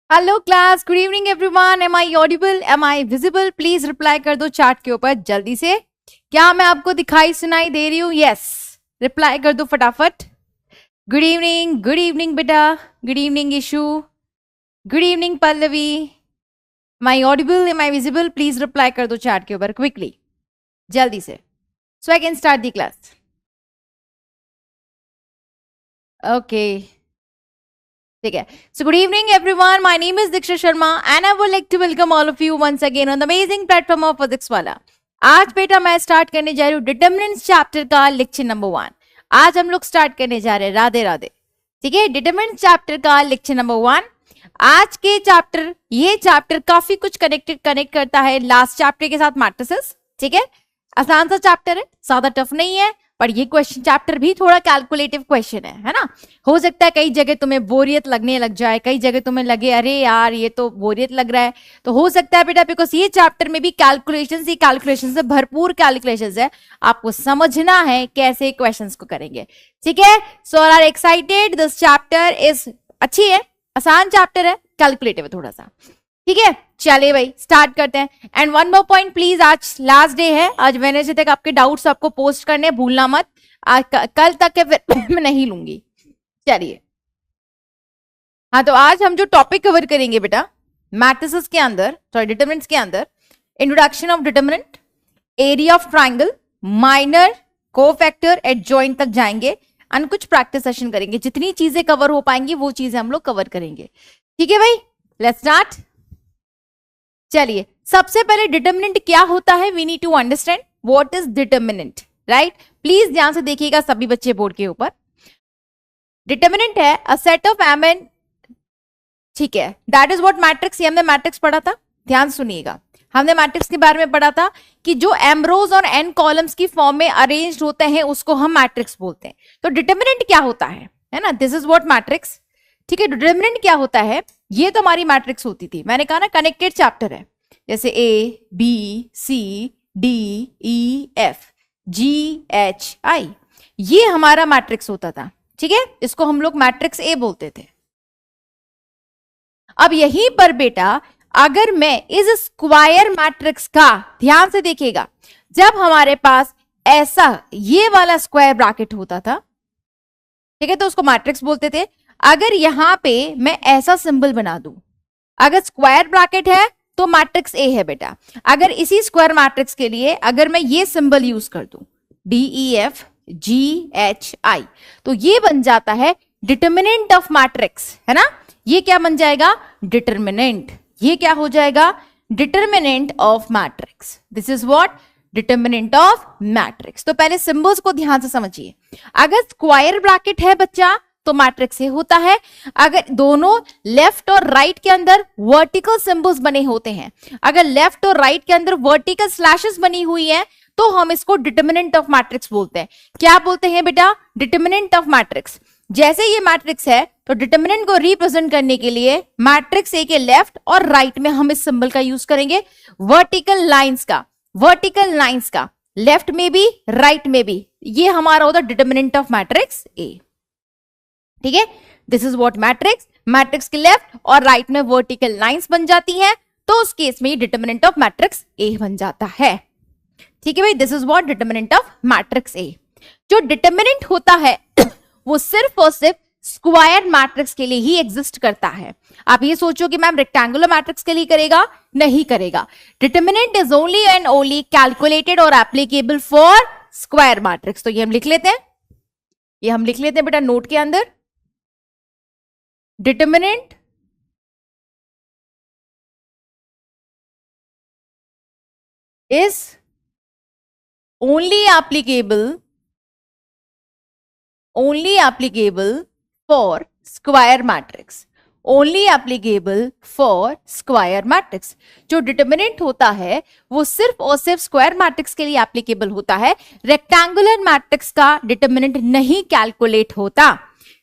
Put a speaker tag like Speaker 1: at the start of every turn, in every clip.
Speaker 1: Hello class, good evening everyone. Am I audible, am I visible? Please reply कर दो chart के ऊपर जल्दी से। क्या मैं आपको दिखाई सुनाई दे रही हूँ? यस, रिप्लाई कर दो फटाफट। गुड इवनिंग बेटा। Good evening Ishu. Good evening Pallavi. Am I audible, am I visible? Please reply कर दो चार्ट के ऊपर क्विकली, जल्दी से, so I can start the class. Okay, ठीक है। So good evening everyone, my name is Diksha Sharma and I would like to welcome all of you once again on the amazing platform of Physics वाला। आज बेटा मैं start करने जा रही हूँ डिटरमिनेंट्स चैप्टर का लेक्चर नंबर 1। आज हम लोग स्टार्ट करने जा रहे हैं, राधे राधे। ठीक है, डिटरमिनेंट्स चैप्टर का लेक्चर नंबर 1। आज के चैप्टर, ये चैप्टर काफी कुछ कनेक्ट करता है लास्ट चैप्टर के साथ, मैट्रिसेस। ठीक है, आसान सा चैप्टर है, ज्यादा टफ नहीं है, पर ये क्वेश्चन चैप्टर भी थोड़ा कैलकुलेटिव क्वेश्चन है ना। हो सकता है कई जगह तुम्हें बोरियत लगने लग जाए, कई जगह तुम्हें लगे अरे यार ये तो बोरियत लग रहा है, तो हो सकता है बेटा, बिकॉज ये चैप्टर में भी कैलकुलेशंस ही कैलकुलेशंस है, भरपूर कैलकुलेशंस है। आपको समझना है कैसे क्वेश्चंस को करेंगे। ठीक है, so are excited? This chapter is अच्छी है, आसान चैप्टर है, कैलकुलेटिव है थोड़ा सा। ठीक है, चलिए भाई स्टार्ट करते हैं। And one more point please, आज लास्ट डे है, आज वेडनेसडे तक आपके डाउट्स आपको पोस्ट करने, भूलना मत। आज कल तक के फिर मैं नहीं लूंगी। चलिए, हाँ, तो आज हम जो टॉपिक कवर करेंगे बेटा मैट्रिसेस के अंदर, सॉरी डिटरमिनेंट्स के अंदर, introduction of determinant, area of triangle, minor, cofactor, adjoint तक जाएंगे एंड कुछ प्रैक्टिस सेशन करेंगे। जितनी चीजें कवर हो पाएंगी वो चीजें हम लोग कवर करेंगे। ठीक है भाई, लेट्स स्टार्ट। चलिए, सबसे पहले डिटरमिनेंट क्या होता है, we need to understand what is determinant, right. Please ध्यान से देखिएगा सभी बच्चे बोर्ड के ऊपर। डिटरमिनेंट है a set of M N, ठीक है, दैट इज व्हाट मैट्रिक्स। ये हमने मैट्रिक्स पढ़ा था, ध्यान सुनिएगा। हमने मैट्रिक्स के बारे में पढ़ा था कि जो एम रोज और एन कॉलम्स की फॉर्म में अरेंज्ड होते हैं उसको हम मैट्रिक्स बोलते हैं। तो डिटरमिनेंट क्या होता है ना, दिस इज व्हाट मैट्रिक्स। ठीक है, डिटरमिनेंट क्या होता है, ये तो हमारी मैट्रिक्स होती थी, मैंने कहा ना कनेक्टेड चैप्टर है, जैसे A B C D E F G H I, ये हमारा मैट्रिक्स होता था। ठीक है, इसको हम लोग मैट्रिक्स ए बोलते थे। अब यहीं पर बेटा अगर मैं इस स्क्वायर मैट्रिक्स का, ध्यान से देखिएगा, जब हमारे पास ऐसा ये वाला स्क्वायर ब्रैकेट होता था, ठीक है, तो उसको मैट्रिक्स बोलते थे। अगर यहां पे मैं ऐसा सिंबल बना दूं, अगर स्क्वायर ब्रैकेट है तो मैट्रिक्स ए है बेटा। अगर इसी स्क्वायर मैट्रिक्स के लिए अगर मैं ये सिंबल यूज कर दूं, D E F G H आई, तो ये बन जाता है डिटरमिनेंट ऑफ मैट्रिक्स, है ना। ये क्या बन जाएगा, डिटरमिनेंट। ये क्या हो जाएगा, determinant of matrix. This is what, determinant of matrix. तो पहले सिंबल्स को ध्यान से समझिए। अगर स्क्वायर ब्रैकेट है बच्चा तो मैट्रिक्स ये होता है। अगर दोनों लेफ्ट और राइट के अंदर वर्टिकल सिंबल्स बने होते हैं, अगर लेफ्ट और राइट के अंदर वर्टिकल स्लैशेस बनी हुई है, तो हम इसको डिटरमिनेंट ऑफ मैट्रिक्स बोलते हैं। क्या बोलते हैं बेटा, डिटरमिनेंट ऑफ मैट्रिक्स। जैसे ये मैट्रिक्स है तो डिटरमिनेंट को रिप्रेजेंट करने के लिए मैट्रिक्स ए के लेफ्ट और राइट में हम इस सिंबल का यूज करेंगे, वर्टिकल लाइंस का, वर्टिकल लाइंस का, लेफ्ट में भी राइट में भी। ये हमारा होता है डिटरमिनेंट ऑफ मैट्रिक्स ए। ठीक है, this is what matrix. Matrix के लेफ्ट और राइट में वर्टिकल लाइंस बन जाती हैं, तो उस केस में डिटरमिनेंट ऑफ मैट्रिक्स ए बन जाता है। ठीक है भाई, this is what determinant of matrix ए। जो डिटरमिनेंट होता है वो सिर्फ और सिर्फ स्क्वायर मैट्रिक्स के लिए ही एग्जिस्ट करता है। आप ये सोचो कि मैम रेक्टेंगुलर मैट्रिक्स के लिए करेगा, नहीं करेगा। Determinant is only and only calculated और एप्लीकेबल फॉर स्क्वायर मैट्रिक्स। तो ये हम लिख लेते हैं, ये हम लिख लेते हैं बेटा नोट के अंदर। Determinant is only applicable for square matrix, only applicable for square matrix। जो डिटरमिनेंट होता है वो सिर्फ और सिर्फ स्क्वायर मैट्रिक्स के लिए एप्लीकेबल होता है। रेक्टेंगुलर मैट्रिक्स का डिटरमिनेंट नहीं कैलकुलेट होता,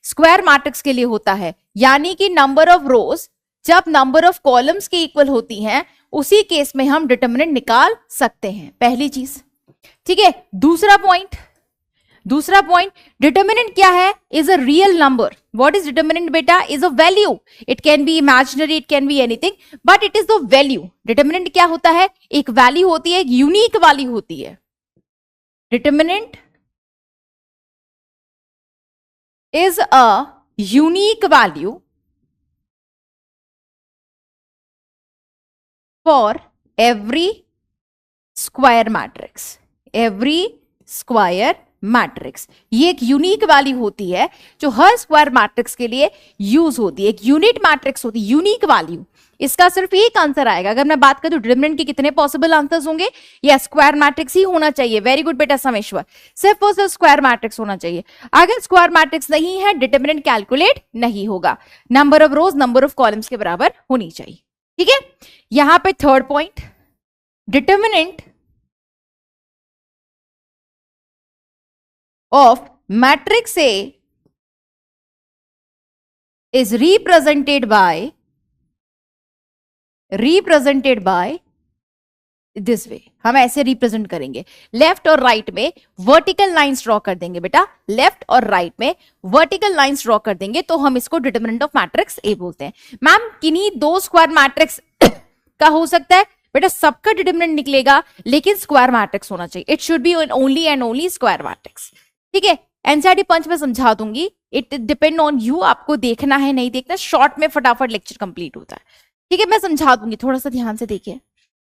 Speaker 1: स्क्वायर मैट्रिक्स के लिए होता है। यानी कि नंबर ऑफ रोज जब नंबर ऑफ कॉलम्स के इक्वल होती हैं, उसी केस में हम डिटरमिनेंट निकाल सकते हैं, पहली चीज। ठीक है, दूसरा पॉइंट, दूसरा पॉइंट, डिटर्मिनेंट क्या है? Is a real number. What is determinant बेटा? Is a value. It can be imaginary, it can be anything, but it is the value. Determinant क्या होता है? एक वैल्यू होती है, एक यूनिक वैल्यू होती है. Determinant is a unique value for every square matrix. Every square matrix, ये एक यूनिक वैल्यू होती है जो हर स्क्वायर मैट्रिक्स के लिए यूज होती है. एक यूनिट मैट्रिक्स होती है, यूनिक वैल्यू. इसका सिर्फ एक आंसर आएगा. अगर मैं बात करूं डिटरमिनेंट के कितने पॉसिबल आंसर्स होंगे? या स्क्वायर मैट्रिक्स ही होना चाहिए. वेरी गुड बेटा समेश्वर, सिर्फ और सिर्फ स्क्वायर मैट्रिक्स होना चाहिए. अगर स्क्वायर मैट्रिक्स नहीं है, डिटरमिनेंट कैलकुलेट नहीं होगा. Number of rose number of columns के बराबर होनी चाहिए. ठीक है. यहां पे third point, determinant of matrix A is represented by this way. हम ऐसे रिप्रेजेंट करेंगे. लेफ्ट और राइट में वर्टिकल लाइंस ड्रॉ कर देंगे बेटा. लेफ्ट और राइट में वर्टिकल लाइंस ड्रॉ कर देंगे तो हम इसको डिटरमिनेंट ऑफ मैट्रिक्स ए बोलते हैं. मैम किन्हीं दो स्क्वायर मैट्रिक्स का हो सकता है बेटा? सबका डिटरमिनेंट निकलेगा लेकिन स्क्वायर मैट्रिक्स होना चाहिए. It should be only and only square matrix. ठीक है. एनसीईआरटी पंच में समझा दूंगी. इट डिपेंड ऑन यू, आपको देखना है नहीं देखना. शॉर्ट में फटाफट लेक्चर कंप्लीट होता है. ठीक है, मैं समझा दूंगी, थोड़ा सा ध्यान से देखिए,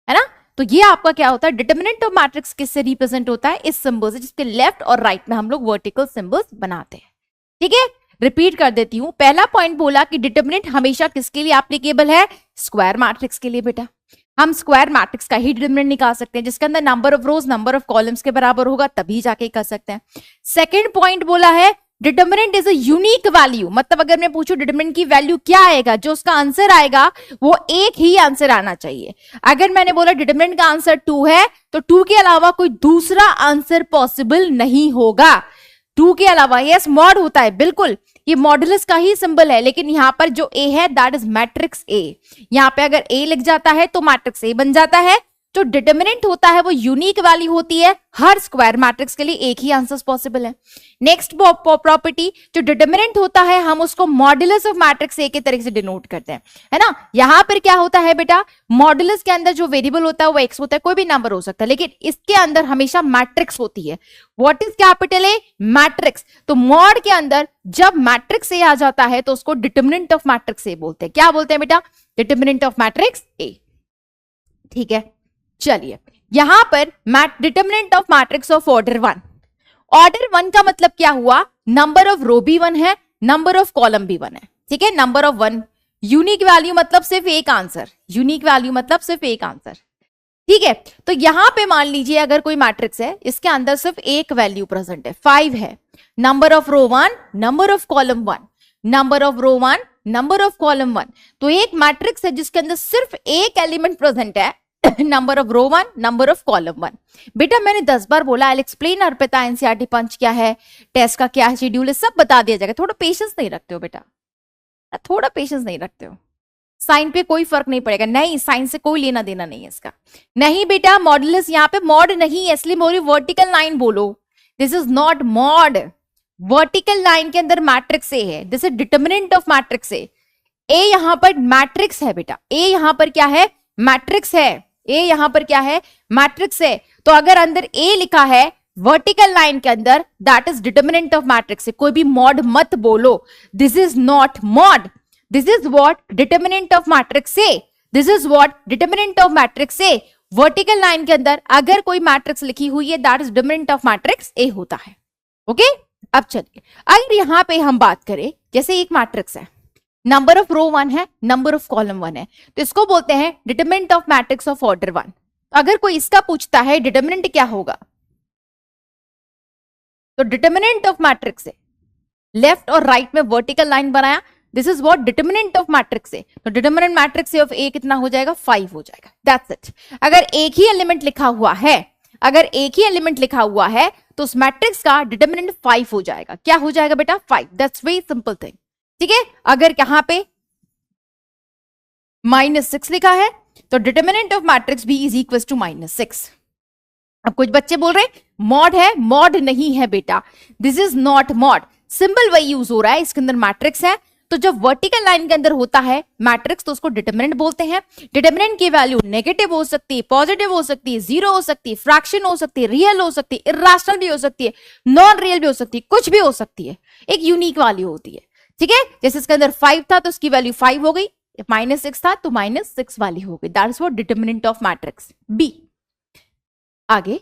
Speaker 1: है ना. तो ये आपका क्या होता है? डिटरमिनेंट ऑफ मैट्रिक्स किससे रिप्रेजेंट होता है? इस सिंबल से, जिसके लेफ्ट और राइट में हम लोग वर्टिकल सिंबल्स बनाते हैं. ठीक है, रिपीट कर देती हूं. पहला पॉइंट बोला कि डिटरमिनेंट हमेशा किसके लिए एप्लीकेबल है? स्क्वायर मैट्रिक्स के लिए बेटा. हम स्क्वायर मैट्रिक्स का ही डिटरमिनेंट निकाल सकते हैं जिसके अंदर number of rose number of columns के बराबर होगा, तभी जाके कर सकते हैं. सेकंड पॉइंट बोला है determinant is a unique value. मतलब अगर मैं पूछूं डिटरमिनेंट की वैल्यू क्या आएगा, जो उसका आंसर आएगा वो एक ही आंसर आना चाहिए. अगर मैंने बोला डिटरमिनेंट का आंसर 2 है तो 2 के अलावा कोई दूसरा आंसर पॉसिबल नहीं होगा. 2 के अलावा यस मॉड होता है, बिल्कुल ये मॉडुलस का ही सिंबल है, लेकिन यहां पर जो ए है दैट इज मैट्रिक्स ए. यहां पे अगर ए लिख जाता है तो मैट्रिक्स ए बन जाता है. जो डिटरमिनेंट होता है वो यूनिक वैल्यू होती है. हर स्क्वायर मैट्रिक्स के लिए एक ही आंसर पॉसिबल है. नेक्स्ट प्रॉपर्टी, जो डिटरमिनेंट होता है हम उसको मॉडुलस ऑफ मैट्रिक्स ए के तरीके से डिनोट करते हैं, है ना. यहां पर क्या होता है बेटा? मॉडुलस के अंदर जो वेरिएबल होता है वो एक्स होता है, कोई भी नंबर हो सकता है, लेकिन इसके अंदर हमेशा मैट्रिक्स होती है. What is capital A? Matrix. तो मॉड के अंदर जब मैट्रिक्स ए आ जाता है तो उसको डिटरमिनेंट ऑफ मैट्रिक्स ए बोलते हैं. क्या बोलते हैं बेटा? डिटरमिनेंट ऑफ मैट्रिक्स ए. ठीक है, चलिए यहां पर determinant of matrix of order 1. Order 1 का मतलब क्या हुआ? नंबर ऑफ रो भी 1 है, नंबर ऑफ कॉलम भी 1 है. ठीक है, नंबर ऑफ 1. यूनिक वैल्यू मतलब सिर्फ एक आंसर. यूनिक वैल्यू मतलब सिर्फ एक आंसर. ठीक है, तो यहां पे मान लीजिए अगर कोई मैट्रिक्स है, इसके अंदर सिर्फ एक वैल्यू प्रेजेंट है, 5 है. Number of row 1, number of column 1, number of row 1, number of column 1. तो एक मैट्रिक्स है जिसके अंदर सिर्फ एक एलिमेंट प्रेजेंट है, number of row 1, number of column 1. बेटा मैंने 10 बार बोला, I explain Arpita NCERT punch क्या है, टेस्ट का क्या शेड्यूल है, सब बता दिया जाएगा. थोड़ा पेशेंस नहीं रखते हो बेटा, थोड़ा पेशेंस नहीं रखते हो. साइन पे कोई फर्क नहीं पड़ेगा. नहीं, साइन से कोई लेना देना नहीं है इसका. नहीं बेटा, मॉडुलस यहाँ पे मॉड नहीं है, इसलिए मोरी वर्टिकल लाइन बोलो. This is not mod. Vertical line के अंदर मैट्रिक्स ए है, this is determinant of matrix A. A यहां पर मैट्रिक्स है बेटा. ए यहां पर क्या है? मैट्रिक्स है. ए यहां पर क्या है? मैट्रिक्स है. तो अगर अंदर ए लिखा है वर्टिकल लाइन के अंदर, that is determinant of matrix. कोई भी मॉड मत बोलो. This is not mod. This is what determinant of matrix A. This is what determinant of matrix A. Vertical line के अंदर अगर कोई मैट्रिक्स लिखी हुई है that is determinant of matrix ए होता है. ओके, अब चलिए अगर यहां पे हम बात करें, जैसे एक मैट्रिक्स है, नंबर ऑफ रो 1 है, नंबर ऑफ कॉलम 1 है, तो इसको बोलते हैं determinant of matrix of order 1. अगर कोई इसका पूछता है डिटरमिनेंट क्या होगा, तो डिटरमिनेंट ऑफ मैट्रिक्स है, लेफ्ट और राइट में वर्टिकल लाइन बनाया, this is what determinant of matrix है. तो डिटरमिनेंट मैट्रिक्स ऑफ ए कितना हो जाएगा? 5 हो जाएगा. That's it. अगर एक ही एलिमेंट लिखा हुआ है, अगर एक ही एलिमेंट लिखा हुआ है तो उस मैट्रिक्स का डिटरमिनेंट 5 हो जाएगा. क्या हो जाएगा बेटा? 5. That's very simple thing. ठीक है, अगर यहां पे -6 लिखा है तो determinant of matrix B is equal to -6. अब कुछ बच्चे बोल रहे मॉड है, मॉड नहीं है बेटा, this is not mod, symbol वही यूज हो रहा है, इसके अंदर मैट्रिक्स है। तो जब वर्टिकल लाइन के अंदर होता है मैट्रिक्स तो उसको डिटरमिनेंट बोलते हैं। डिटरमिनेंट की वैल्यू नेगेटिव हो सकती है, पॉजिटिव हो सकती है, जीरो हो सकती है, फ्रैक्शन हो सकती है, रियल हो सकती है, इर्रेशनल भी हो सकती है, नॉन रियल भी हो सकती है, कुछ भी हो सकती है, एक यूनिक वैल्यू होती है। ठीक है, जैसे इसके अंदर 5 था तो उसकी वैल्यू 5 हो गई, -6 था तो -6 वैल्यू हो गई, that is what determinant of matrix. B, आगे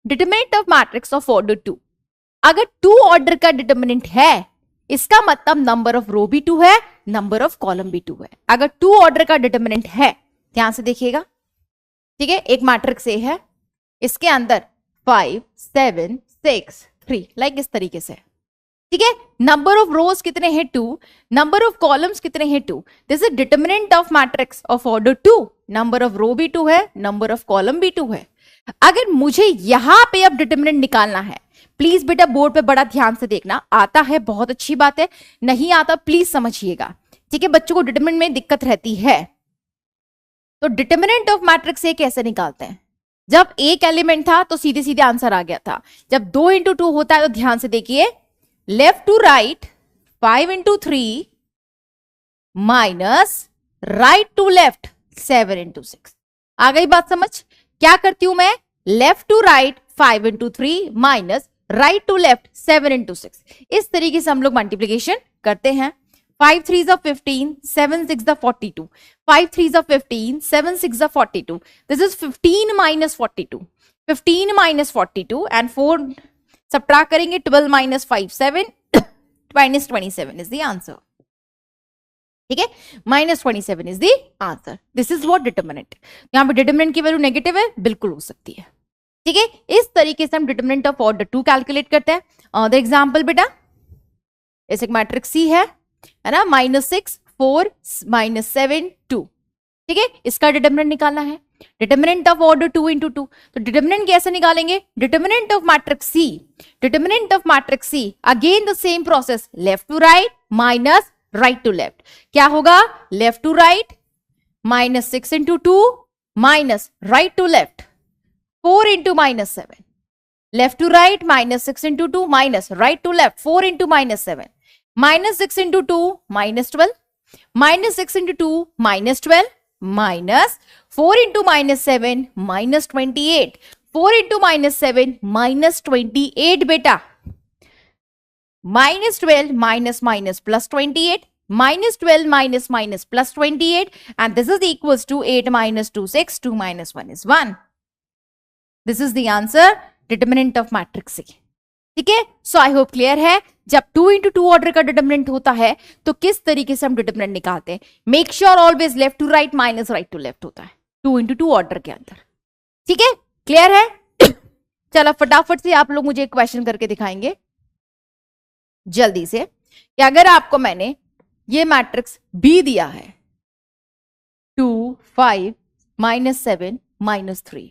Speaker 1: determinant of matrix of order 2, अगर 2 ऑर्डर का डिटरमिनेंट है इसका मतलब नंबर ऑफ रो भी 2 है, नंबर ऑफ कॉलम भी 2 है। अगर 2 ऑर्डर का डिटरमिनेंट है, ध्यान से देखिएगा, ठीक है, एक मैट्रिक्स ए है, इसके अंदर 5 7 6 3 लाइक इस तरीके से, ठीक है, नंबर ऑफ रोज कितने हैं 2, नंबर ऑफ कॉलम्स कितने हैं 2, this is determinant of matrix of order 2, number of row भी 2 है, नंबर ऑफ कॉलम भी 2 है। अगर मुझे यहां पे अब डिटरमिनेंट निकालना है, प्लीज बेटा बोर्ड पे बड़ा ध्यान से देखना, आता है बहुत अच्छी बात है, नहीं आता प्लीज समझिएगा, ठीक है, बच्चों को डिटरमिनेंट में दिक्कत रहती है। तो डिटरमिनेंट ऑफ मैट्रिक्स ए कैसे निकालते हैं, जब एक एलिमेंट था तो सीधे सीधे आंसर आ गया था, जब 2 इंटू 2 होता है तो ध्यान से देखिए, left to right 5 into 3 minus right to left 7 into 6, आ गई बात समझ। क्या करती हूं मैं, left to right 5 into 3 minus right to left 7 into 6, इस तरीके से हम लोग मल्टीप्लीकेशन करते हैं। 5 3 15, 7 6 42, 5 3 15, 7 6 42, this is 15 minus 42, 15 minus 42 and 4 subtract करेंगे, 12 minus 5 7 minus 27 is the answer, ठीक है, -27 is the answer, this is what determinant. यहां पे डिटरमिनेंट की वैल्यू नेगेटिव है, बिल्कुल हो सकती है, ठीक है, इस तरीके से हम डिटरमिनेंट ऑफ ऑर्डर 2 कैलकुलेट करते हैं। द एग्जांपल बेटा, ऐसे एक मैट्रिक्स सी है ना, -6 4 -7 2, ठीक है, इसका डिटरमिनेंट निकालना है, डिटरमिनेंट ऑफ ऑर्डर 2 इंटू 2, तो डिटरमिनेंट कैसे निकालेंगे, determinant of matrix C, determinant of matrix C, again the same process, left to right minus right to left, क्या होगा, left to right -6 into 2 minus right to left 4 into -7, left to right -6 into 2 minus right to left 4 into -7, -6 into 2 -12, -6 into 2 -12 minus 4 into -7 -28, 4 into -7 -28 बेटा, -12 minus minus plus 28, -12 minus minus plus 28, and this is equals to 8 minus 2 6, 2 minus 1 is 1. This is the answer, determinant of matrix C. ठीक है, सो I hope clear है। जब 2 into 2 order का determinant होता है तो किस तरीके से हम डिटरमिनेंट निकालते हैं, make sure always left to right minus right to left होता है 2 इंटू 2 ऑर्डर के अंदर, ठीक है, क्लियर है। चलो फटाफट से आप लोग मुझे एक क्वेश्चन करके दिखाएंगे जल्दी से, कि अगर आपको मैंने ये मैट्रिक्स बी दिया है 2 5 -7 -3,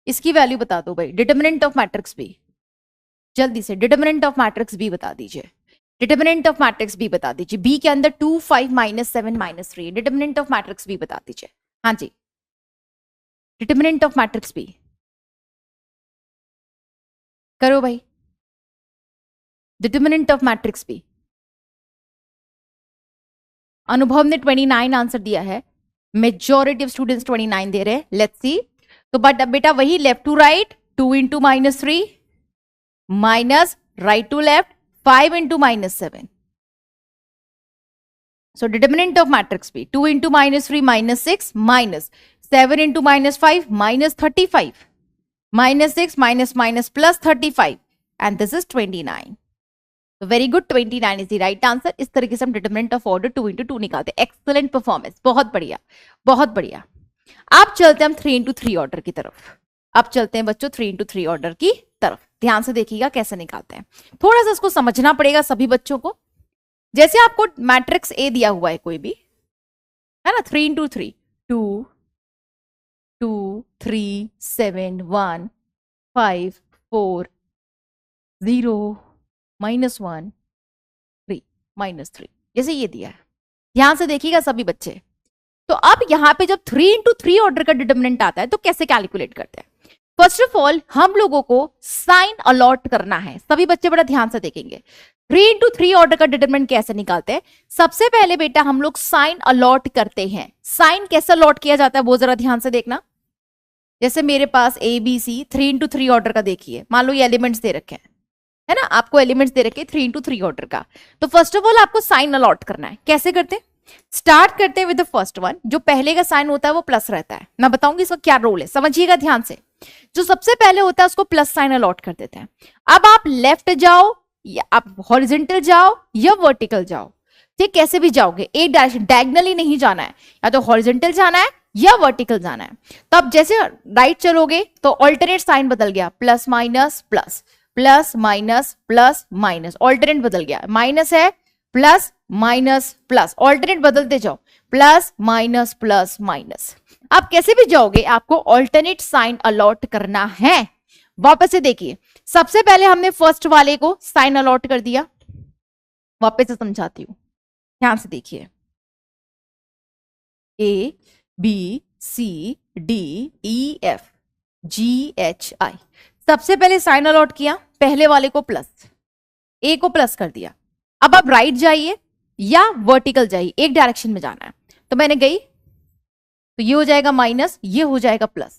Speaker 1: इसकी वैल्यू बता दो भाई, डिटरमिनेंट ऑफ मैट्रिक्स बी, जल्दी से डिटरमिनेंट ऑफ मैट्रिक्स बी बता दीजिए, डिटरमिनेंट ऑफ मैट्रिक्स बी बता दीजिए, बी के अंदर 2 5 -7 -3, डिटरमिनेंट ऑफ मैट्रिक्स बी बता दीजिए, हाँ जी, डिटरमिनेंट ऑफ मैट्रिक्स बी करो भाई, डिटरमिनेंट ऑफ मैट्रिक्स बी। अनुभव ने 29 आंसर दिया है, मेजॉरिटी ऑफ स्टूडेंट्स 29 दे रहे हैं, लेट्स सी। तो बट बेटा वही left to right 2 into -3 minus right to left 5 into -7, so determinant of matrix B 2 into -3 -6 minus 7 into -5 -35 -6 minus minus plus 35 and this is 29। तो very good, 29 is the right answer. इस तरीके से हम determinant of order 2 into 2 निकालते हैं। Excellent performance, बहुत बढ़िया बहुत बढ़िया। आप चलते हैं हम 3 इंटू 3 ऑर्डर की तरफ, अब चलते हैं बच्चों 3 इंटू 3 ऑर्डर की तरफ, ध्यान से देखिएगा कैसे निकालते हैं, थोड़ा सा इसको समझना पड़ेगा सभी बच्चों को। जैसे आपको मैट्रिक्स ए दिया हुआ है कोई भी, है ना, 3 इंटू 3 2 2 3 7 1 5 4 0 -1 3 -3, जैसे ये दिया है, ध्यान से देखिएगा सभी बच्चे। तो अब यहाँ पे जब 3 into 3 ऑर्डर का डिटरमिनेंट आता है तो कैसे कैलकुलेट करते हैं? फर्स्ट ऑफ ऑल हम लोगों को साइन अलॉट करना है। सभी बच्चे बड़ा ध्यान से देखेंगे 3 into 3 ऑर्डर का डिटरमिनेंट कैसे निकालते हैं। सबसे पहले बेटा हम लोग साइन अलॉट करते हैं। साइन कैसे अलॉट किया जाता है वो जरा ध्यान से देखना। जैसे मेरे पास A B C 3 into 3 order का देखिए, मान लो ये एलिमेंट्स दे रखे हैं, है ना, आपको एलिमेंट्स दे रखे 3 into 3 ऑर्डर का। तो फर्स्ट ऑफ ऑल आपको साइन अलॉट करना है। कैसे करते हैं? स्टार्ट करते हैं विद द फर्स्ट वन। जो पहले का साइन होता है वो प्लस रहता है। मैं बताऊंगी इसका क्या रोल है, समझिएगा ध्यान से। जो सबसे पहले होता है उसको प्लस साइन अलॉट कर देते हैं। अब आप लेफ्ट जाओ या आप हॉरिजॉन्टल जाओ या वर्टिकल जाओ, ठीक, कैसे भी जाओगे, एक डायरेक्शन, डायगोनली नहीं जाना है, या तो हॉरिजॉन्टल जाना है या वर्टिकल जाना है। तो अब जैसे राइट चलोगे तो ऑल्टरनेट साइन बदल गया, plus minus plus, plus minus plus minus, alternate बदल गया, माइनस है प्लस माइनस प्लस, ऑल्टरनेट बदलते जाओ, प्लस माइनस प्लस माइनस। आप कैसे भी जाओगे आपको ऑल्टरनेट साइन अलॉट करना है। वापस से देखिए, सबसे पहले हमने फर्स्ट वाले को साइन अलॉट कर दिया। वापस से समझाती हूं, ध्यान से देखिए। A B C D E F G H I, सबसे पहले साइन अलॉट किया, पहले वाले को प्लस, ए को प्लस कर दिया। अब आप राइट जाइए या वर्टिकल जाइए, एक डायरेक्शन में जाना है। तो मैंने गई तो ये हो जाएगा माइनस, ये हो जाएगा प्लस,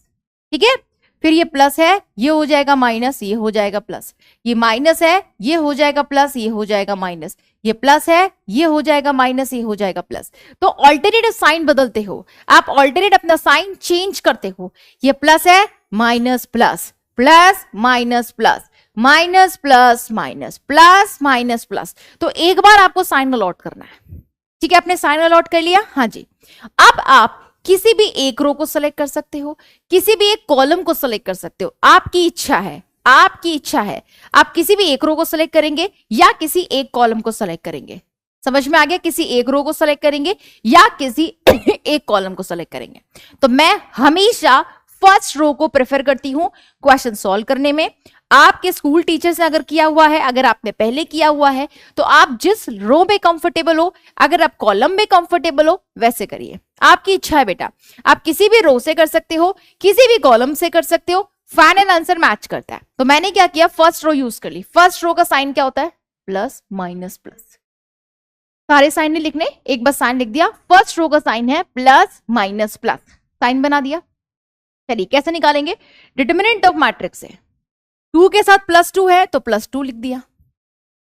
Speaker 1: ठीक है। फिर ये प्लस है, ये हो जाएगा माइनस, ये हो जाएगा प्लस, ये माइनस है, ये हो जाएगा प्लस, ये हो जाएगा माइनस, ये प्लस है, ये हो जाएगा माइनस, ये हो जाएगा प्लस। तो ऑल्टरनेट साइन बदलते हो आप, ऑल्टरनेट अपना साइन चेंज करते हो। ये प्लस है, minus plus, plus minus plus, minus plus minus, plus minus plus. तो एक बार आपको साइन अलॉट करना है, ठीक है। आपने साइन अलॉट कर लिया, हाँ जी। अब आप किसी भी एक रो को सेलेक्ट कर सकते हो, किसी भी एक कॉलम को सेलेक्ट कर सकते हो, आपकी इच्छा है, आपकी इच्छा है। आप किसी भी एक रो को सेलेक्ट करेंगे या किसी एक कॉलम को सेलेक्ट करेंगे। समझ में आ गया? किसी एक रो को सेलेक्ट करेंगे या किसी एक कॉलम को सेलेक्ट करेंगे। तो मैं हमेशा फर्स्ट रो को प्रेफर करती हूं क्वेश्चन सॉल्व करने में। आपके स्कूल टीचर से अगर किया हुआ है, अगर आपने पहले किया हुआ है, तो आप जिस रो में कंफर्टेबल हो, अगर आप कॉलम में कंफर्टेबल हो, वैसे करिए। आपकी इच्छा है बेटा, आप किसी भी रो से कर सकते हो, किसी भी कॉलम से कर सकते हो, फाइनल आंसर मैच करता है। तो मैंने क्या किया, फर्स्ट रो यूज कर ली। फर्स्ट रो का साइन क्या होता है? Plus minus plus. सारे साइन नहीं लिखने, एक बार साइन लिख दिया। फर्स्ट रो का साइन है प्लस माइनस प्लस, साइन बना दिया। चलिए कैसे निकालेंगे? डिटरमिनेंट ऑफ मैट्रिक्स है, 2 के साथ +2 है तो +2 लिख दिया,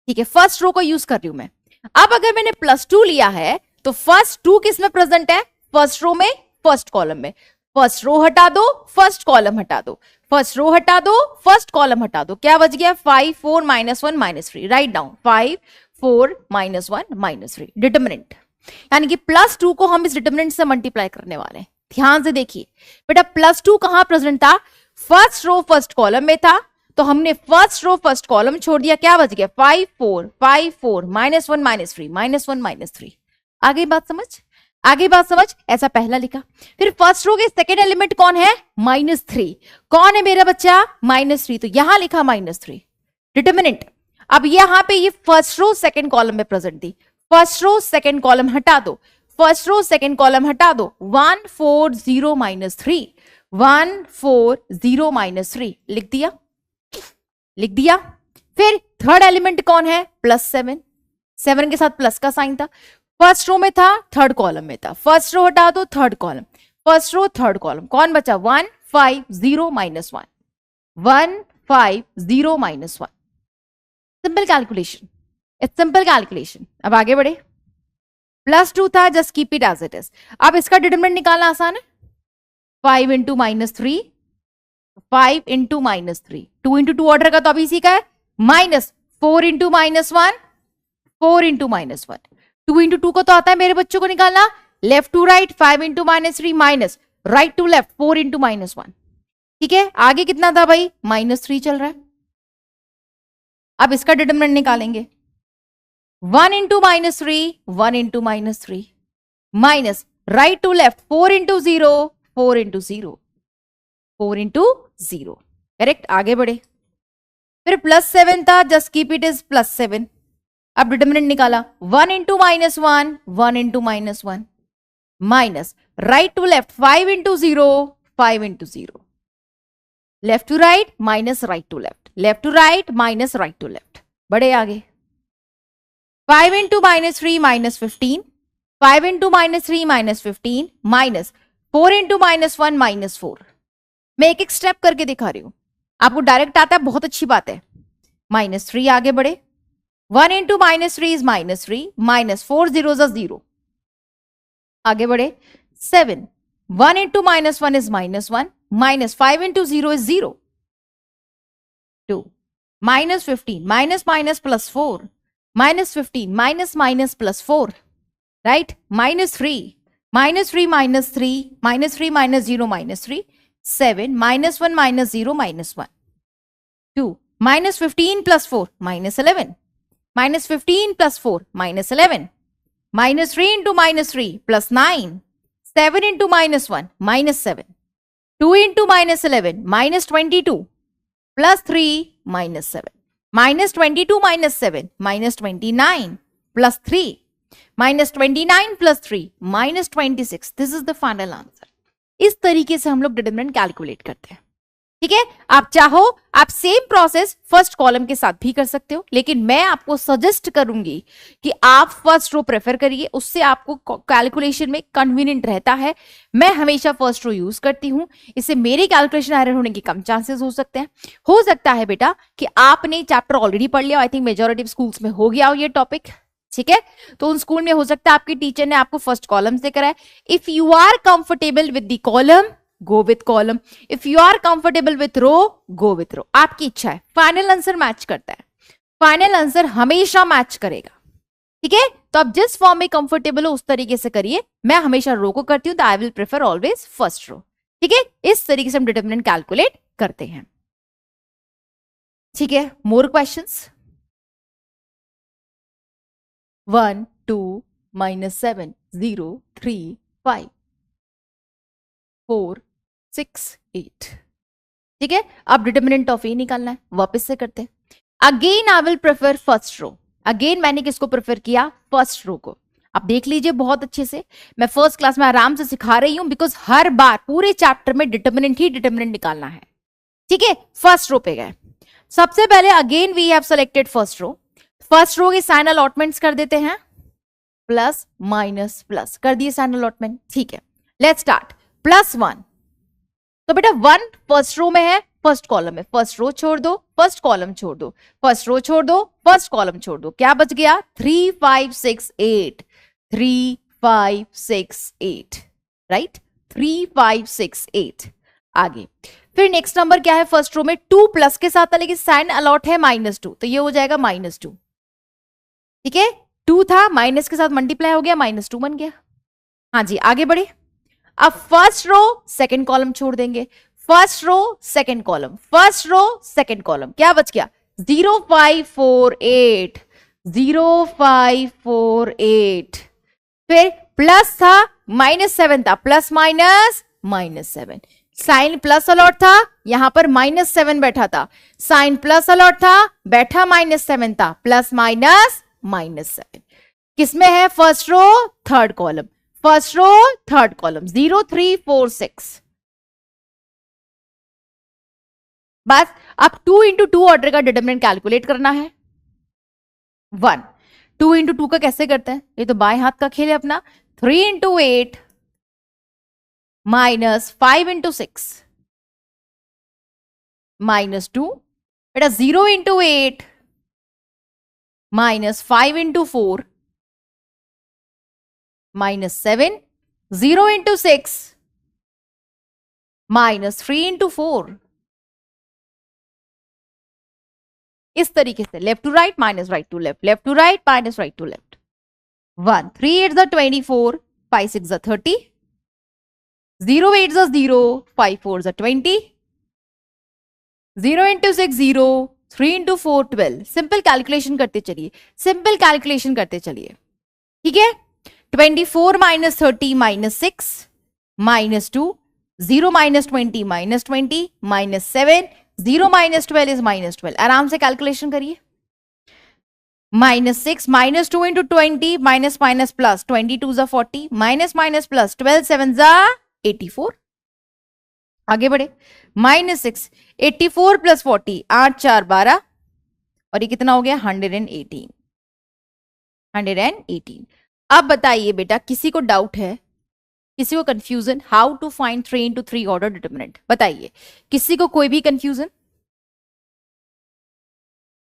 Speaker 1: ठीक है। फर्स्ट रो को यूज कर रही हूं मैं। अब अगर मैंने +2 लिया है तो फर्स्ट 2 किस में प्रेजेंट है? फर्स्ट रो में, फर्स्ट कॉलम में। फर्स्ट रो हटा दो, फर्स्ट कॉलम हटा दो, फर्स्ट रो हटा दो, फर्स्ट कॉलम हटा दो। क्या बच गया? 5 4 -1 -3। राइट डाउन 5 4 -1 -3 डिटरमिनेंट, यानी कि +2 को हम इस डिटरमिनेंट से मल्टीप्लाई करने वाले हैं। ध्यान से देखिए बेटा, +2 कहां प्रेजेंट था? फर्स्ट रो फर्स्ट कॉलम में था, तो हमने फर्स्ट रो फर्स्ट कॉलम छोड़ दिया। क्या बच गया? 5 4 -1 -3 -1 -3। आगे बात समझ, आगे बात समझ। ऐसा पहला लिखा। फिर फर्स्ट रो के सेकेंड एलिमेंट कौन है? -3। कौन है मेरा बच्चा? -3। तो यहां लिखा -3 डिटरमिनेंट। अब यहां पे ये फर्स्ट रो सेकेंड कॉलम में प्रेजेंट थी, फर्स्ट रो सेकेंड कॉलम हटा दो, फर्स्ट रो सेकेंड कॉलम हटा दो। 1 4 0 -3 1 4 0 -3 लिख दिया, लिख दिया। फिर थर्ड एलिमेंट कौन है? +7। 7 के साथ प्लस का साइन था, फर्स्ट रो में था, थर्ड कॉलम में था। फर्स्ट रो हटा दो, third column, first row third column. कौन बचा? 1 5 0 -1 1 5 0 -1। Simple calculation, it's simple calculation. अब आगे बढ़े। +2 था, just keep it as it is. अब इसका डिटरमिनेंट निकालना आसान है। 5 × -3 5 × -3 2 × 2 ऑर्डर का तो अभी सीखा है। -4 × -1 4 × -1 2 × 2 को तो आता है मेरे बच्चों को निकालना, left to right 5 × -3 minus right to left 4 × -1। ठीक है, आगे कितना था भाई? -3 चल रहा है। अब इसका डिटरमिनेंट निकालेंगे। 1 × -3 1 × -3 minus right to left 4 × 0 4 × 0 4 × 0। Correct, आगे बढ़े। फिर +7 था, जस्ट कीप इट इज +7। अब डिटरमिनेंट निकाला। 1 × -1 1 × -1 minus right to left 5 into 0, 5 into 0, left to right minus right to left to right minus right to left, बढ़े आगे। 5 into minus 3 minus 15, 5 into minus 3 minus 15 minus 4 into minus 1 minus 4। मैं एक एक step करके दिखा रही हूं, आपको डायरेक्ट आता है, बहुत अच्छी बात है। माइनस 3 आगे बढ़े, 1 into minus 3 is minus 3, minus 4 zero 0, आगे बढ़े। 7, 1 into minus 1 is minus 1, minus 5 into 0 is 0, 2, minus 15 minus minus plus 4, minus 15 minus minus plus 4, right, minus 3 minus 3 minus 3 minus 3 minus 0 minus 3, 7 minus 1 minus 0 minus 1, 2 minus 15 plus 4 minus 11, minus 15 plus 4 minus 11, minus 3 into minus 3 plus 9, 7 into minus 1 minus 7, 2 into minus 11 minus 22 plus 3 minus 7, minus 22 minus 7 minus 29 plus 3, minus 29 plus 3 minus 26। This is the final answer. इस तरीके से हम लोग determinant calculate करते हैं, ठीक है। आप चाहो आप सेम प्रोसेस फर्स्ट कॉलम के साथ भी कर सकते हो, लेकिन मैं आपको सजेस्ट करूंगी कि आप फर्स्ट रो प्रेफर करिए, उससे आपको कैलकुलेशन में कन्वीनियंट रहता है। मैं हमेशा फर्स्ट रो यूज करती हूं, इससे मेरे कैलकुलेशन एरर होने के कम चांसेस हो सकते हैं। हो सकता है बेटा कि आपने चैप्टर ऑलरेडी पढ़ लिया, आई थिंक मेजॉरिटी स्कूल्स में हो गया हो ये टॉपिक, ठीक है। तो उन स्कूल में हो सकता है आपके टीचर ने आपको फर्स्ट कॉलम से कराया। If you are comfortable with the column, go with column, if you are comfortable with row, go with row, आपकी इच्छा है। फाइनल आंसर मैच करता है, फाइनल आंसर हमेशा मैच करेगा, ठीक है। तो आप जिस फॉर्म में कंफर्टेबल हो उस तरीके से करिए। मैं हमेशा रो को करती हूं, तो I will prefer always first row, ठीक है। इस तरीके से हम डिटरमिनेंट कैलकुलेट करते हैं, ठीक है। More questions. 1 2 माइनस 7 0 3 5 4 6 8, ठीक है। अब डिटरमिनेंट ऑफ ए निकालना है, वापस से करते हैं। Again I will prefer first row. Again मैंने किसको प्रेफर किया? फर्स्ट रो को। आप देख लीजिए बहुत अच्छे से, मैं फर्स्ट क्लास में आराम से सिखा रही हूं, बिकॉज हर बार पूरे चैप्टर में डिटरमिनेंट ही डिटरमिनेंट निकालना है, ठीक है। फर्स्ट रो पे गए, सबसे पहले again we have selected first row. First row के साइन अलॉटमेंट्स कर देते हैं, प्लस माइनस प्लस कर दिए साइन अलॉटमेंट, ठीक है। Let's start. +1, तो बेटा 1 फर्स्ट रो में है, फर्स्ट कॉलम में, फर्स्ट रो छोड़ दो, फर्स्ट कॉलम छोड़ दो, फर्स्ट रो छोड़ दो, फर्स्ट कॉलम छोड़ दो, क्या बच गया? 3 5 6 8, 3 5 6 8, राइट, 3 5 6 8। आगे फिर नेक्स्ट नंबर क्या है फर्स्ट रो में? 2 प्लस के साथ था, लेकिन साइन अलॉट है -2, तो ये हो जाएगा -2, ठीक है। 2 था, माइनस के साथ मल्टीप्लाई हो गया, -2 बन गया। हाँ जी, आगे बढ़े। अब फर्स्ट रो सेकंड कॉलम छोड़ देंगे, first row second column, first row second column, क्या बच गया? 0 5 4 8, 0 5 4 8। फिर प्लस था, -7 था, plus minus -7, sign plus allot था, यहां पर -7 बैठा था, साइन प्लस अलॉट था, बैठा -7 था, प्लस माइनस -7। किसमें है? First row third column, first row third column, 0 3 4 6। बस अब 2 इंटू 2 ऑर्डर का डिटरमिनेंट कैलकुलेट करना है। 1 2 इंटू 2 का कैसे करते हैं? ये तो बाएं हाथ का खेल है अपना। 3 इंटू 8 -5 इंटू 6 -2, बेटा 0 इंटू 8 -5 इंटू 4 -7, 0 इंटू 6 -3 इंटू 4। इस तरीके से left to right minus right to left, left to right minus right to left. 1 3 8 24, 5 6 30, 0 8 0, 5 4 20, 0 into 6 0, 3 into 4 12। Simple calculation करते चलिए, सिंपल कैलकुलेशन करते चलिए, ठीक है। 24 - 30 -6 -2, 0 - 20 -20, -7, 0 - 12 इज -12। आराम से कैलकुलेशन करिए। -6 -2 into 20 minus minus plus 22 जा 40 minus minus plus 12 7 जा 84। आगे बढ़े, -6 84 plus 40 8 4 12 और ये कितना हो गया 118। 118। अब बताइए बेटा, किसी को डाउट है, किसी को confusion, how to find 3 into 3 order determinant? बताइए, किसी को कोई भी कंफ्यूजन?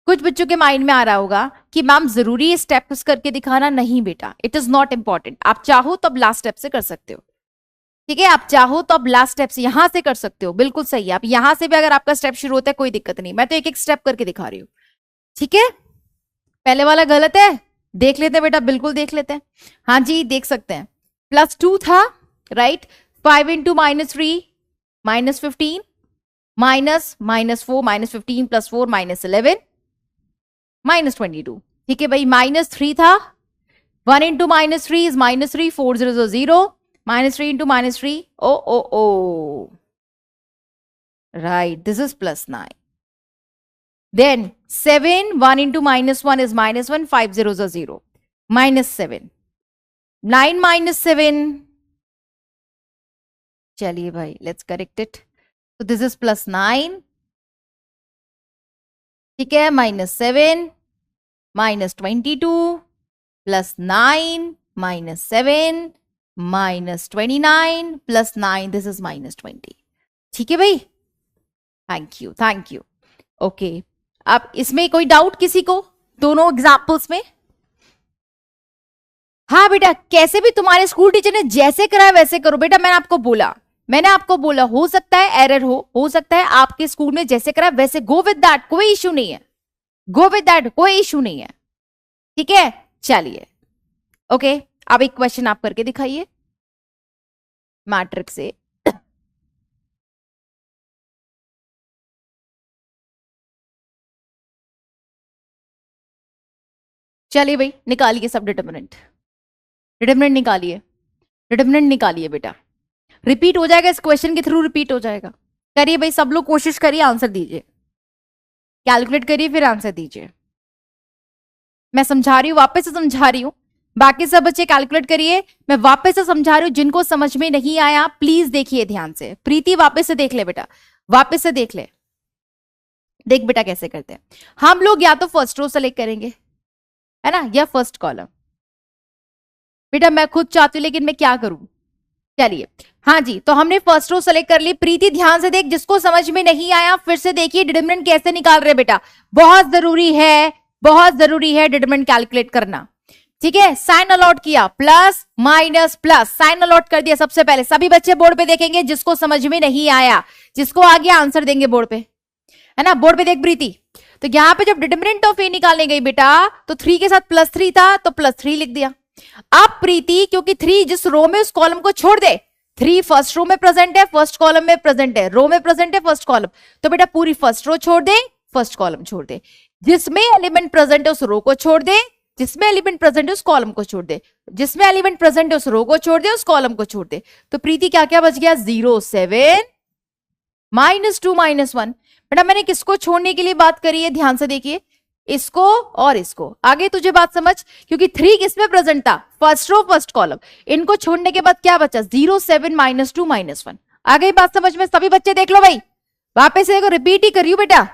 Speaker 1: कुछ बच्चों के माइंड में आ रहा होगा कि मैम जरूरी है स्टेप्स करके दिखाना। नहीं बेटा, इट इज नॉट इंपॉर्टेंट। आप चाहो तो अब लास्ट स्टेप से कर सकते हो, ठीक है? आप चाहो तो अब लास्ट स्टेप से यहां से कर सकते हो, बिल्कुल सही है। आप यहां से भी अगर आपका स्टेप शुरू होता है कोई दिक्कत नहीं, मैं तो एक एक स्टेप करके दिखा रही हूँ, ठीक है? पहले वाला गलत है, देख लेते हैं बेटा, बिल्कुल देख लेते हैं। हाँ जी, देख सकते हैं। +2 था, राइट? 5 into -3 -15 माइनस -4 -15 + 4 -11 -22, ठीक है भाई। -3 था, 1 into -3 is -3 4 0 0 -3 into -3 oh right, this is +9। then 7 1 into -1 is -1 5 0 0 -7 9 -7। चलिए भाई, लेट्स करेक्ट इट। तो दिस इज +9, ठीक है, -7 -22 +9 -7 -29 +9, दिस इज -20, ठीक है भाई। Thank you. ओके, अब इसमें कोई डाउट किसी को दोनों एग्जाम्पल्स में? हाँ बेटा, कैसे भी तुम्हारे स्कूल टीचर ने जैसे कराया वैसे करो बेटा। मैंने आपको बोला हो सकता है एरर हो सकता है आपके स्कूल में जैसे कराया वैसे गो विद दैट, कोई इशू नहीं है। कोई इशू नहीं है, ठीक है? चलिए, ओके, अब एक क्वेश्चन आप करके दिखाइए मैट्रिक्स से। चलिए भाई, निकालिए सब डिटरमिनेंट निकालिए बेटा। रिपीट हो जाएगा, इस क्वेश्चन के थ्रू रिपीट हो जाएगा। करिए भाई, सब लोग कोशिश करिए, आंसर दीजिए, कैलकुलेट करिए, फिर आंसर दीजिए। मैं समझा रही हूं, वापस से समझा रही हूं, बाकी सब बच्चे कैलकुलेट करिए। मैं वापस से समझा रही हूं, जिनको समझ में नहीं आया प्लीज देखिए ध्यान से। प्रीति वापस से देख ले बेटा, वापस से देख ले। देख बेटा कैसे करते हैं हम लोग, या तो फर्स्ट रो सेलेक्ट करेंगे, है ना, या फर्स्ट कॉलम। बेटा मैं खुद चाहती हूं, लेकिन मैं क्या करूं? चलिए, हाँ जी, तो हमने फर्स्ट रो सेलेक्ट कर ली। प्रीति ध्यान से देख, जिसको समझ में नहीं आया फिर से देखिए डिटरमिनेंट कैसे निकाल रहे बेटा। बहुत जरूरी है डिटरमिनेंट कैलकुलेट करना, ठीक है? साइन अलॉट किया, plus minus plus, sign allot कर दिया सबसे पहले। सभी बच्चे बोर्ड पे देखेंगे, जिसको समझ में नहीं आया, जिसको आ गया आंसर देंगे बोर्ड पे, है ना? बोर्ड पे देख प्रीति। तो यहां पे जब डिटरमिनेंट ऑफ ए निकालने गई बेटा, तो 3 के साथ +3 था, तो +3 लिख दिया। अब प्रीति, क्योंकि 3 जिस रो में उस कॉलम को छोड़ दे, 3 फर्स्ट रो में प्रेजेंट है, फर्स्ट कॉलम में प्रेजेंट है, रो में प्रेजेंट है फर्स्ट कॉलम, तो बेटा पूरी फर्स्ट रो छोड़ दे, फर्स्ट कॉलम छोड़ दे। जिसमें एलिमेंट प्रेजेंट है उस रो को छोड़ दे, जिसमें एलिमेंट प्रेजेंट है उस कॉलम को छोड़ दे, जिसमें एलिमेंट प्रेजेंट है उस रो को छोड़ दे, उस कॉलम को छोड़ दे। तो प्रीति क्या क्या बच गया? 0 7 -2 -1। बेटा मैंने किसको छोड़ने के लिए बात करी है, ध्यान से देखिए, इसको और इसको। आगे तुझे बात समझ, क्योंकि 3 किसमें प्रेजेंट था? First row first column. इनको छोड़ने के बाद क्या बचा? 0 7 -2 -1। आ गई बात समझ में? सभी बच्चे देख लो भाई, वापस से रिपीट ही करियो बेटा।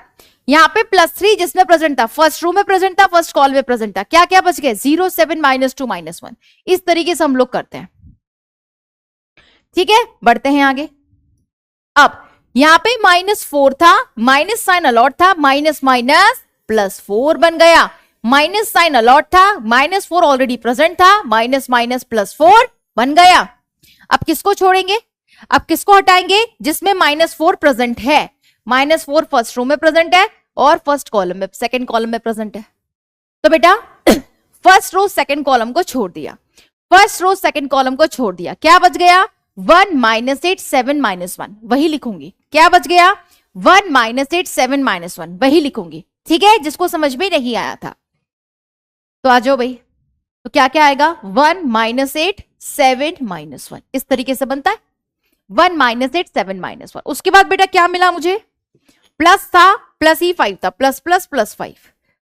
Speaker 1: यहाँ पे +3 जिसमें प्रेजेंट था, फर्स्ट रो में प्रेजेंट था, फर्स्ट कॉल में प्रेजेंट था, क्या क्या बच गए? 0 7 -2 -1। इस तरीके से हम लोग करते हैं, ठीक है? बढ़ते हैं आगे। अब यहाँ पे -4 था, माइनस साइन अलॉट था, माइनस माइनस +4 बन गया। माइनस साइन अलॉट था, -4 ऑलरेडी प्रेजेंट था, माइनस माइनस +4 बन गया। अब किसको छोड़ेंगे? अब किसको हटाएंगे? जिसमें -4 प्रेजेंट है। -4 फर्स्ट रो में प्रेजेंट है और फर्स्ट कॉलम में, सेकंड कॉलम में प्रेजेंट है। तो बेटा फर्स्ट रो सेकंड कॉलम को छोड़ दिया, फर्स्ट रो सेकंड कॉलम को छोड़ दिया, क्या बच गया? 1 -8 7 -1, वही लिखूंगी। क्या बच गया? 1 -8 7 -1, वही लिखूंगी, ठीक है? जिसको समझ में नहीं आया था तो आ जाओ भाई। तो क्या क्या आएगा? 1 -8 7 -1, इस तरीके से बनता है। 1 -8 7 -1। उसके बाद बेटा क्या मिला मुझे? प्लस था, प्लस ही 5 था, प्लस प्लस प्लस 5।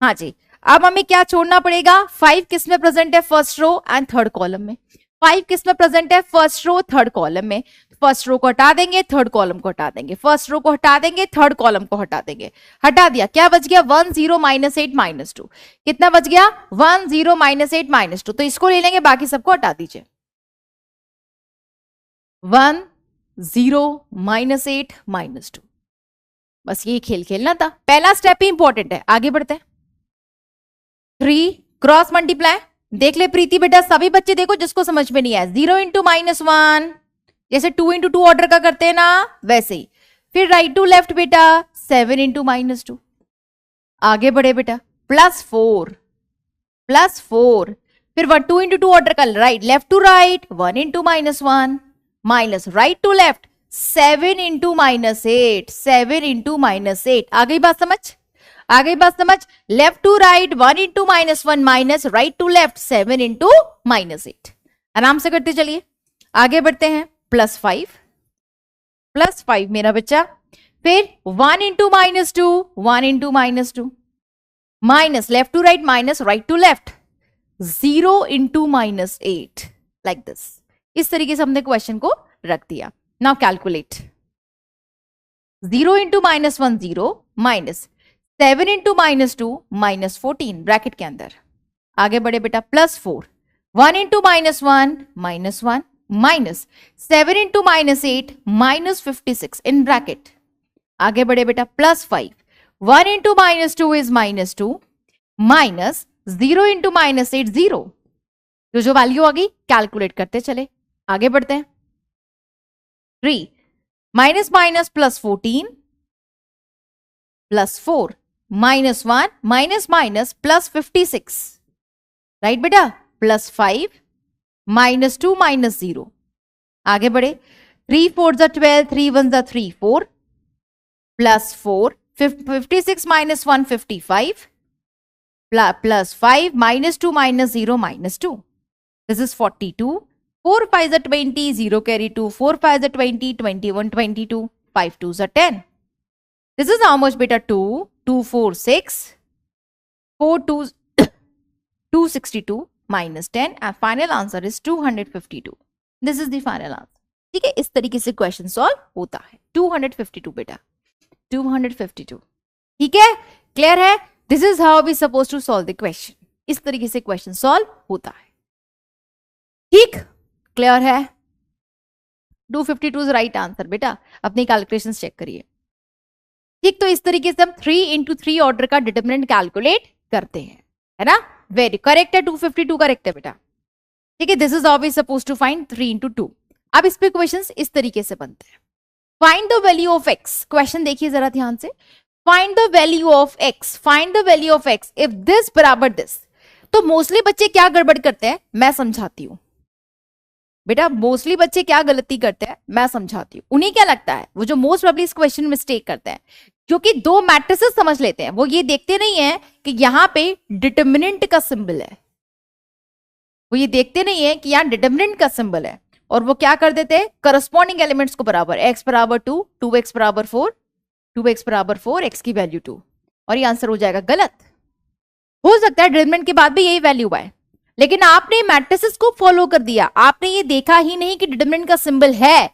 Speaker 1: हाँ जी, अब हमें क्या छोड़ना पड़ेगा, 5 किस में प्रेजेंट है, first row and third column में। 5 किस में प्रेजेंट है, फर्स्ट रो थर्ड कॉलम में। फर्स्ट रो को हटा देंगे, थर्ड कॉलम को हटा देंगे, फर्स्ट रो को हटा देंगे, थर्ड कॉलम को हटा देंगे। हटा दिया, क्या बच गया, 1 0 -8 -2। कितना बच गया, 1 0 -8 -2। तो इसको ले लेंगे, बाकी सबको हटा दीजिए। 1 0 -8 -2। बस ये खेल खेलना था, पहला स्टेप ही इंपॉर्टेंट है। आगे बढ़ते हैं। 3 क्रॉस मल्टीप्लाई, देख ले प्रीति बेटा, सभी बच्चे देखो जिसको समझ में नहीं आया। 0 × -1, जैसे 2 × 2 ऑर्डर का करते हैं ना, वैसे ही। फिर राइट टू लेफ्ट बेटा, 7 × -2। आगे बढ़े बेटा, +4 +4। फिर 2 × 2 ऑर्डर का, right left to right, 1 × -1 minus right to left, 7 × -8, 7 × -8। आ गई बात समझ, आ गई बात समझ। Left to right, 1 × -1 minus right to left, 7 × -8। आराम से करते चलिए, आगे बढ़ते हैं। +5 +5 मेरा बच्चा। फिर 1 × -2, 1 × -2 minus left to right minus right to left, 0 × -8 like this. इस तरीके से हमने क्वेश्चन को रख दिया। Now calculate. 0 × -1 0 माइनस 7 × -2 -14 ब्रैकेट के अंदर। आगे बढ़े बेटा, +4 1 × -1 -1 माइनस 7 × -8 -56 इन ब्रैकेट। आगे बढ़े बेटा, +5 1 × -2 इज -2 माइनस 0 × -8 0। जो वैल्यू आ गई कैलकुलेट करते चले, आगे बढ़ते हैं। 3 minus minus +14 +4 -1 minus minus +56, right बेटा, +5 -2 -0। आगे बढ़े, 3 4 12, 3 1 3 4 +4 56 - 1 55 +5 -2 -0 -2। This is 42. 4 5 20, 0 carry 2, 4 5 20, 21 22, 5 2 10. This is how much beta? 2 2 4 6 4 2 262 minus 10 and final answer is 252. This is the final answer. ठीक है, इस तरीके से क्वेश्चन सॉल्व होता है। 252 बेटा, 252। ठीक है, क्लियर है? This is how we suppose to solve the question. इस तरीके से क्वेश्चन सॉल्व होता है। ठीक, क्लियर है? 252 इज राइट आंसर बेटा, अपनी कैलकुलेशंस चेक करिए। ठीक, तो इस तरीके से हम 3 × 3 ऑर्डर का डिटरमिनेंट कैलकुलेट करते हैं, है ना? वेरी करेक्ट है, 252 करेक्ट है बेटा। ठीक है, this is how we suppose to find 3 × 2। अब इस पे क्वेश्चंस इस तरीके से बनते हैं। Find the value of x. Question देखिए जरा ध्यान से। Find the value of x, find the value of x if this बराबर दिस। तो मोस्टली बच्चे क्या गड़बड़ करते हैं, मैं समझाती हूं बेटा। मोस्टली बच्चे क्या गलती करते हैं, मैं समझाती हूं। उन्हें क्या लगता है, वो जो मोस्ट प्रोबेबली इस क्वेश्चन में मिस्टेक करते हैं, क्योंकि दो मैट्रिसेस समझ लेते हैं, वो ये देखते नहीं है कि यहां पे डिटरमिनेंट का सिंबल है। वो ये देखते नहीं है कि यहां डिटरमिनेंट का सिंबल है, और वो क्या कर देते हैं, करस्पॉन्डिंग एलिमेंट्स को बराबर, x बराबर 2, 2x बराबर 4, 2x बराबर 4, x की वैल्यू 2, और ये आंसर हो जाएगा गलत। हो सकता है डिटरमिनेंट के बाद भी यही वैल्यू आए, लेकिन आपने मैट्रिसेस को फॉलो कर दिया, आपने ये देखा ही नहीं कि डिटरमिनेंट का सिंबल है।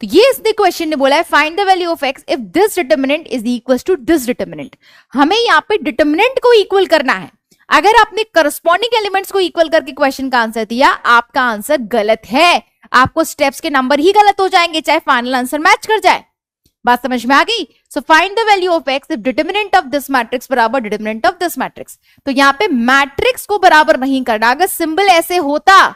Speaker 1: तो ये इसने क्वेश्चन ने बोला है find the value of x if this determinant is equal to this determinant. हमें यहाँ पे डिटरमिनेंट को इक्वल करना है। अगर आपने करस्पॉन्डिंग एलिमेंट्स को इक्वल करके क्वेश्चन का आंसर दिया, आपका आंसर गलत है। आपको स्टेप्स के नंबर ही गलत हो जाएंगे, चाहे फाइनल आंसर मैच कर जाए। बात समझ में आ गई? So find the value of x if determinant of this matrix बराबर डिटरमिनेंट ऑफ दिस मैट्रिक्स। तो यहाँ पे मैट्रिक्स को बराबर नहीं करना। अगर सिंबल ऐसे होता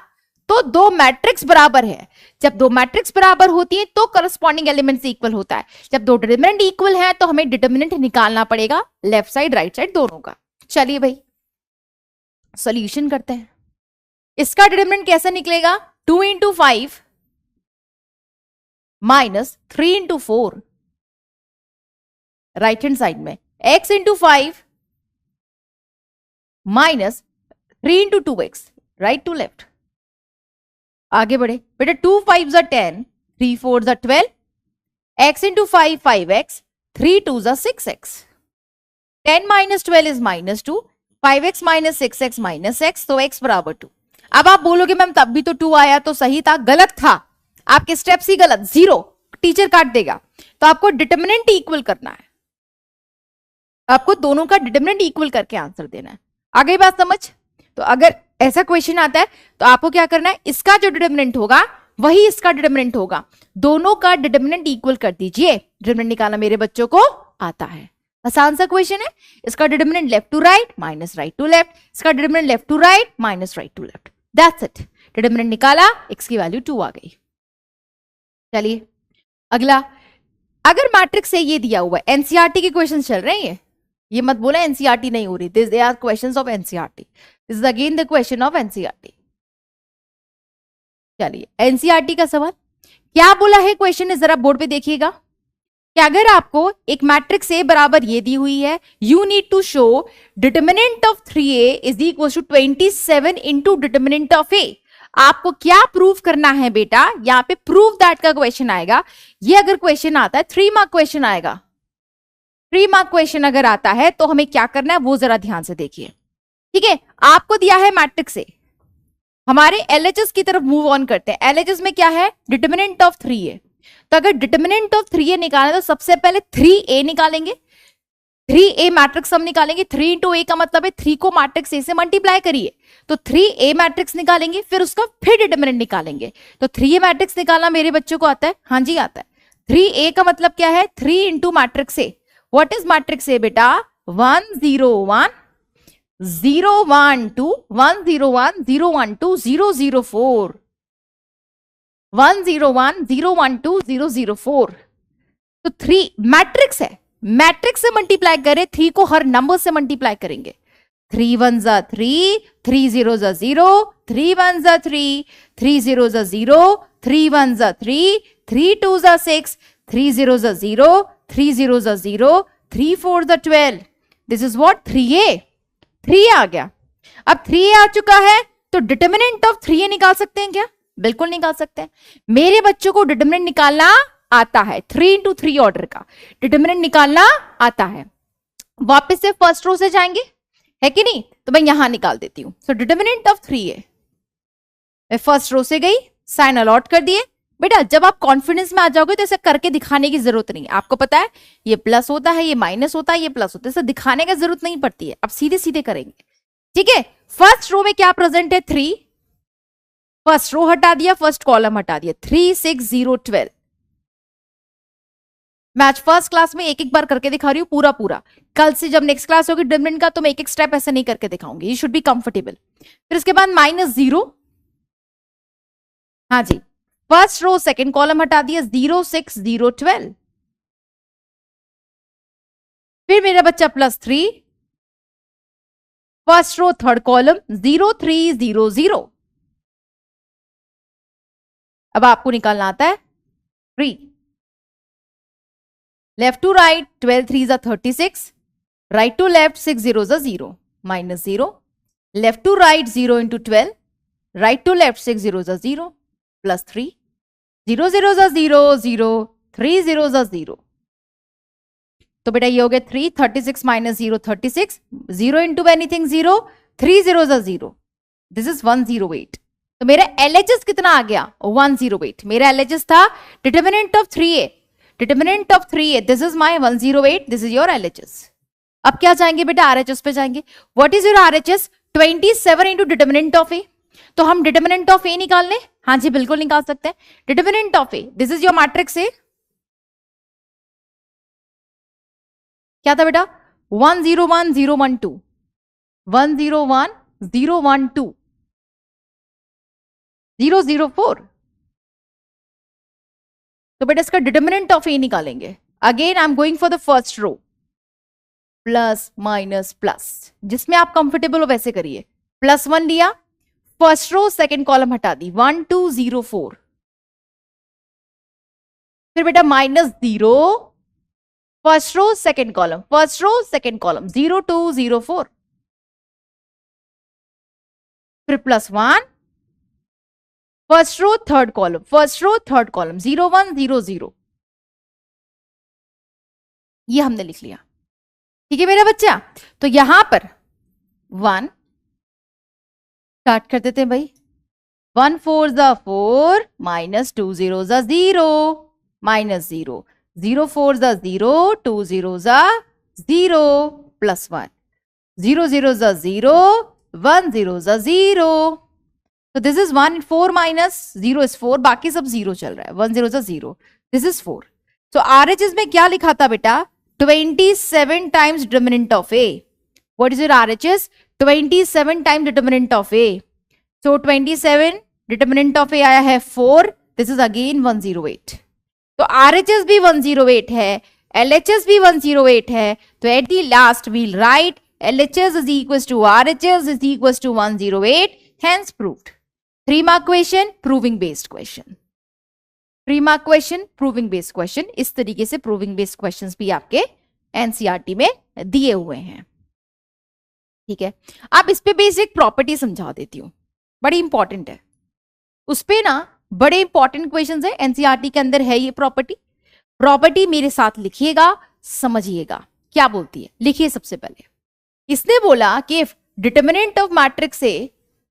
Speaker 1: तो दो मैट्रिक्स बराबर है। जब दो मैट्रिक्स बराबर होती है तो करस्पॉन्डिंग एलिमेंट से इक्वल होता है। जब दो डिटरमिनेंट इक्वल है तो हमें डिटरमिनेंट निकालना पड़ेगा, लेफ्ट साइड राइट साइड दोनों का। चलिए भाई सॉल्यूशन करते हैं। इसका डिटरमिनेंट कैसे निकलेगा, 2 × 5 माइनस 3 × 4 राइट हैंड साइड में, x × 5 minus 3 × 2x right to left. आगे बढ़े बेटा, 2 5 10, 3 4 12, x × 5 5x, 3 2 6x, 10 - 12 is -2, 5x minus 6x minus x, तो x बराबर 2। अब आप बोलोगे मैम तब भी तो 2 आया, तो सही था, गलत था, आपके स्टेप्स ही गलत, 0 टीचर काट देगा। तो आपको डिटरमिनेंट इक्वल करना है, आपको दोनों का डिटरमिनेंट इक्वल करके आंसर देना है। आ गई बात समझ? तो अगर ऐसा क्वेश्चन आता है तो आपको क्या करना है, इसका जो डिटरमिनेंट होगा वही इसका डिटरमिनेंट होगा, दोनों का डिटरमिनेंट इक्वल कर दीजिए। डिटरमिनेंट निकालना मेरे बच्चों को आता है, आसान सा क्वेश्चन है। इसका determinant left to right minus right to left, इसका determinant left to right minus right to left, that's it. Determinant निकाला, x की वैल्यू 2 आ गई। चलिए अगला, अगर मैट्रिक्स से ये दिया हुआ है, एनसीईआरटी के क्वेश्चन चल रहे हैं, ये मत बोला एनसीईआरटी नहीं हो रही, this they are questions of NCERT, this is again the question of NCERT. चलिए एनसीईआरटी का सवाल क्या बोला है, क्वेश्चन जरा बोर्ड पे देखिएगा कि अगर आपको एक मैट्रिक्स ए बराबर ये दी हुई है, you need to show determinant of 3a is equal to 27 into determinant of A. आपको क्या प्रूव करना है बेटा, यहाँ पे प्रूव दैट का क्वेश्चन आएगा। ये अगर क्वेश्चन आता है 3 मार्क क्वेश्चन आएगा, 3 मार्क क्वेश्चन अगर आता है तो हमें क्या करना है वो जरा ध्यान से देखिए। ठीक है, आपको दिया है मैट्रिक्स ए, हमारे एलएचएस की तरफ मूव ऑन करते हैं। एलएचएस में क्या है, डिटरमिनेंट ऑफ 3a। तो अगर डिटरमिनेंट ऑफ 3a निकालना तो सबसे पहले 3a निकालेंगे, 3a मैट्रिक्स हम निकालेंगे। 3 इंटू a का मतलब है 3 को मैट्रिक्स a से मल्टीप्लाई करिए, तो 3a मैट्रिक्स निकालेंगे, फिर उसका फिर डिटरमिनेंट निकालेंगे। तो 3a मैट्रिक्स निकालना मेरे बच्चों को आता है, हाँ जी आता है। 3a का मतलब क्या है, 3 into matrix a। What is matrix a बेटा, 1 0 1 0 1 2 1 0 1 0 1 2 0 0 4 1 0 1 0 1 2 0 0 4। तो 3 मैट्रिक्स है, मैट्रिक्स से मल्टीप्लाई करें, 3 को हर नंबर से मल्टीप्लाई करेंगे। 3 1 जा 3, 3 0 जा 0, 3 1 जा 3, 3 0 जा 0, 3 1 जा 3, 3 2 जा 6, 3 0 जा 0, 3 0 जा 0, 3 4 जा 12। दिस इज व्हाट 3a, 3 आ गया। अब 3a आ चुका है तो डिटरमिनेंट ऑफ 3a निकाल सकते हैं क्या, बिल्कुल निकाल सकते हैं। मेरे बच्चों को डिटरमिनेंट निकालना आता है, 3 इंटू 3 ऑर्डर का डिटरमिनेंट निकालना आता है। वापस से फर्स्ट रो से जाएंगे, है कि नहीं, तो मैं यहां निकाल देती हूं। सो डिटरमिनेंट ऑफ 3a, मैं फर्स्ट रो से गई, साइन अलॉट कर दिए। बेटा जब आप कॉन्फिडेंस में आ जाओगे तो ऐसा करके दिखाने की जरूरत नहीं है, आपको पता है ये प्लस होता है, ये माइनस होता है, ये प्लस होता है, ऐसा दिखाने की जरूरत नहीं पड़ती है, आप सीधे सीधे करेंगे। ठीक है, फर्स्ट रो में क्या प्रेजेंट है, 3, फर्स्ट रो हटा दिया, फर्स्ट कॉलम हटा दिया, 3 6 0 12। मैं आज फर्स्ट क्लास में एक एक बार करके दिखा रही हूं पूरा पूरा, कल से जब नेक्स्ट क्लास होगी डिटरमिनेंट का तो मैं एक एक स्टेप ऐसे नहीं करके दिखाऊंगी, यू शुड बी कंफर्टेबल। फिर इसके बाद -0, हाँ जी, फर्स्ट रो सेकंड कॉलम हटा दिया, 0 6 0 12। फिर मेरा बच्चा +3, फर्स्ट रो थर्ड कॉलम 0 3 0 0। अब आपको निकालना आता है 3, लेफ्ट टू राइट 12 3 जा 36, राइट टू लेफ्ट 6 0 जा 0, -0, left to right 0 into 12, right to left 6 0 जा 0, +3, 0 0 जा 0 0, 3 0 जा 0। तो बेटा ये हो गया 3, 36 -0 36, 0 इंटू एनीथिंग 0, 3 0 जा 0, दिस इज 108। तो मेरा एलएचएस कितना आ गया, 108। मेरा एलएचएस था determinant of 3a, determinant of 3a, this is my 108, this is your LHS. अब क्या जाएंगे बेटा, आरएचएस पे जाएंगे। What is your RHS, 27 into determinant of A. तो हम डिटरमिनेंट ऑफ ए निकाल लें, हाँ जी बिल्कुल निकाल सकते हैं। Determinant of A, this is your matrix A, क्या था बेटा, 1 0 1 0 1 2, 1 0 1 0 1 2, 0 0 4। तो बेटा इसका डिटरमिनेंट ऑफ ए निकालेंगे। Again I am going for the first row, plus minus plus, जिसमें आप कंफर्टेबल हो वैसे करिए। +1 लिया, फर्स्ट रो सेकंड कॉलम हटा दी, 1 2 0 4। फिर बेटा -0, first row second column, first row second column, 0 2 0 4। फिर +1, first row third column, first row third column, 0 1 0 0। ये हमने लिख लिया, ठीक है मेरा बच्चा। तो यहां पर 1 स्टार्ट कर देते हैं भाई। 1 4 ज़ा 4 माइनस 2 0 ज़ा 0 माइनस 0 0 4 ज़ा 0 2 0 ज़ा 0 प्लस 1 0 0 ज़ा 0 1 0 ज़ा 0। तो दिस इज 1 4 माइनस 0 इज 4, बाकी सब 0 चल रहा है। 1 0 ज़ा 0, दिस इज 4। तो RHS में क्या लिखा था बेटा? 27 times determinant of A। What is your RHS? 27 times determinant of A। So 27 determinant of A आया है 4, दिस इज अगेन 108। तो RHS भी 108 है, LHS भी 108 है। तो at the last we'll write LHS is equals to RHS is equals to 108, hence proved। 3 mark question, proving based question। 3 mark question, proving based question। इस तरीके से proving based questions भी आपके NCERT में दिए हुए हैं, ठीक है। आप इस पे बेसिक प्रॉपर्टी समझा देती हूँ, बड़ी इंपॉर्टेंट है। उस पे ना बड़े इंपॉर्टेंट क्वेश्चंस है, एनसीईआरटी के अंदर है ये प्रॉपर्टी। प्रॉपर्टी मेरे साथ लिखिएगा, समझिएगा क्या बोलती है। लिखिए सबसे पहले, इसने बोला कि डिटरमिनेंट ऑफ मैट्रिक्स ए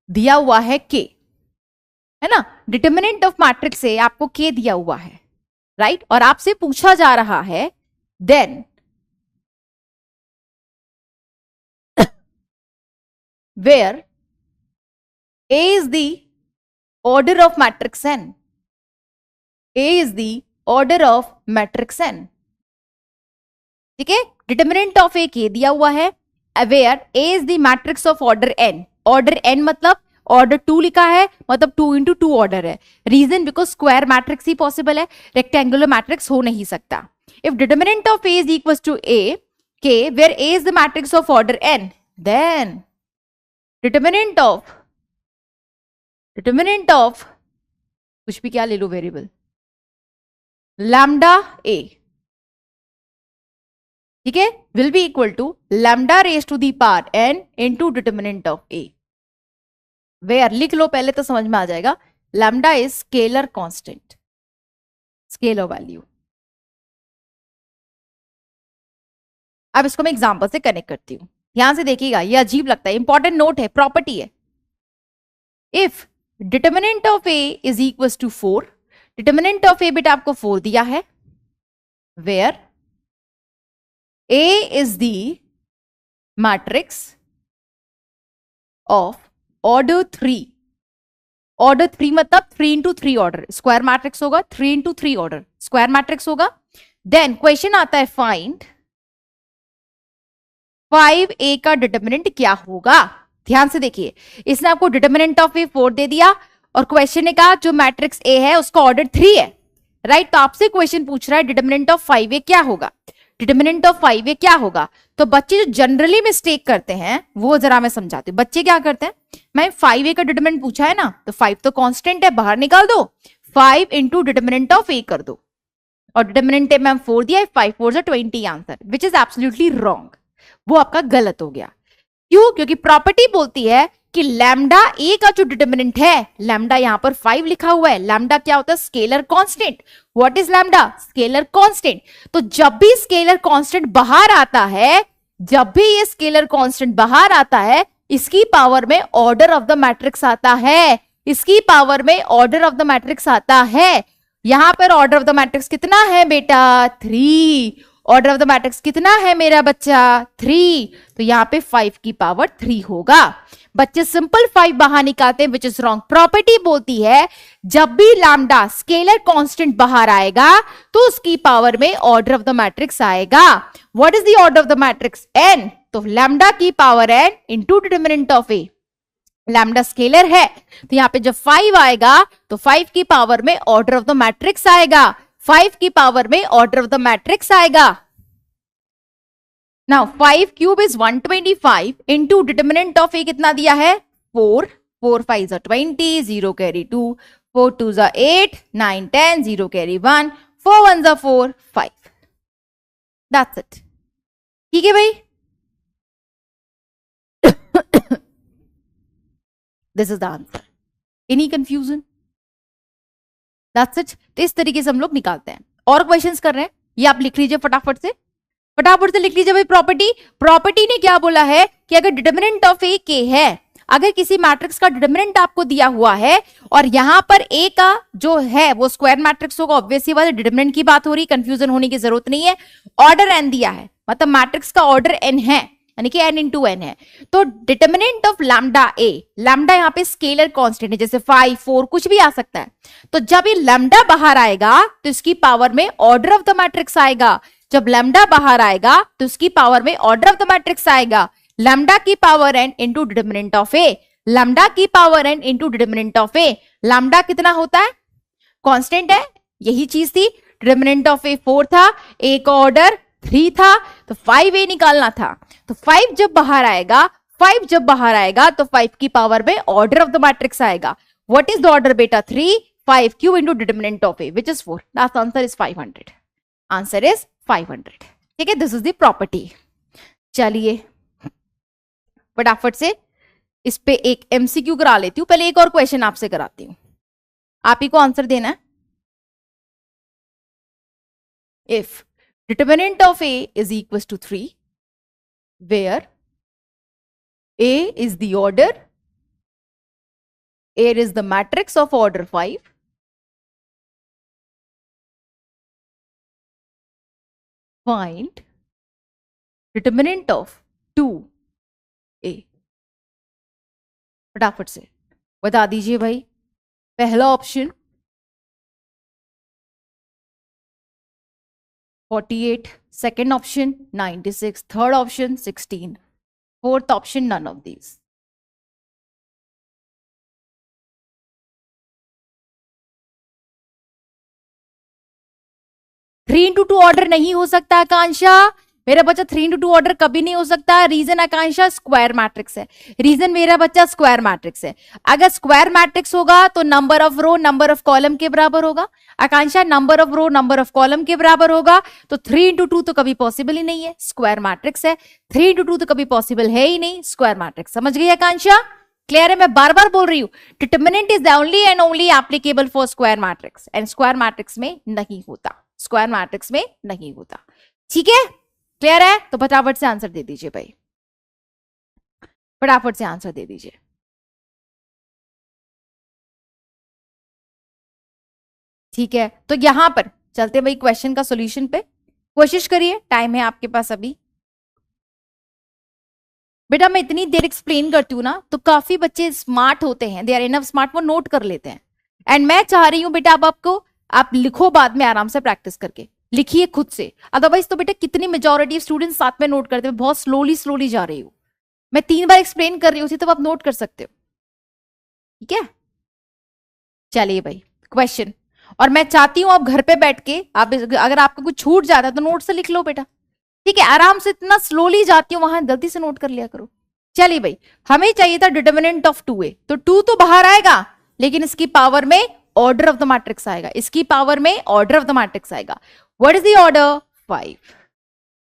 Speaker 1: दिया हुआ है के, है ना। डिटरमिनेंट ऑफ मैट्रिक्स ए आपको के दिया हुआ है, राइट। और आपसे पूछा जा रहा है then where A is the order of matrix n। A is the order of matrix n, ठीक है। डिटरमिनेंट ऑफ A के दिया हुआ है, where A is the matrix of order n। Order n मतलब ऑर्डर 2 लिखा है, मतलब 2 into 2 ऑर्डर है। रीजन बिकॉज स्क्वायर मैट्रिक्स ही पॉसिबल है, रेक्टेंगुलर मैट्रिक्स हो नहीं सकता। If determinant of A is equals to A के where A is the matrix of order n, then determinant of कुछ भी क्या ले लो वेरिएबल, लैम्डा ए, ठीक है, will be equal to lambda raise to the power n into determinant of A. Where लिख लो पहले तो समझ में आ जाएगा। Lambda is scalar constant, scalar value. अब इसको मैं एग्जांपल से कनेक्ट करती हूं, ध्यान से देखिएगा, ये अजीब लगता है, इंपॉर्टेंट नोट है, प्रॉपर्टी है। If determinant of A is equal to 4, determinant of A बेटा आपको 4 दिया है, where A is the matrix of order 3। Order 3 मतलब 3 into 3 ऑर्डर, स्क्वायर मैट्रिक्स होगा, 3 into 3 ऑर्डर स्क्वायर मैट्रिक्स होगा। देन क्वेश्चन आता है फाइंड 5A का डिटरमिनेंट क्या होगा। ध्यान से देखिए, इसने आपको डिटरमिनेंट ऑफ ए 4 दे दिया और क्वेश्चन ने कहा जो मैट्रिक्स ए है उसका ऑर्डर 3 है, राइट। तो आपसे क्वेश्चन पूछ रहा है डिटरमिनेंट ऑफ 5A क्या होगा, डिटरमिनेंट ऑफ 5A क्या होगा। तो बच्चे जो जनरली मिस्टेक करते हैं वो जरा मैं समझाती हूँ। बच्चे क्या करते हैं, मैं 5A का डिटरमिनेंट पूछा है ना, तो 5 तो कांस्टेंट है, बाहर निकाल दो, 5 इंटू डिटरमिनेंट ऑफ ए कर दो, और डिटरमिनेंट मैम 4 दिया है, 5 4 जा 20 answer, which is absolutely wrong. वो आपका गलत हो गया। क्यों? क्योंकि प्रॉपर्टी बोलती है कि लैम्डा ए का जो डिटरमिनेंट है, लैम्डा यहां पर 5 लिखा हुआ है, लैम्डा क्या होता है, scalar constant. What is lambda? Scalar constant. तो जब भी स्केलर कांस्टेंट बाहर आता है, जब भी ये स्केलर कांस्टेंट बाहर आता है, इसकी पावर में ऑर्डर ऑफ द मैट्रिक्स आता है, इसकी पावर में ऑर्डर ऑफ द मैट्रिक्स आता है। यहां पर ऑर्डर ऑफ द मैट्रिक्स कितना है बेटा, 3। ऑर्डर ऑफ द मैट्रिक्स कितना है मेरा बच्चा, 3। तो यहां पे 5 की पावर 3 होगा। बच्चे सिंपल 5 बाहर निकालते हैं, विच इज रॉन्ग। प्रॉपर्टी बोलती है जब भी लैम्डा स्केलर कांस्टेंट बाहर आएगा तो उसकी पावर में ऑर्डर ऑफ द मैट्रिक्स आएगा। What is the order of the matrix, n। तो लैम्डा की power n into determinant of A. Lambda scalar है तो यहां पे जब 5 आएगा तो 5 की पावर में ऑर्डर ऑफ द मैट्रिक्स आएगा, 5 की पावर में ऑर्डर ऑफ द मैट्रिक्स आएगा। Now 5 cube is 125 into determinant of A कितना दिया है, 4। 4 5 जा 20, 0 कैरी 2, 4 2 जा 8, 9 10, 0 कैरी 1, 4 1 जा 4, 5। That's it. ठीक है भाई, this is the answer. Any confusion? That's it. तो इस तरीके से हम लोग निकालते हैं। और क्वेश्चंस कर रहे हैं, ये आप लिख लीजिए फटाफट से, फटाफट से लिख लीजिए भाई। प्रॉपर्टी ने क्या बोला है कि अगर डिटरमिनेंट ऑफ ए के है, अगर किसी मैट्रिक्स का डिटरमिनेंट आपको दिया हुआ है और यहां पर ए का जो है वो स्क्वायर मैट्रिक्स होगा, ऑब्वियसली बात है, डिटरमिनेंट की बात हो रही, कंफ्यूजन होने की जरूरत नहीं है। ऑर्डर एन दिया है, मतलब मैट्रिक्स का ऑर्डर एन है, यानी कि n इंटू एन है। तो determinant of lambda A, lambda यहाँ पे स्केलर कांस्टेंट है, जैसे 5, 4 कुछ भी आ सकता है। तो जब ये लैम्डा बाहर आएगा तो इसकी पावर में ऑर्डर ऑफ द मैट्रिक्स आएगा। जब लैम्डा बाहर आएगा तो इसकी पावर में ऑर्डर ऑफ द मैट्रिक्स आएगा। लैम्डा की power n into determinant of A, lambda की power n into determinant of A. Lambda कितना होता है? कांस्टेंट है, यही चीज थी। डिटरमिनेंट ऑफ ए 4 था, ए का ऑर्डर 3 था, तो 5a निकालना था। तो 5 जब बाहर आएगा, 5 जब बाहर आएगा तो 5 की पावर में ऑर्डर ऑफ द मैट्रिक्स आएगा। व्हाट इज द ऑर्डर बेटा? 3, 5 Q into determinant of A which is 4। Last answer is 500। Answer is 500। ठीक है, दिस इज द प्रॉपर्टी। चलिए फटाफट से इस पे एक एमसीक्यू करा लेती हूं। पहले एक और क्वेश्चन आपसे कराती हूं, आप ही को आंसर देना है। If determinant of A is equals to 3, where A is the order, A is the matrix of order 5, find determinant of 2A। फटाफट से बता दीजिए भाई। पहला option 48, second option 96, third option 16, fourth option none of these। Three into two order नहीं हो सकता आकांक्षा, मेरा बच्चा 3 इंटू 2 ऑर्डर कभी नहीं हो सकता। रीजन आकांक्षा स्क्वायर मैट्रिक्स है, रीजन मेरा बच्चा स्क्वायर मैट्रिक्स है। अगर स्क्वायर मैट्रिक्स होगा तो number of row number of column के बराबर होगा। Akanksha number of row number of column के बराबर होगा, तो 3 इंटू 2 तो कभी पॉसिबल ही नहीं है, स्क्वायर मैट्रिक्स है। 3 इंटू 2 तो कभी पॉसिबल है ही नहीं, स्क्वायर मैट्रिक्स। समझ गई आकांक्षा? क्लियर है? मैं बार बार बोल रही हूँ, determinant is the only and only applicable for square matrix, and square matrix में नहीं होता, स्क्वायर मैट्रिक्स में नहीं होता। ठीक है, क्लियर है? तो फटाफट से आंसर दे दीजिए भाई, फटाफट से आंसर दे दीजिए। ठीक है, तो यहां पर चलते भाई क्वेश्चन का सॉल्यूशन पे, कोशिश करिए, टाइम है आपके पास अभी। बेटा मैं इतनी देर एक्सप्लेन करती हूँ ना, तो काफी बच्चे स्मार्ट होते हैं, दे आर इनफ स्मार्ट, वो नोट कर लेते हैं। एंड मैं चाह रही हूँ बेटा आप लिखो बाद में आराम से प्रैक्टिस करके, लिखिए खुद से। अदरवाइज तो बेटा कितनी मेजॉरिटी स्टूडेंट्स साथ में नोट करते हैं, बहुत स्लोली जा रही हूँ मैं, 3 बार एक्सप्लेन कर रही हूँ, तब आप नोट कर सकते हो। ठीक है, चलिए भाई क्वेश्चन, और मैं चाहती हूं आप घर पे बैठ के, आप अगर आपको कुछ छूट जाता है तो नोट से लिख लो बेटा। ठीक है, आराम से, इतना स्लोली जाती हूँ वहां जल्दी से नोट कर लिया करो। चलिए भाई, हमें चाहिए था डिटरमिनेंट ऑफ 2a, तो 2 तो बाहर आएगा, लेकिन इसकी पावर में ऑर्डर ऑफ द मैट्रिक्स आएगा, इसकी पावर में ऑर्डर ऑफ द मैट्रिक्स आएगा। What is the order? 5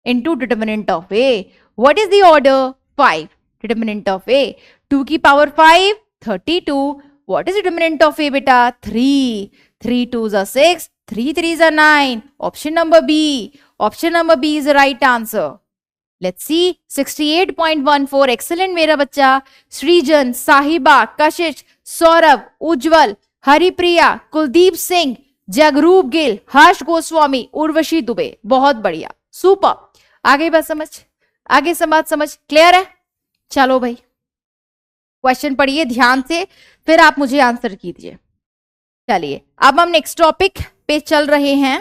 Speaker 1: into determinant of A. What is the order? 5 determinant of A, 2 की power 5 32। What is determinant of A बेटा? 3, 3 2s are 6, 3 3s are 9। Option number B, option number B is the right answer. Let's see, 68.14, excellent मेरा बच्चा। सृजन, साहिबा, कशिश, सौरभ, उज्जवल, हरिप्रिया, कुलदीप सिंह, जगरूप गिल, हर्ष गोस्वामी, उर्वशी दुबे, बहुत बढ़िया, super. आगे बात समझ, आगे बात समझ, क्लियर है? चलो भाई क्वेश्चन पढ़िए ध्यान से, फिर आप मुझे आंसर कीजिए। चलिए अब हम नेक्स्ट टॉपिक पे चल रहे हैं,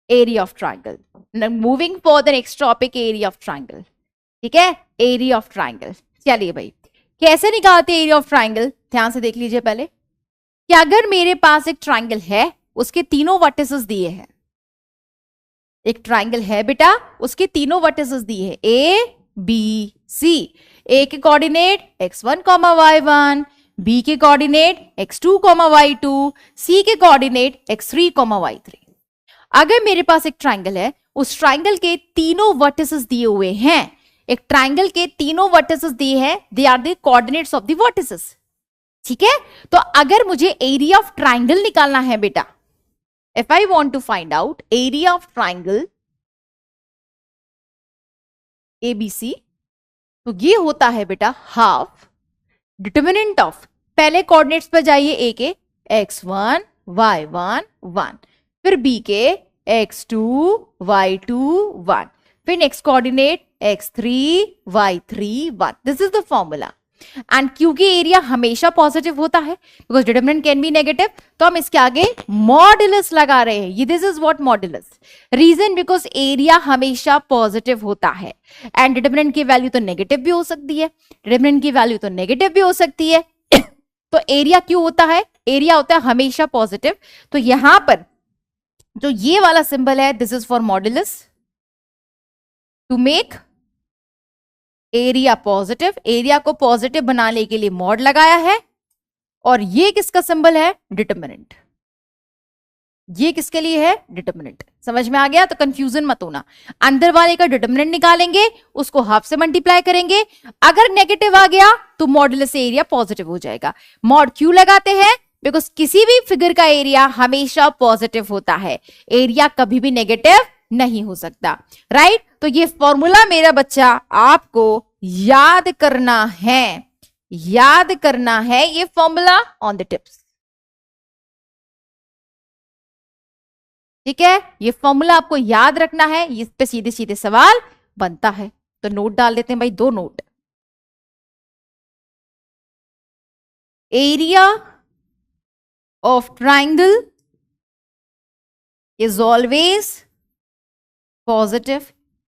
Speaker 1: area of triangle. Moving for the next topic, area of triangle. ठीक है, एरिया ऑफ ट्राइंगल। चलिए भाई, कैसे निकालते हैं एरिया ऑफ ट्राइंगल? ध्यान से देख लीजिए पहले, कि अगर मेरे पास एक ट्राइंगल है, उसके तीनों वर्टिसेस दिए हैं, एक ट्राइंगल है बेटा, उसके तीनों वर्टिसेस दिए हैं, ए बी सी। ए के कोऑर्डिनेट x1, y1, बी के कोऑर्डिनेट x2, y2, सी के कोऑर्डिनेट x3, y3। अगर मेरे पास एक ट्राइंगल है, उस ट्राइंगल के तीनों वर्टिसेस दिए हुए हैं, एक ट्राइंगल के तीनों वर्टिसेस दिए हैं, they are the coordinates of the vertices. ठीक है, तो अगर मुझे एरिया ऑफ ट्राइंगल निकालना है बेटा, if I want to find out area of triangle ABC, तो ये होता है बेटा हाफ डिटर्मिनेंट ऑफ, पहले कोऑर्डिनेट्स पर जाइए, ए के x1 y1 1, फिर बी के x2 y2 1, फिर next coordinate x3 y3 1. This is the formula. And क्योंकि एरिया हमेशा पॉजिटिव होता है because determinant can be negative, तो हम इसके आगे मॉड्यूलस लगा रहे हैं. ये this is what modulus. Reason because area हमेशा पॉजिटिव होता है एंड डिटरमिनेंट की वैल्यू तो नेगेटिव भी हो सकती है, डिटरमिनेंट की वैल्यू तो नेगेटिव भी हो सकती है. तो एरिया क्यों होता है? एरिया होता है हमेशा पॉजिटिव. तो यहां पर जो ये वाला सिंबल है, this is for modulus to make area positive. Area को पॉजिटिव बनाने के लिए मॉड लगाया है. और ये किसका सिंबल है? डिटरमिनेंट. ये किसके लिए है? डिटरमिनेंट. समझ में आ गया? तो कंफ्यूजन मत होना. अंदर वाले का डिटरमिनेंट निकालेंगे, उसको हाफ से मल्टीप्लाई करेंगे. अगर नेगेटिव आ गया तो मॉडुलस से एरिया पॉजिटिव हो जाएगा. मॉड क्यों लगाते हैं? बिकॉज किसी भी फिगर का एरिया हमेशा पॉजिटिव होता है, एरिया कभी भी नेगेटिव नहीं हो सकता. राइट? तो ये फॉर्मूला मेरा बच्चा आपको याद करना है, याद करना है ये फॉर्मूला ऑन द टिप्स. ठीक है? ये फॉर्मूला आपको याद रखना है, इस पे सीधे सीधे सवाल बनता है. तो नोट डाल देते हैं भाई, 2 note. Area of triangle is always positive.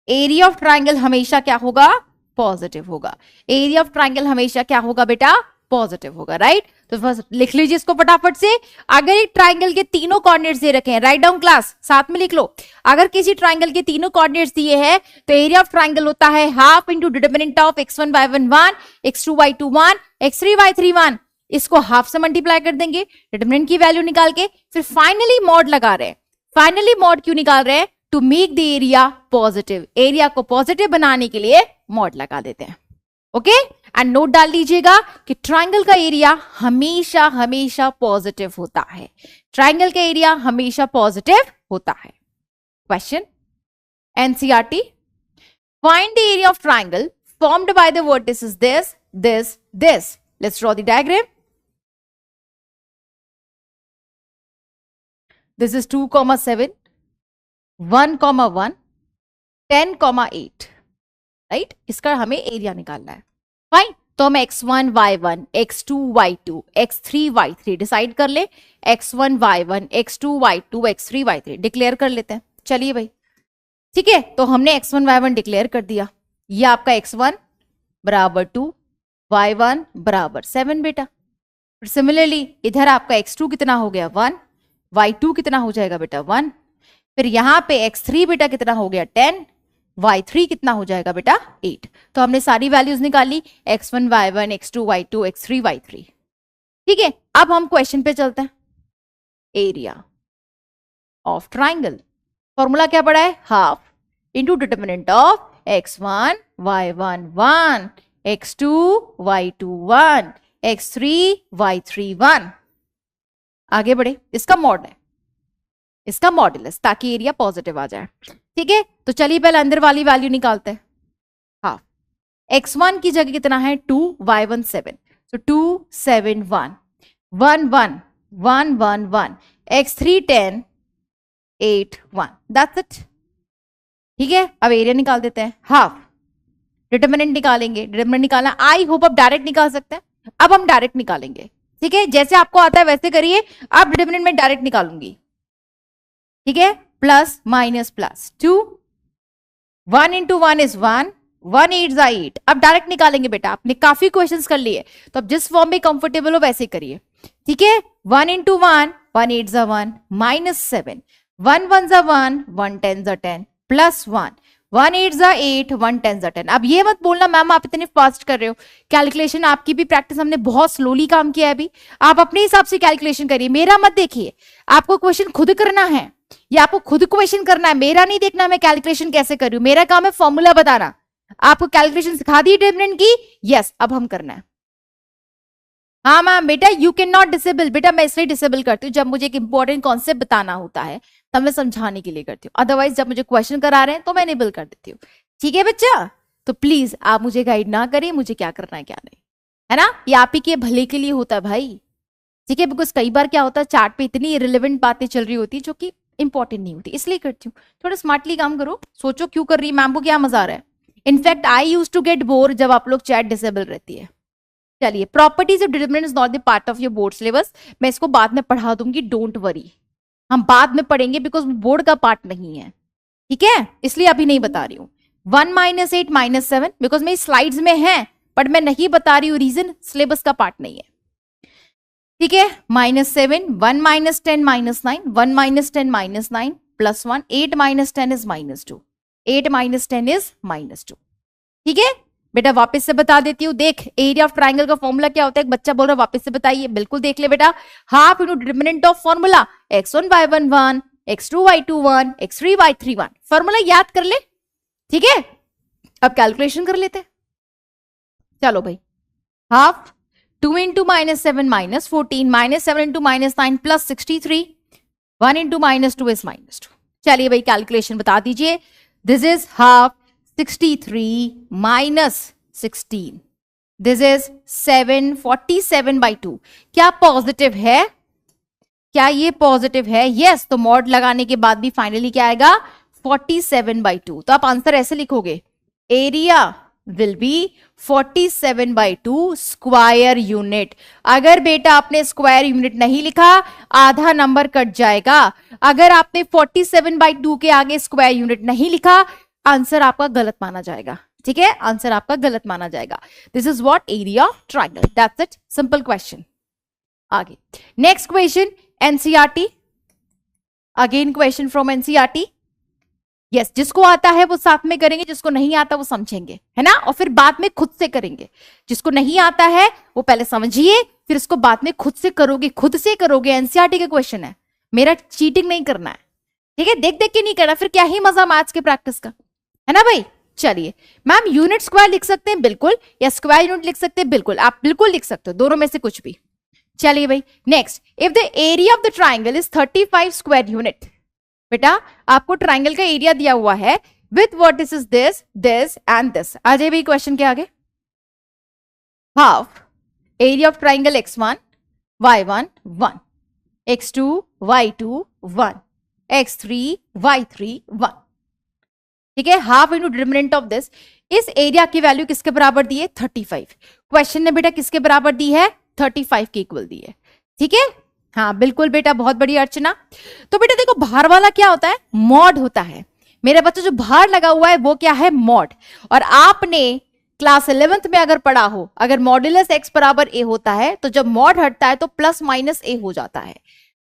Speaker 1: Area of triangle हमेशा क्या होगा? पॉजिटिव होगा. एरिया ऑफ ट्राइंगल हमेशा क्या होगा बेटा? पॉजिटिव होगा. राइट? तो फर्स्ट लिख लीजिए इसको फटाफट से. अगर एक ट्राइंगल के तीनों कोऑर्डिनेट्स दे रखे हैं, राइट डाउन क्लास, साथ में लिख लो. अगर किसी ट्राइंगल के तीनों कोऑर्डिनेट्स दिए हैं तो एरिया ऑफ ट्राइंगल होता है half into determinant of x1 y1 1, x2 y2 1, x3 y3 1. इसको हाफ से मल्टीप्लाई कर देंगे डिटरमिनेंट की वैल्यू निकाल के. फिर फाइनली मॉड लगा रहे हैं. फाइनली मॉड क्यों निकाल रहे हैं? To make the area positive. Area को पॉजिटिव बनाने के लिए मॉड लगा देते हैं. ओके? एंड नोट डाल लीजिएगा कि ट्राइंगल का एरिया हमेशा हमेशा पॉजिटिव होता है. ट्राइंगल का एरिया हमेशा पॉजिटिव होता है. Question NCERT. Find the area of triangle formed by the vertices this, this, this. Let's draw the diagram. This is 2,7, 1,1, 10,8. Right? इसका हमें एरिया निकालना है. फाइन. तो हम x1 y1, x2 y2, x3 y3 decide कर ले. x1 y1, x2 y2, x3 y3 declare कर लेते हैं. चलिए भाई, ठीक है. तो हमने x1 y1 डिक्लेयर कर दिया. ये आपका x1 बराबर 2, y1 बराबर 7 बेटा. फिर सिमिलरली इधर आपका x2 कितना हो गया? 1, y2 कितना हो जाएगा बेटा? 1. फिर यहां पे x3 बेटा कितना हो गया? 10, y3 कितना हो जाएगा बेटा? 8. तो हमने सारी वैल्यूज निकाली, x1 y1, x2 y2, x3 y3. ठीक है? अब हम क्वेश्चन पे चलते हैं. एरिया ऑफ ट्राइंगल, फॉर्मूला क्या पड़ा है? Half into determinant of x1 y1 1, x2 y2 1, x3 y3 1. आगे बढ़े. इसका मॉड है, इसका मॉडुलस, ताकि एरिया पॉजिटिव आ जाए. ठीक है? तो चलिए पहले अंदर वाली वैल्यू निकालते हैं. हाफ. x1 की जगह कितना है? 2, y1 7. So 2 7 1, 1 1 1 1 1, x3 10 8 1. That's it. ठीक है? अब एरिया निकाल देते हैं. हाफ. डिटरमिनेंट निकालेंगे. डिटरमिनेंट निकालना, आई होप आप डायरेक्ट निकाल सकते हैं. अब हम डायरेक्ट निकालेंगे. ठीक है? जैसे आपको आता है वैसे करिए. अब डिटरमिनेंट में डायरेक्ट निकालूंगी. ठीक है? Plus minus plus 2, 1 into 1 is 1, 1 8 जा 8. अब डायरेक्ट निकालेंगे बेटा. आपने काफी क्वेश्चंस कर लिए, तो अब जिस फॉर्म में कंफर्टेबल हो वैसे करिए. ठीक है? 1 इंटू 1, 1 8 जा 1, माइनस 7, 1 1 जा 1, 1 10 जा 10, प्लस 1, 1 8 जा 8, 1 10 जा 10. अब ये मत बोलना मैम आप इतने फास्ट कर रहे हो. कैलकुलेशन आपकी भी प्रैक्टिस, हमने बहुत स्लोली काम किया है अभी. आप अपने हिसाब से कैलकुलेशन करिए, मेरा मत देखिए. आपको क्वेश्चन खुद करना है, या आपको खुद क्वेश्चन करना है. मेरा नहीं देखना मैं कैलकुलेशन कैसे कर रही हूं. मेरा काम है फॉर्मूला बताना. आपको कैलकुलेशन सिखा दी डिटरमिनेंट की. यस, अब हम करना है. हाँ मैम बेटा यू कैन नॉट डिसेबल. बेटा मैं इसलिए डिसेबल करती हूँ जब मुझे एक इंपॉर्टेंट कॉन्सेप्ट बताना होता है, तब मैं समझाने के लिए करती हूँ. अदरवाइज जब मुझे क्वेश्चन करा रहे हैं तो मैं इनेबल कर देती हूँ. ठीक है बच्चा? तो प्लीज आप मुझे गाइड ना करें मुझे क्या करना है क्या नहीं, है ना। ये आप ही के भले के लिए होता है भाई, ठीक है। बिकॉज कई बार क्या होता है चार्ट पे इतनी इरेलीवेंट बातें चल रही होती जो कि इंपॉर्टेंट नहीं होती, इसलिए करती हूँ। थोड़ा स्मार्टली काम करो, सोचो क्यों कर रही है मैम को, क्या मजा आ रहा है। In fact I use to get bore जब आप लोग चैट डिसेबल रहती है। चलिए, properties of determinant is not the part of your board syllabus. मैं इसको बाद में पढ़ा दूंगी, डोंट वरी, हम बाद में पढ़ेंगे बिकॉज बोर्ड का पार्ट नहीं है, ठीक है, इसलिए अभी नहीं बता रही हूँ। 1 - 8 - 7 बिकॉज मेरी स्लाइड्स में है बट मैं नहीं बता रही हूँ, रीजन सिलेबस का पार्ट नहीं है, ठीक है। -7, 1 - 10 - 9, 1 - 10 - 9 +1, 8 - 10 इज -2, 8 - 10 इज -2, ठीक है। बेटा वापस से बता देती हूँ, देख एरिया ऑफ ट्राइंगल का फॉर्मूला क्या होता है, एक बच्चा बोल रहा है वापस से बताइए, बिल्कुल देख ले बेटा। Half into determinant of formula x1 y1 1, x2 y2 1, x3 y3 1, formula याद कर ले, ठीक है। अब कैलकुलेशन कर लेते हैं, चलो भाई। Half 2 × -7 -14 -7 × -9 +63, 1 × -2 is -2। चलिए भाई कैलकुलेशन बता दीजिए। This is half 63 - 16, this is 747/2। क्या पॉजिटिव है, क्या ये पॉजिटिव है? यस, तो मॉड लगाने के बाद भी फाइनली क्या आएगा 47/2। तो आप आंसर ऐसे लिखोगे, area will be 47/2 square unit. अगर बेटा आपने स्क्वायर यूनिट नहीं लिखा आधा नंबर कट जाएगा। अगर आपने 47/2 के आगे स्क्वायर यूनिट नहीं लिखा आंसर आपका गलत माना जाएगा, ठीक है, आंसर आपका गलत माना जाएगा। This is what area of triangle, that's it, simple question. आगे next question NCERT, again question from NCERT. Yes, जिसको आता है वो साथ में करेंगे, जिसको नहीं आता वो समझेंगे, है ना, और फिर बाद में खुद से करेंगे। जिसको नहीं आता है वो पहले समझिए, फिर इसको बाद में खुद से करोगे, खुद से करोगे। एनसीईआरटी का क्वेश्चन है, मेरा चीटिंग नहीं करना है, ठीक है, देख देख के नहीं करना, फिर क्या ही मजा मैथ्स के प्रैक्टिस का, है ना भाई। चलिए मैम यूनिट स्क्वायर लिख सकते हैं, बिल्कुल, या स्क्वायर यूनिट लिख सकते हैं, बिल्कुल, आप बिल्कुल लिख सकते हो, दोनों में से कुछ भी। चलिए भाई next, if the area of the triangle is 35 square unit. बेटा आपको ट्राइंगल का एरिया दिया हुआ है with vertices this this and this. आ जाए भाई क्वेश्चन के आगे। Half area of triangle x1 y1 1, x2 y2 1, x3 y3 1, ठीक है। Half into determinant of this, इस एरिया की वैल्यू किसके बराबर दी है 35। क्वेश्चन ने बेटा किसके बराबर दी है 35 के इक्वल दी है, ठीक है। हाँ बिल्कुल बेटा, बहुत बड़ी अर्चना। तो बेटा देखो बाहर वाला क्या होता है, मॉड होता है। मेरा बच्चा जो बाहर लगा हुआ है वो क्या है, मॉड। और आपने क्लास 11th में अगर पढ़ा हो, अगर मॉड्यूलस x बराबर a होता है तो जब मॉड हटता है तो +- a हो जाता है।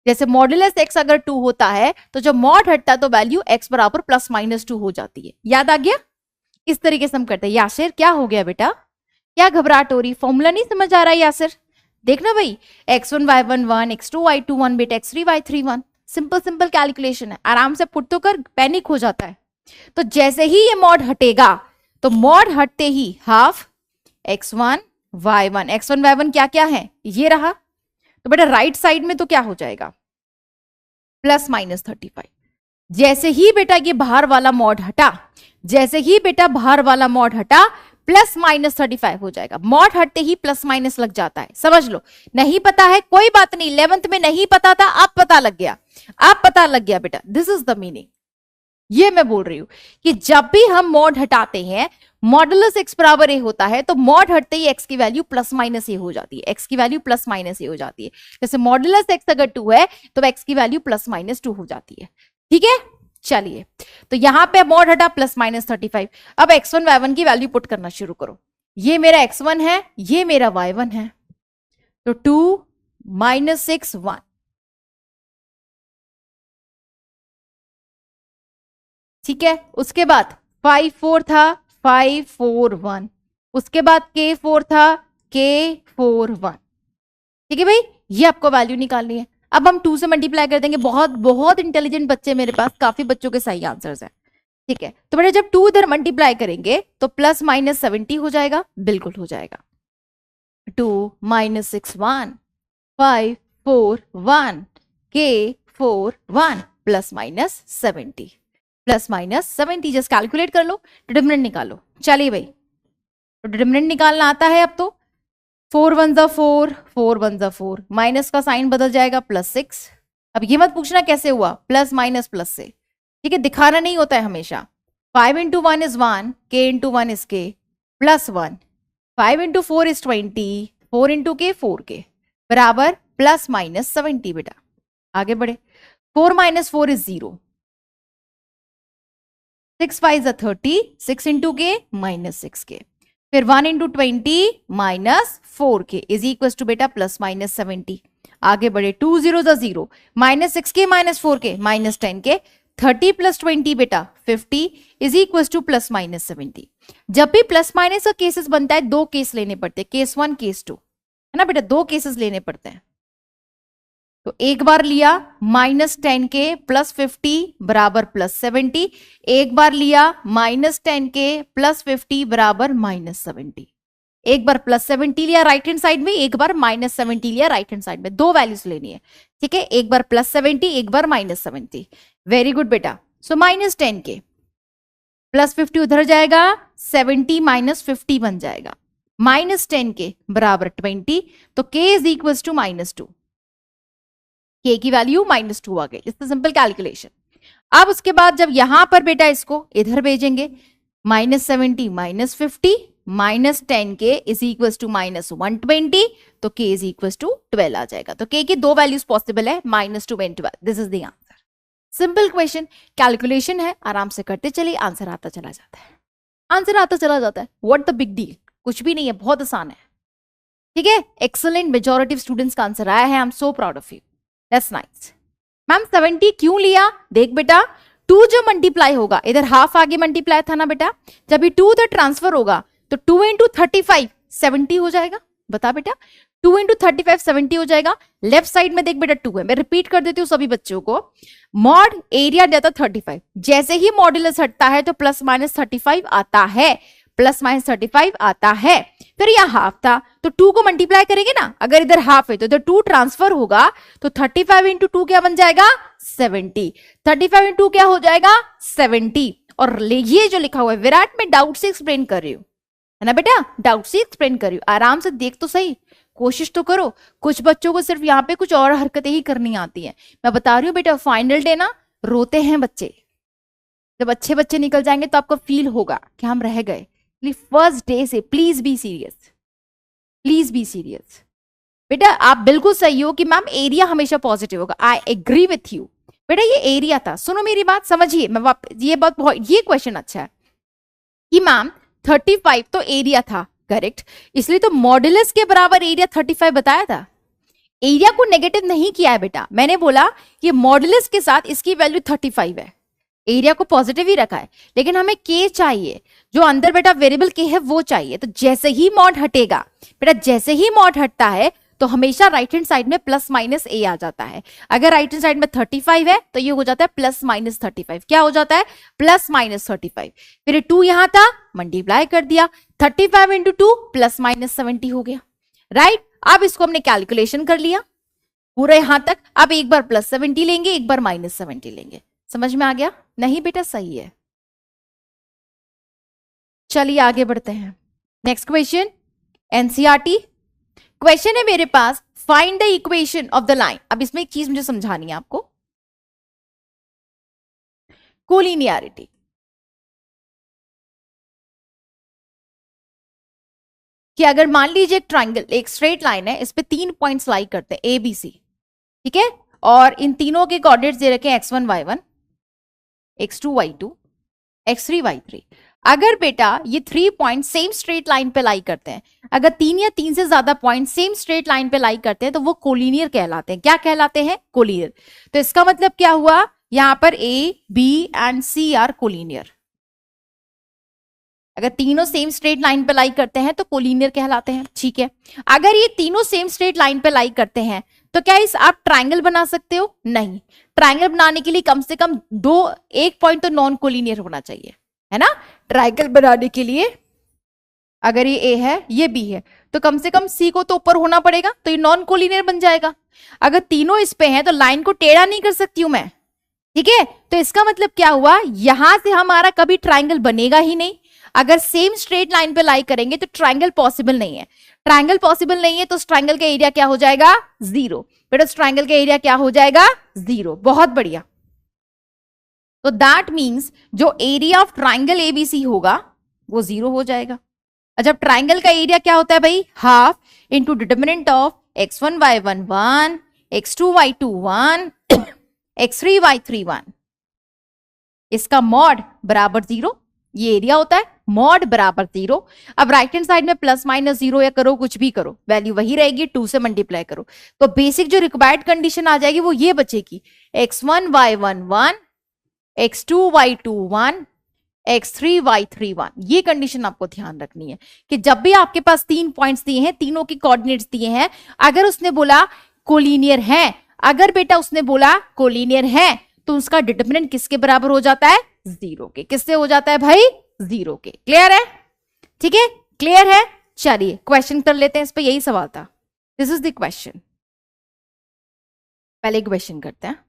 Speaker 1: जैसे मॉड्यूलस x अगर 2 होता है तो जब मॉड हटता है तो वैल्यू x बराबर +- 2 हो जाती है। याद आ गया? इस तरीके से हम करते हैं। यासिर क्या हो गया बेटा, क्या घबराहट हो रही, फॉर्मूला नहीं समझ आ रहा है यासिर? देखना भाई, x1 y1 1, x2 y2 1, बेटा x3 y3 1, simple simple calculation है, आराम से पुट तो कर, पैनिक हो जाता है। तो जैसे ही ये मॉड हटेगा तो मॉड हटते ही half x1 y1, x1 y1 क्या क्या है ये रहा, तो बेटा राइट साइड में तो क्या हो जाएगा +-35। जैसे ही बेटा ये बाहर वाला मॉड हटा, जैसे ही बेटा बाहर वाला मॉड हटा +-35 हो जाएगा। मॉड हटते ही प्लस लग जाता है, समझ लो। नहीं पता है कोई बात नहीं, 11th में नहीं पता था, अब पता लग गया, अब पता लग गया बेटा, दिस इज द मीनिंग। ये मैं बोल रही हूं कि जब भी हम मॉड हटाते हैं, मॉडुलस x बराबर a होता है तो मॉड हटते ही x की वैल्यू +-a हो जाती है, x की वैल्यू +-a हो जाती है। जैसे मॉडुलस x अगर 2 है तो x की वैल्यू +-2 हो जाती है, ठीक है। चलिए तो यहां पे मॉड हटा +-35। अब x1 y1 की वैल्यू पुट करना शुरू करो। ये मेरा x1 है, ये मेरा y1 है, तो 2 - 6 1, ठीक है। उसके बाद 5 4 था, 5 4 1, उसके बाद k4 था, k4 1, ठीक है भाई। ये आपको वैल्यू निकालनी है। अब हम 2 से मल्टीप्लाई कर देंगे। बहुत बहुत इंटेलिजेंट बच्चे मेरे पास, काफी बच्चों के सही आंसर्स हैं, ठीक है। तो बेटा जब 2 इधर मल्टीप्लाई करेंगे तो +-70 हो जाएगा, बिल्कुल हो जाएगा। 2 - 6 1, 5 4 1, k4 1, +-70, +-70, जस्ट कैलकुलेट कर लो, डिटरमिनेंट निकालो। चलिए भाई तो डिटरमिनेंट निकालना आता है अब तो। 4 1 जा 4, 4 1 जा 4, माइनस का साइन बदल जाएगा +6। अब ये मत पूछना कैसे हुआ, प्लस माइनस प्लस से, ठीक है, दिखाना नहीं होता है हमेशा। 5 × 1 is 1, k × 1 is k, +1, 5 × 4 is 20, 4 × k 4k, बराबर ±70 बेटा। आगे बढ़े, 4 - 4 is 0, 6 5 is 30, 6 × k -6k, फिर 1 × 20 -4k इज इक्वल टू बेटा +-70। आगे बढ़े, 2 0 is 0, -6k -4k -10k, 30 + 20 बेटा 50 इज इक्वल टू +-70। जब भी प्लस माइनस का केसेस बनता है, दो केस लेने पड़ते हैं, केस 1 केस 2, है ना बेटा, दो केसेस लेने पड़ते हैं। तो एक बार लिया -10k + 50 बराबर +70, एक बार लिया -10k + 50 बराबर -70। एक बार +70 लिया राइट हैंड साइड में, एक बार -70 लिया राइट हैंड साइड में, दो वैल्यूज लेनी है, ठीक है, एक बार +70 एक बार -70। वेरी गुड बेटा। सो -10k + 50 उधर जाएगा, 70 - 50 बन जाएगा, -10k बराबर 20, तो k is equal to -2, k की वैल्यू -2 आ गई। It's simple calculation. अब उसके बाद जब यहां पर बेटा इसको इधर भेजेंगे, -70 - 50 -10k इज इक्वल टू -120, तो k इज इक्वल टू 12 आ जाएगा। तो k की दो वैल्यूज पॉसिबल है, -2 and 12। This is the answer. Simple question, calculation है, आराम से करते चलिए, आंसर आता चला जाता है, आंसर आता चला जाता है। व्हाट द बिग डील, कुछ भी नहीं है, बहुत आसान है, ठीक है। एक्सेलेंट, मेजॉरिटी स्टूडेंट्स का आंसर आया है, I am so proud of you, that's nice. Ma'am 70 क्यों लिया? देख बेटा, 2 जो मल्टीप्लाई होगा, इधर हाफ आगे मल्टीप्लाई था ना बेटा, जब ये 2 उधर ट्रांसफर होगा तो 2 × 35 70 हो जाएगा। बता बेटा, 2 × 35 70 हो जाएगा। लेफ्ट साइड में देख बेटा 2 है, मैं रिपीट कर देती हूँ सभी बच्चों को। मॉड एरिया देता 35, जैसे ही मॉड्यूलस हटता है तो +-35 आता है, +-35 आता है। फिर यह हाफ था तो 2 को मल्टीप्लाई करेंगे ना, अगर इधर हाफ है तो इधर 2 ट्रांसफर होगा, तो 35 × 2 क्या बन जाएगा? 70। 35 × 2 क्या हो जाएगा? 70। और ये जो लिखा हुआ है विराट, में डाउट से एक्सप्लेन कर रही हूँ, है ना बेटा, डाउट से एक्सप्लेन कर रही हूँ, आराम से देख तो सही, कोशिश तो करो। कुछ बच्चों को सिर्फ यहाँ पे कुछ और हरकतें ही करनी आती हैं। मैं बता रही हूँ बेटा, फाइनल डे ना रोते हैं बच्चे, जब अच्छे बच्चे निकल जाएंगे तो आपको फील होगा कि हम रह गए। फर्स्ट डे से please be serious, please be serious बेटा। आप बिल्कुल सही हो कि मैम एरिया हमेशा पॉजिटिव होगा, आई एग्री विथ यू बेटा। ये एरिया था, सुनो मेरी बात समझिए, मैं ये क्वेश्चन अच्छा है कि मैम 35 तो एरिया था, करेक्ट, इसलिए तो मॉड्यूलस के बराबर एरिया 35 बताया था। एरिया को नेगेटिव नहीं किया है बेटा, मैंने बोला ये मॉड्यूलस के साथ इसकी वैल्यू 35 है, एरिया को पॉजिटिव ही रखा है, लेकिन हमें के चाहिए, जो अंदर बेटा वेरिएबल के है वो चाहिए। तो जैसे ही मॉड हटेगा बेटा, जैसे ही मॉड हटता है तो हमेशा राइट हैंड साइड में +-a आ जाता है। अगर राइट हैंड साइड में 35 है तो ये हो जाता है +-35। क्या हो जाता है? +-35। फिर 2 यहां था, मल्टीप्लाई कर दिया, 35 × 2 +-70 हो गया, राइट। अब इसको हमने कैलकुलेशन कर लिया पूरा यहां तक। अब एक बार +70 लेंगे, एक बार -70 लेंगे। समझ में आ गया? नहीं बेटा, सही है। चलिए आगे बढ़ते हैं। नेक्स्ट क्वेश्चन, एनसीईआरटी क्वेश्चन है मेरे पास, find the equation of the line. अब इसमें एक चीज मुझे समझानी है आपको, कोलिनियरिटी। कि अगर मान लीजिए एक ट्राइंगल, एक स्ट्रेट लाइन है, इस पे 3 पॉइंट्स लाई करते हैं ए बी सी, ठीक है, और इन तीनों के कोऑर्डिनेट्स दे रखे हैं x1 y1, x2 y2, x3 y3। अगर बेटा ये 3 पॉइंट सेम स्ट्रेट लाइन पे लाई करते हैं, अगर 3 या 3 से ज्यादा पॉइंट सेम स्ट्रेट लाइन पे लाई करते हैं तो वो कोलिनियर कहलाते हैं। क्या कहलाते हैं? कोलिनियर। तो इसका मतलब क्या हुआ, यहां पर A B and C are collinear. अगर तीनों सेम स्ट्रेट लाइन पे लाई करते हैं तो कोलिनियर कहलाते हैं, ठीक है। अगर ये तीनों सेम स्ट्रेट लाइन पे लाई करते हैं तो क्या इस आप ट्राइंगल बना सकते हो? नहीं। ट्राइंगल बनाने के लिए कम से कम एक पॉइंट तो नॉन कोलिनियर होना चाहिए, है ना। ट्राइंगल बनाने के लिए अगर ये ए है, ये बी है, तो कम से कम सी को तो ऊपर होना पड़ेगा, तो ये नॉन कोलिनियर बन जाएगा। अगर तीनों इस पे हैं तो लाइन को टेढ़ा नहीं कर सकती हूं मैं, ठीक है। तो इसका मतलब क्या हुआ, यहां से हमारा कभी ट्राइंगल बनेगा ही नहीं। अगर सेम स्ट्रेट लाइन पे लाई करेंगे तो ट्रायंगल पॉसिबल नहीं है। ट्रायंगल पॉसिबल नहीं है तो उस ट्रायंगल का एरिया क्या हो जाएगा? 0। बेटा उस ट्रायंगल का एरिया क्या हो जाएगा? 0। बहुत बढ़िया। तो दैट मीन्स जो एरिया ऑफ ट्रायंगल एबीसी होगा वो 0 हो जाएगा। और जब ट्रायंगल का एरिया क्या होता है भाई? Half into determinant of x1 y1 1, x2 y2 1, x3 y3 1, इसका मॉड बराबर 0, ये एरिया होता है, मॉड बराबर 0। अब राइट हैंड साइड में प्लस माइनस 0 या करो कुछ भी करो, वैल्यू वही रहेगी, 2 से मल्टीप्लाई करो, तो बेसिक जो रिक्वायर्ड कंडीशन आ जाएगी वो ये बचेगी, x1 y1 1, x2 y2 1, x3 y3 1। ये कंडीशन आपको ध्यान रखनी है कि जब भी आपके पास 3 पॉइंट्स दिए हैं, तीनों की कोऑर्डिनेट्स दिए हैं, अगर उसने बोला कोलिनियर है, अगर बेटा उसने बोला कोलिनियर है, तो उसका डिटरमिनेंट किसके बराबर हो जाता है? 0 के। किससे हो जाता है भाई? 0 के। क्लियर है? ठीक है, क्लियर है। चलिए क्वेश्चन कर लेते हैं इस पे, यही सवाल था। This is the question. पहले क्वेश्चन करते हैं।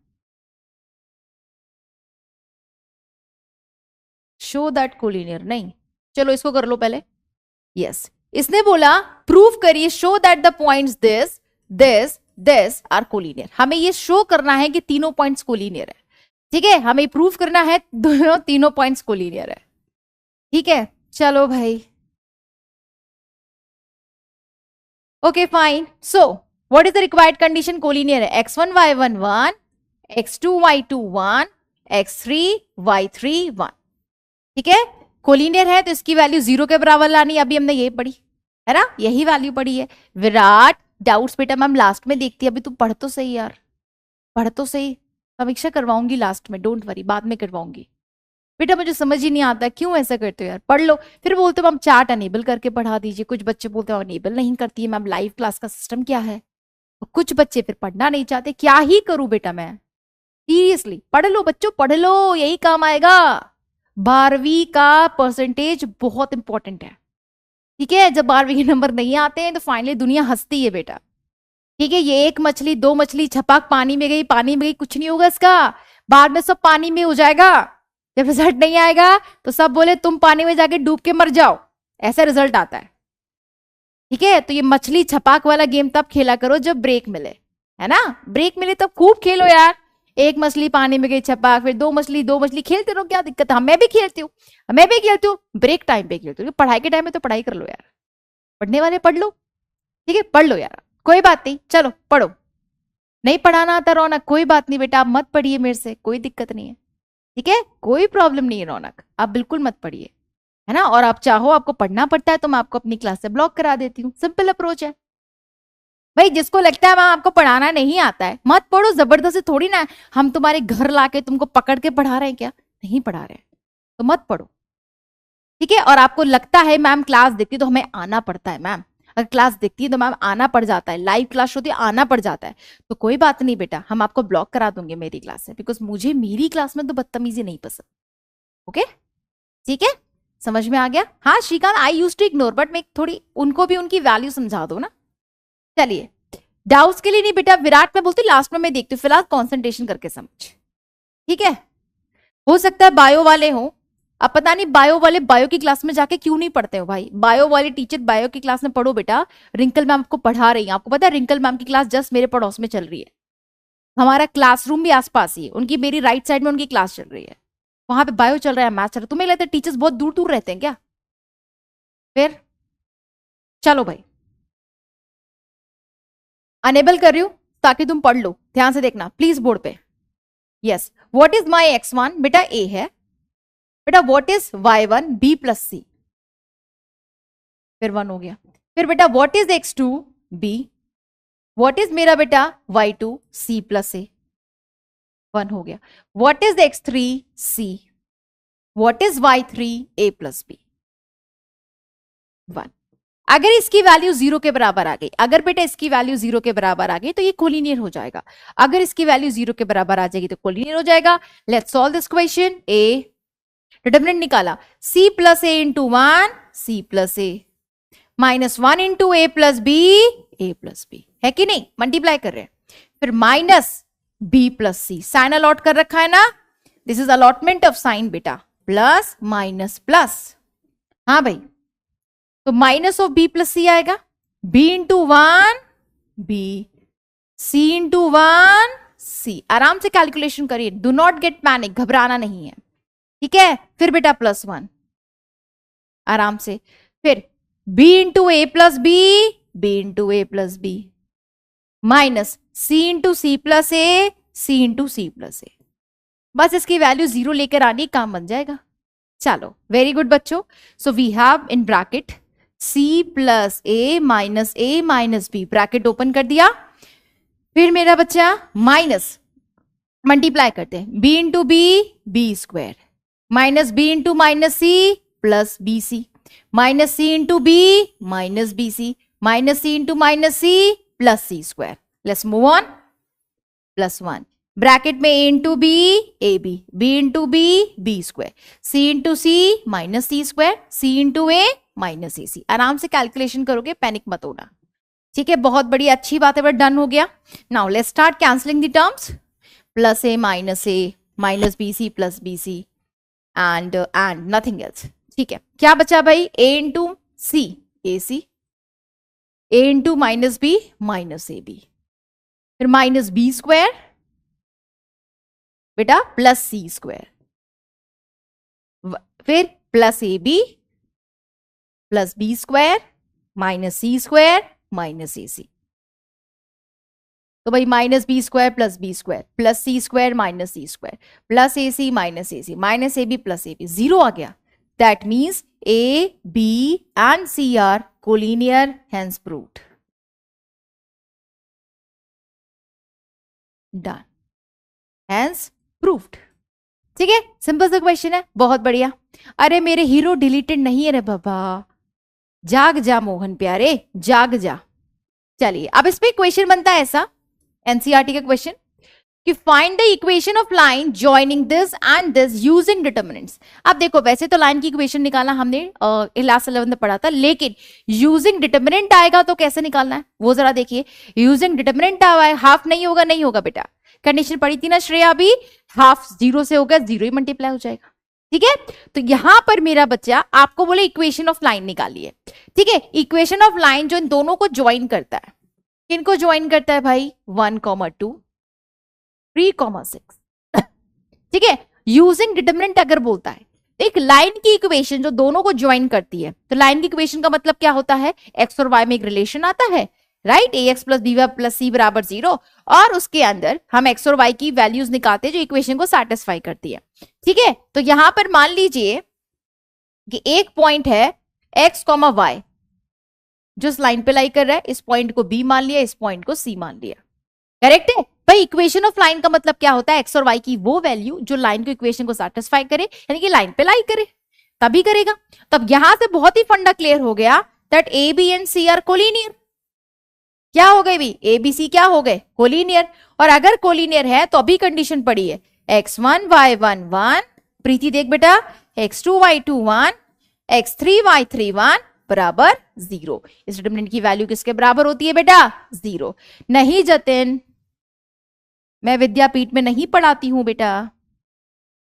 Speaker 1: शो दैट कोलिनियर, नहीं, चलो इसको कर लो पहले। यस, इसने बोला प्रूव करिए, show that the points this this this are collinear. हमें ये शो करना है कि तीनों पॉइंट्स कोलिनियर है। ठीक है, हमें प्रूव करना है दोनों तीनों पॉइंट्स कोलिनियर है। ठीक है, चलो भाई। Okay fine. So what is the required condition? Collinear है। x1 y1 1, x2 y2 1, x3 y3 1। ठीक है, कोलिनियर है तो इसकी वैल्यू 0 के बराबर लानी। अभी हमने ये पढ़ी है ना, यही वैल्यू पढ़ी है। विराट, डाउट्स बेटा मैम लास्ट में देखती है, अभी तू पढ़ तो सही यार, पढ़ तो सही। समीक्षा करवाऊंगी लास्ट में, डोंट वरी, बाद में करवाऊंगी। बेटा मुझे समझ ही नहीं आता क्यों ऐसा करते हो यार, पढ़ लो। फिर बोलते हो मैम चार्ट अनेबल करके पढ़ा दीजिए, कुछ बच्चे बोलते हो अनेबल नहीं करती है मैम, लाइव क्लास का सिस्टम क्या है। तो कुछ बच्चे फिर पढ़ना नहीं चाहते, क्या ही करूं बेटा मैं, सीरियसली। पढ़ लो बच्चों, पढ़ लो, यही काम आएगा। 12वीं का परसेंटेज बहुत इंपॉर्टेंट है। ठीक है, जब 12वीं के नंबर नहीं आते हैं तो फाइनली दुनिया हंसती है बेटा। ठीक है, ये एक मछली, 2 मछली छपाक पानी में गई, पानी में गई, कुछ नहीं होगा इसका, बाद में सब पानी में हो जाएगा। जब रिजल्ट नहीं आएगा तो सब बोले तुम पानी में जाके डूब के मर जाओ, ऐसा रिजल्ट आता है। ठीक है, तो ये मछली छपाक वाला गेम तब खेला करो जब ब्रेक मिले, है ना, ब्रेक मिले तब खूब खेलो यार। एक मछली पानी में गई छपाक, फिर 2 मछली खेलते रहो, क्या दिक्कत है, मैं भी खेलती हूँ, मैं भी खेलती हूँ, ब्रेक टाइम पे खेलती हूँ। पढ़ाई के टाइम में तो पढ़ाई कर लो यार, पढ़ने वाले पढ़ लो। ठीक है, पढ़ लो यार, कोई बात नहीं, चलो पढ़ो। नहीं पढ़ाना आता रौनक, कोई बात नहीं बेटा, आप मत पढ़िए मेरे से, कोई दिक्कत नहीं है। ठीक है, कोई प्रॉब्लम नहीं है रौनक, आप बिल्कुल मत पढ़िए, है ना। और आप चाहो आपको पढ़ना पड़ता है तो मैं आपको अपनी क्लास से ब्लॉक करा देती हूँ, सिंपल अप्रोच है भाई। जिसको लगता है मैम आपको पढ़ाना नहीं आता है, मत पढ़ो, जबरदस्ती थोड़ी ना हम तुम्हारे घर लाके तुमको पकड़ के पढ़ा रहे हैं, क्या नहीं पढ़ा रहे हैं तो मत पढ़ो। ठीक है, और आपको लगता है मैम क्लास देखती तो हमें आना पड़ता है, मैम अगर क्लास देखती है तो मैम आना पड़ जाता है, लाइव क्लास होती है आना पड़ जाता है, तो कोई बात नहीं बेटा, हम आपको ब्लॉक करा दूंगे मेरी क्लास से, बिकॉज मुझे मेरी क्लास में तो बदतमीजी नहीं पसंद। ओके, ठीक है, समझ में आ गया। हाँ श्रीकांत, आई यूज टू इग्नोर, बट मैं थोड़ी उनको भी उनकी वैल्यू समझा दो ना। चलिए, डाउट्स के लिए नहीं बेटा, विराट में बोलती लास्ट में मैं देखती हूँ, फिलहाल कॉन्सेंट्रेशन करके समझ। ठीक है, हो सकता है बायो वाले हो, अब पता नहीं बायो वाले बायो की क्लास में जाके क्यों नहीं पढ़ते हो भाई। बायो वाले टीचर बायो की क्लास में पढ़ो बेटा, रिंकल मैम आपको पढ़ा रही है। आपको पता है रिंकल मैम की क्लास जस्ट मेरे पड़ोस में चल रही है, हमारा क्लासरूम भी आसपास ही है, उनकी मेरी राइट साइड में उनकी क्लास चल रही है, वहां पे बायो चल रहा है, मैथ चल रहा है। तुम्हें लगता है टीचर्स बहुत दूर दूर रहते हैं क्या? फिर चलो भाई, अनेबल कर रही हूं ताकि तुम पढ़ लो, ध्यान से देखना प्लीज बोर्ड पे। Yes, what is my x1 बेटा a है बेटा, what is y1 b plus C, फिर 1 हो गया। फिर बेटा what is x2 b, what is मेरा बेटा y2 c प्लस ए, 1 हो गया। What is x3 c, what is y3 a plus B, 1। अगर इसकी वैल्यू 0 के बराबर आ गई, अगर बेटा इसकी वैल्यू 0 के बराबर आ गई तो ये कोलिनियर हो जाएगा। अगर इसकी वैल्यू 0 के बराबर आ जाएगी तो कोलिनियर हो जाएगा। Let's solve this question. A determinant निकाला, c plus A into 1 c plus A minus 1 into A plus B है कि नहीं, मल्टीप्लाई कर रहे हैं। फिर माइनस b प्लस सी, साइन अलॉट कर रखा है ना, this is allotment of sine बेटा, प्लस माइनस प्लस हाँ भाई, तो माइनस ऑफ बी प्लस सी आएगा, बी इंटू वन बी, सी इंटू वन सी। आराम से कैलकुलेशन करिए, डू नॉट गेट पैनिक, घबराना नहीं है, ठीक है। फिर बेटा प्लस वन, आराम से। फिर B into A plus B, B into A plus B, minus C into C plus A, C into C plus ए। बस इसकी वैल्यू जीरो लेकर आनी, काम बन जाएगा। चलो वेरी गुड बच्चों। So we have in bracket C plus A minus B, bracket open कर दिया। फिर मेरा बच्चा माइनस मल्टीप्लाई करते हैं, B into B B square, minus B into minus C plus B C, minus C into B minus B C, minus C into minus C plus C square. Let's move on. Plus one, bracket में A into B A B, B into B B square, C into C minus C square, C into A minus A सी। आराम से calculation करोगे, panic मत होना, ठीक है। बहुत बड़ी अच्छी बात है, बट डन हो गया। Now let's start cancelling the terms, plus A minus B C plus B C and nothing else, ठीक है। क्या बचा भाई, A into C A C, A into minus B minus A B, फिर minus B square बेटा plus C square, फिर plus A B plus B square minus C square minus A C. तो भाई minus B square plus C square minus C square plus A C minus A B plus A B, zero आ गया। That means A B and C are collinear, hence proved. Done, hence proved, ठीक है। Simple सा question है, बहुत बढ़िया। अरे मेरे हीरो डिलीटेड नहीं है रे बाबा, जाग जा मोहन प्यारे, जाग जा। चलिए अब इस पे क्वेश्चन बनता है ऐसा, एनसीईआरटी का क्वेश्चन, कि find the equation of line joining this and this using determinants. अब देखो वैसे तो लाइन की इक्वेशन निकालना हमने क्लास 11 में पढ़ा था, लेकिन यूजिंग डिटर्मिनेंट आएगा तो कैसे निकालना है वो जरा देखिए। यूजिंग डिटर्मिनेंट आया है, हाफ नहीं होगा, नहीं होगा बेटा, कंडीशन पड़ी थी ना श्रेया, अभी हाफ जीरो से होगा, जीरो ही मल्टीप्लाई हो जाएगा, ठीक है। तो यहां पर मेरा बच्चा आपको बोले इक्वेशन ऑफ लाइन निकालिए, ठीक है। इक्वेशन ऑफ लाइन जो इन दोनों को ज्वाइन करता है, किनको ज्वाइन करता है भाई, 1,2 3,6, ठीक है। यूजिंग डिटरमिनेंट अगर बोलता है, एक लाइन की इक्वेशन जो दोनों को ज्वाइन करती है, तो लाइन की इक्वेशन का मतलब क्या होता है, एक्स और वाई में एक रिलेशन आता है, right, A X plus B Y plus C बराबर 0, और उसके अंदर हम एक्स और वाई की वैल्यूज निकालते हैं जो इक्वेशन को सैटिस्फाई करती है, ठीक है। तो यहां पर मान लीजिए कि एक पॉइंट है एक्स कॉमा वाई जो इस लाइन पे लाई कर रहा है, इस पॉइंट को बी मान लिया, इस पॉइंट को सी मान लिया, करेक्ट है भाई। इक्वेशन ऑफ लाइन का मतलब क्या होता है, एक्स और वाई की वो वैल्यू जो लाइन को इक्वेशन को सैटिस्फाई करे, यानी कि लाइन पे लाई करे तभी करेगा। तब यहां से बहुत ही फंडा क्लियर हो गया that A B and C are collinear. क्या हो गए भी, ए बी सी क्या हो गए, कोलिनियर। और अगर कोलिनियर है तो अभी कंडीशन पड़ी है x1 y1 1, प्रीति देख बेटा, x2 y2 1, x3 y3 1 बराबर 0। इस डिटरमिनेंट की वैल्यू किसके बराबर होती है बेटा, 0। नहीं जतिन, मैं विद्यापीठ में नहीं पढ़ाती हूं बेटा,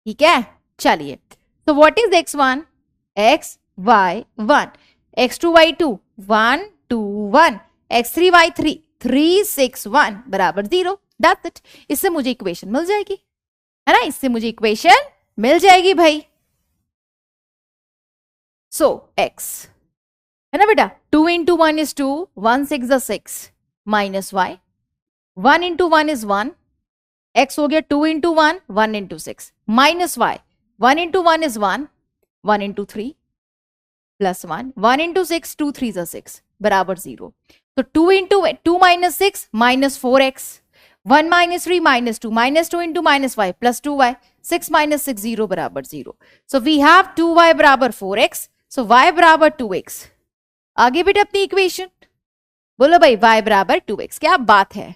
Speaker 1: ठीक है। चलिए, तो what is x1, x y1, x2 y2 1 2 1, x3 y3 3 6 1 बराबर 0। That's it. इससे मुझे इक्वेशन मिल जाएगी, है ना, इससे मुझे इक्वेशन मिल जाएगी भाई। सो x है ना बेटा, 2 into 1 is 2, 1 6 is 6 minus y, 1 into 1 is 1, x हो गया 2 into 1 1 into 6 minus y, 1 into 1 is 1, 1 into 3 plus 1, 1 into 6 2 3 is 6 बराबर 0। तो 2 into 2 minus 6 minus 4x, 1 minus 3 minus 2, minus 2 into minus y plus 2y, 6 minus 6 0 बराबर 0। सो we have 2y बराबर 4x, सो y बराबर 2x। आगे बेटा अपनी इक्वेशन बोलो भाई, y बराबर 2x। क्या बात है,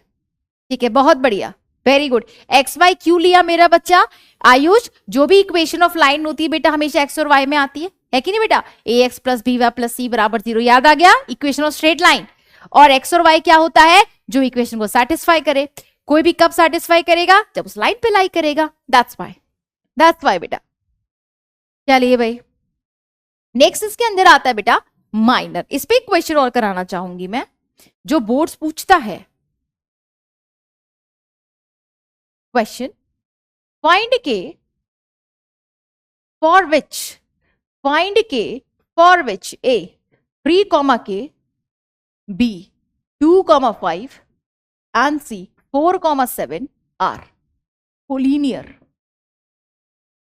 Speaker 1: ठीक है, बहुत बढ़िया, वेरी गुड। एक्स वाई क्यों लिया मेरा बच्चा, आयुष, जो भी इक्वेशन ऑफ लाइन होती है बेटा हमेशा एक्स और वाई में आती है कि नहीं बेटा, A X plus B Y plus C बराबर 0, याद आ गया, इक्वेशन ऑफ स्ट्रेट लाइन। और एक्स और वाई क्या होता है, जो इक्वेशन को सैटिस्फाई करे। कोई भी कब सैटिस्फाई करेगा, जब उस लाइन पे लाई करेगा, दैट्स वाई बेटा। चलिए भाई, नेक्स्ट इसके अंदर आता है बेटा माइनर। इस पे एक क्वेश्चन और कराना चाहूंगी मैं, जो बोर्ड्स पूछता है। Question, find K for which, find K for which A 3 K, B 2 5 and C 4 7 are collinear.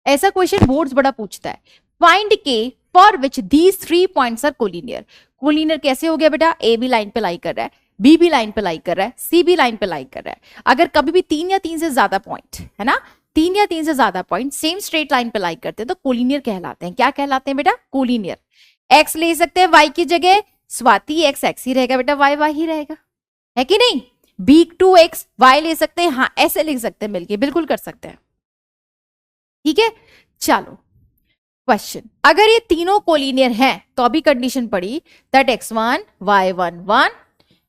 Speaker 1: ऐसा क्वेश्चन बोर्ड्स बड़ा पूछता है। Find K for which these 3 points are collinear. Collinear कैसे हो गया बेटा? ए भी लाइन पे लाई कर रहा है, बी भी लाइन पे लाई कर रहा है, सी भी लाइन पे लाई कर रहा है। अगर कभी भी 3 या 3 से ज्यादा पॉइंट है ना, 3 या 3 से ज्यादा पॉइंट सेम स्ट्रेट लाइन पे लाई करते हैं तो कोलिनियर कहलाते हैं। क्या कहलाते हैं बेटा? कोलिनियर। एक्स ले सकते हैं वाई की जगह, स्वाति एक्स एक्स ही रहेगा बेटा, वाई वाई ही रहेगा, है कि नहीं? बी टू एक्स वाई ले सकते हैं, हाँ ऐसे लिख सकते हैं मिलके, बिल्कुल कर सकते हैं। ठीक है, चलो क्वेश्चन, अगर ये तीनों कोलिनियर हैं तो अभी कंडीशन पड़ी that x1 y1 1,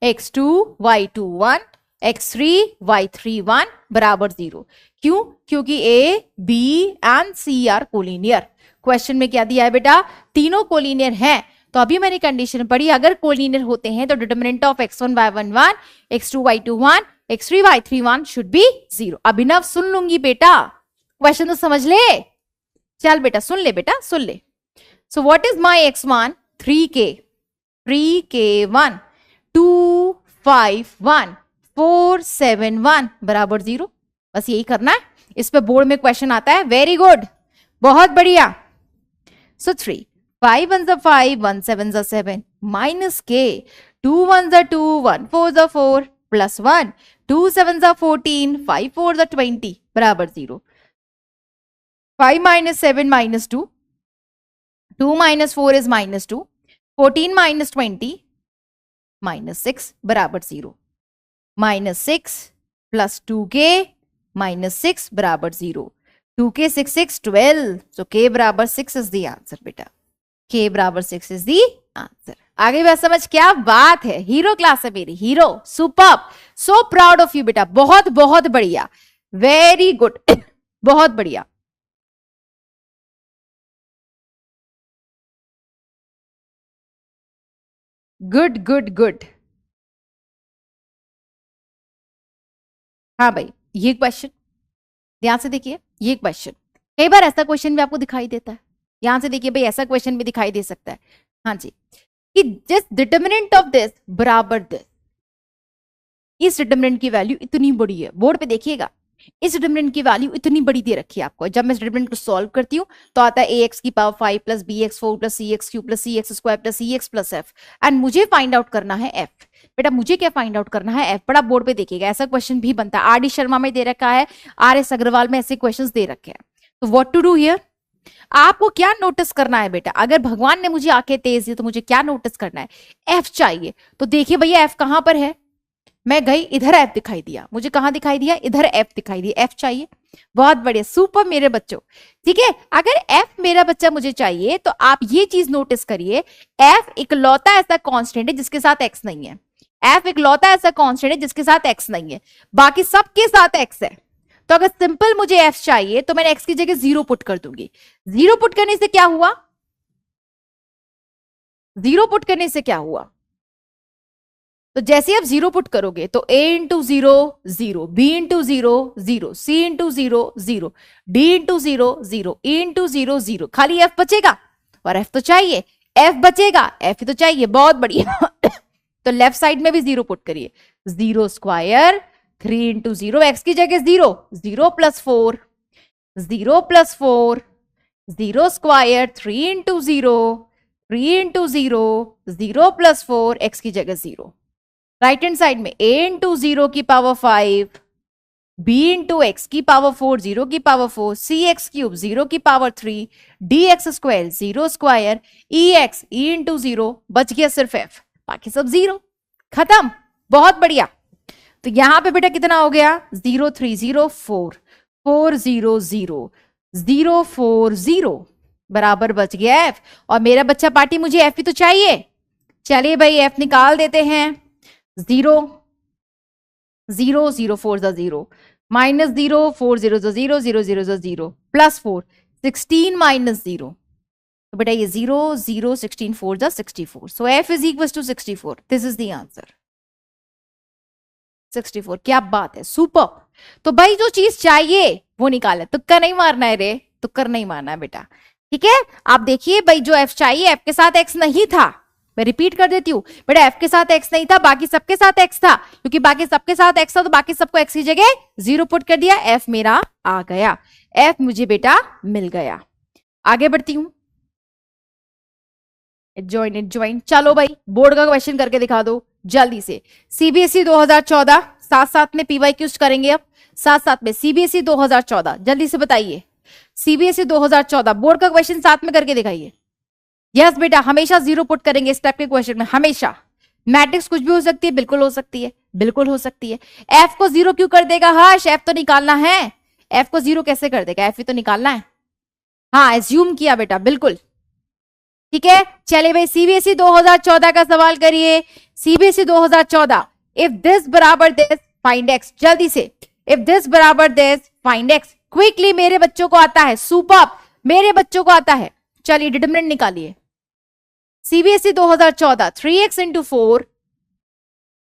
Speaker 1: x2 y2 1, x3 y3 1 बराबर 0। क्यों? क्योंकि a, b and c are collinear. Question में क्या दिया है बेटा? तीनों कोलिनियर हैं तो अभी मैंने कंडीशन पढ़ी, अगर कोलिनियर होते हैं तो determinant of x1 y1 1, x2 y2 1, x3 y3 1 should be 0। अभिनव सुन लूंगी बेटा, क्वेश्चन तो समझ ले। चल बेटा सुन ले, बेटा सुन ले। So what is my x1? 3k, 3k1 2 5 1 4 7 1 बराबर 0। बस यही करना है। इस पे बोर्ड में क्वेश्चन आता है, वेरी गुड, बहुत बढ़िया। सो 3 5 1 5 1 7 7 माइनस k 2 1 2 1 4 4 प्लस 1 2 7 14 5 4 20 बराबर 0। 5 minus 7 minus 2, 2 minus 4 is minus 2, 14 minus 20 minus 6 बराबर 0, minus 6 plus 2k minus 6 बराबर 0, 2k 6 6 12, so k बराबर 6 is the answer बेटा, k बराबर 6 is the answer। आगे बात समझ, क्या बात है, हीरो क्लास है मेरी, hero, superb, so proud of you बेटा, बहुत बहुत बढ़िया, वेरी गुड बहुत बढ़िया। Good good good. हाँ भाई, ये क्वेश्चन ध्यान से देखिए, ये क्वेश्चन कई बार ऐसा क्वेश्चन भी आपको दिखाई देता है। यहां से देखिए भाई, ऐसा क्वेश्चन भी दिखाई दे सकता है। हाँ जी, कि जिस डिटरमिनेंट ऑफ दिस बराबर दिस, इस डिटरमिनेंट की वैल्यू इतनी बड़ी है, बोर्ड पे देखिएगा, इस डिटरमिनेंट की वैल्यू इतनी बड़ी दे रखी है आपको। जब मैं इस डिटरमिनेंट को सॉल्व करती हूँ तो आता है ax की power 5 plus bx 4 plus cx cube plus cx square plus cx plus f, and मुझे फाइंड आउट करना है f। बेटा मुझे क्या फाइंड आउट करना है? f। बड़ा बोर्ड पे देखिएगा, ऐसा क्वेश्चन भी बनता है, आर डी शर्मा में दे रखा है, आर एस अग्रवाल में ऐसे क्वेश्चन दे रखे हैं। तो व्हाट टू डू हियर? आपको क्या नोटिस करना है बेटा? अगर भगवान ने मुझे आंखें तेज दी तो मुझे क्या नोटिस करना है? f चाहिए। तो देखिए भैया f कहां पर है, मैं गई इधर f दिखाई दिया, मुझे कहां दिखाई दिया? इधर f दिखाई दिया, f चाहिए। बहुत बढ़िया, सुपर मेरे बच्चों। ठीक है, अगर f मेरा बच्चा मुझे चाहिए तो आप ये चीज नोटिस करिए, f इकलौता ऐसा कांस्टेंट है जिसके साथ x नहीं है। f इकलौता ऐसा कांस्टेंट है जिसके साथ x नहीं है, बाकी सबके साथ x है। तो अगर सिंपल मुझे f चाहिए तो मैंने x की जगह 0 पुट कर दूंगी। 0 पुट करने से क्या हुआ? 0 पुट करने से क्या हुआ? तो जैसे आप 0 पुट करोगे तो a into 0 0, b into 0 0, c into 0 0, d into 0 0, e into 0 0, खाली f बचेगा, और f तो चाहिए, f बचेगा, f ही तो चाहिए, बहुत बढ़िया तो लेफ्ट साइड में भी 0 पुट करिए, 0 स्क्वायर 3 इंटू 0, x की जगह 0 0 plus 4, 0 plus 4, 0 square 3 into 0 3 into 0 0 plus 4, x की जगह 0। राइट हैंड साइड में a इंटू 0 की पावर 5, b इंटू एक्स की पावर 4 0 की पावर 4, c एक्स क्यूब 0 की power 3, d x square 0 square, e x e into 0, बच गया सिर्फ f, बाकी सब 0, खत्म। बहुत बढ़िया। तो यहां पे बेटा कितना हो गया? 0 3 0 4 4 0 0 0 4 0 बराबर बच गया f, और मेरा बच्चा पार्टी मुझे f ही तो चाहिए। चलिए भाई f निकाल देते हैं, 0 0 0 4 0 माइनस 0 4 0 0 0 0 0 0 प्लस 4 16 माइनस 0 तो बेटा ये 0 0 16 4 जा 64, so f is equal to 64. This is the answer 64. क्या बात है, सुपर. तो भाई जो चीज चाहिए वो निकाले, तुक्का नहीं मारना है रे, तुक्का नहीं मारना है बेटा. ठीक है, आप देखिए भाई जो f चाहिए, f के साथ x नहीं था. मैं रिपीट कर देती हूँ बेटा, f के साथ x नहीं था, बाकी सबके साथ x था. क्योंकि बाकी सबके साथ x था तो बाकी सबको x की जगह 0 पुट कर दिया, f मेरा आ गया. f मुझे बेटा मिल गया. आगे बढ़ती हूं. ज्वाइन. चलो भाई बोर्ड का क्वेश्चन करके दिखा दो जल्दी से. सीबीएसई 2014, साथ साथ में पीवाईक्यूज करेंगे. अब साथ साथ में सीबीएसई 2014 जल्दी से बताइए. सीबीएसई 2014 बोर्ड का क्वेश्चन साथ में करके दिखाइए. यस बेटा, हमेशा 0 पुट करेंगे इस टाइप के क्वेश्चन में, हमेशा. मैट्रिक्स कुछ भी हो सकती है, बिल्कुल हो सकती है, बिल्कुल हो सकती है. एफ को 0 क्यों कर देगा हर्ष? एफ तो निकालना है. एफ को 0 कैसे कर देगा? एफ ही तो निकालना है. हाँ, एज्यूम किया बेटा, बिल्कुल ठीक है. चलिए भाई सीबीएसई 2014 का सवाल करिए. सीबीएसई 2014, इफ दिस बराबर दिस फाइंड एक्स. जल्दी से, इफ दिस बराबर दिस फाइंड एक्स. क्विकली, मेरे बच्चों को आता है. सुपर, मेरे बच्चों को आता है. चलिए डिटरमिनेंट निकालिए. CBSE 2014, 3x into 4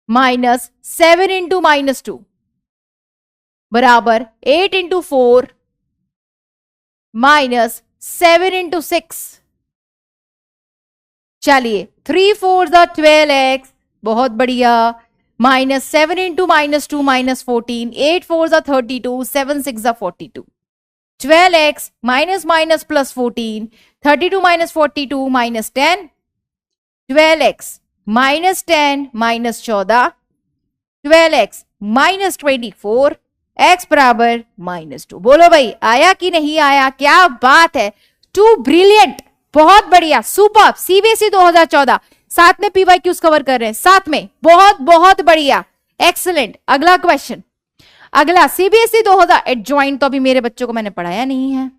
Speaker 1: minus 7 into minus 2 बराबर 8 इंटू 4 माइनस 7 इंटू 6. चलिए 3 4 12x, बहुत बढ़िया. Minus 7 into minus 2 minus 14, 8 4 32, 7 6 42. 12x minus minus plus 14, 32 minus 42 minus 10. 12x minus 10 minus 14, 12x minus 24, x बराबर माइनस 2. बोलो भाई आया कि नहीं आया? क्या बात है, टू ब्रिलियंट, बहुत बढ़िया, सुपर. सीबीएसई 2014 साथ में पीवाईक्यूज कवर कर रहे हैं, साथ में, बहुत बहुत बढ़िया, एक्सीलेंट. अगला क्वेश्चन, अगला सीबीएसई 2000 एडजॉइंट तो अभी मेरे बच्चों को मैंने पढ़ाया नहीं है.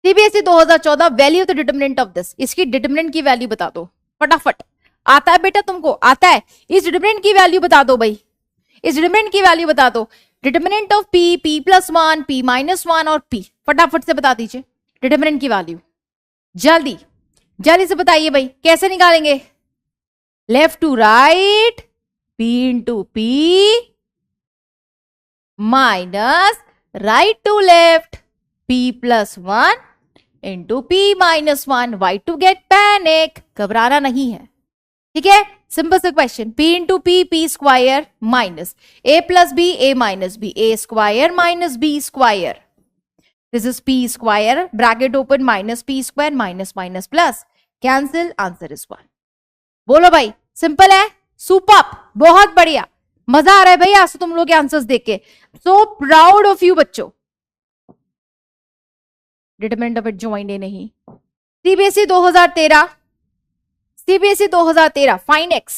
Speaker 1: CBSE 2014, value of the determinant of this. इसकी डिटरमिनेंट की वैल्यू बता दो फटाफट. आता है बेटा तुमको? आता है? इस डिटरमिनेंट की वैल्यू बता दो भाई, इस डिटरमिनेंट की वैल्यू बता दो. Determinant of p, p plus 1, p minus 1 और p. फटाफट से बता दीजिए डिटरमिनेंट की वैल्यू. जल्दी जल्दी से बताइए भाई, कैसे निकालेंगे? Left to right, p into p minus right to left, p plus 1 into p minus 1. Why to get panic, घबराना नहीं है. ठीक है, सिंपल सा question. p into p square minus a plus b a minus b, a square minus b square. This is p square, bracket open, minus p square, minus minus plus, cancel, answer is 1. बोलो भाई, simple है, super, बहुत बढ़िया. मजा आ रहा है भाई आज तो तुम लोग के आंसर्स देख के. सो प्राउड ऑफ यू बच्चों. डिटरमिनेंट ऑफ एडजॉइंट नहीं. CBSE 2013, CBSE 2013 find x.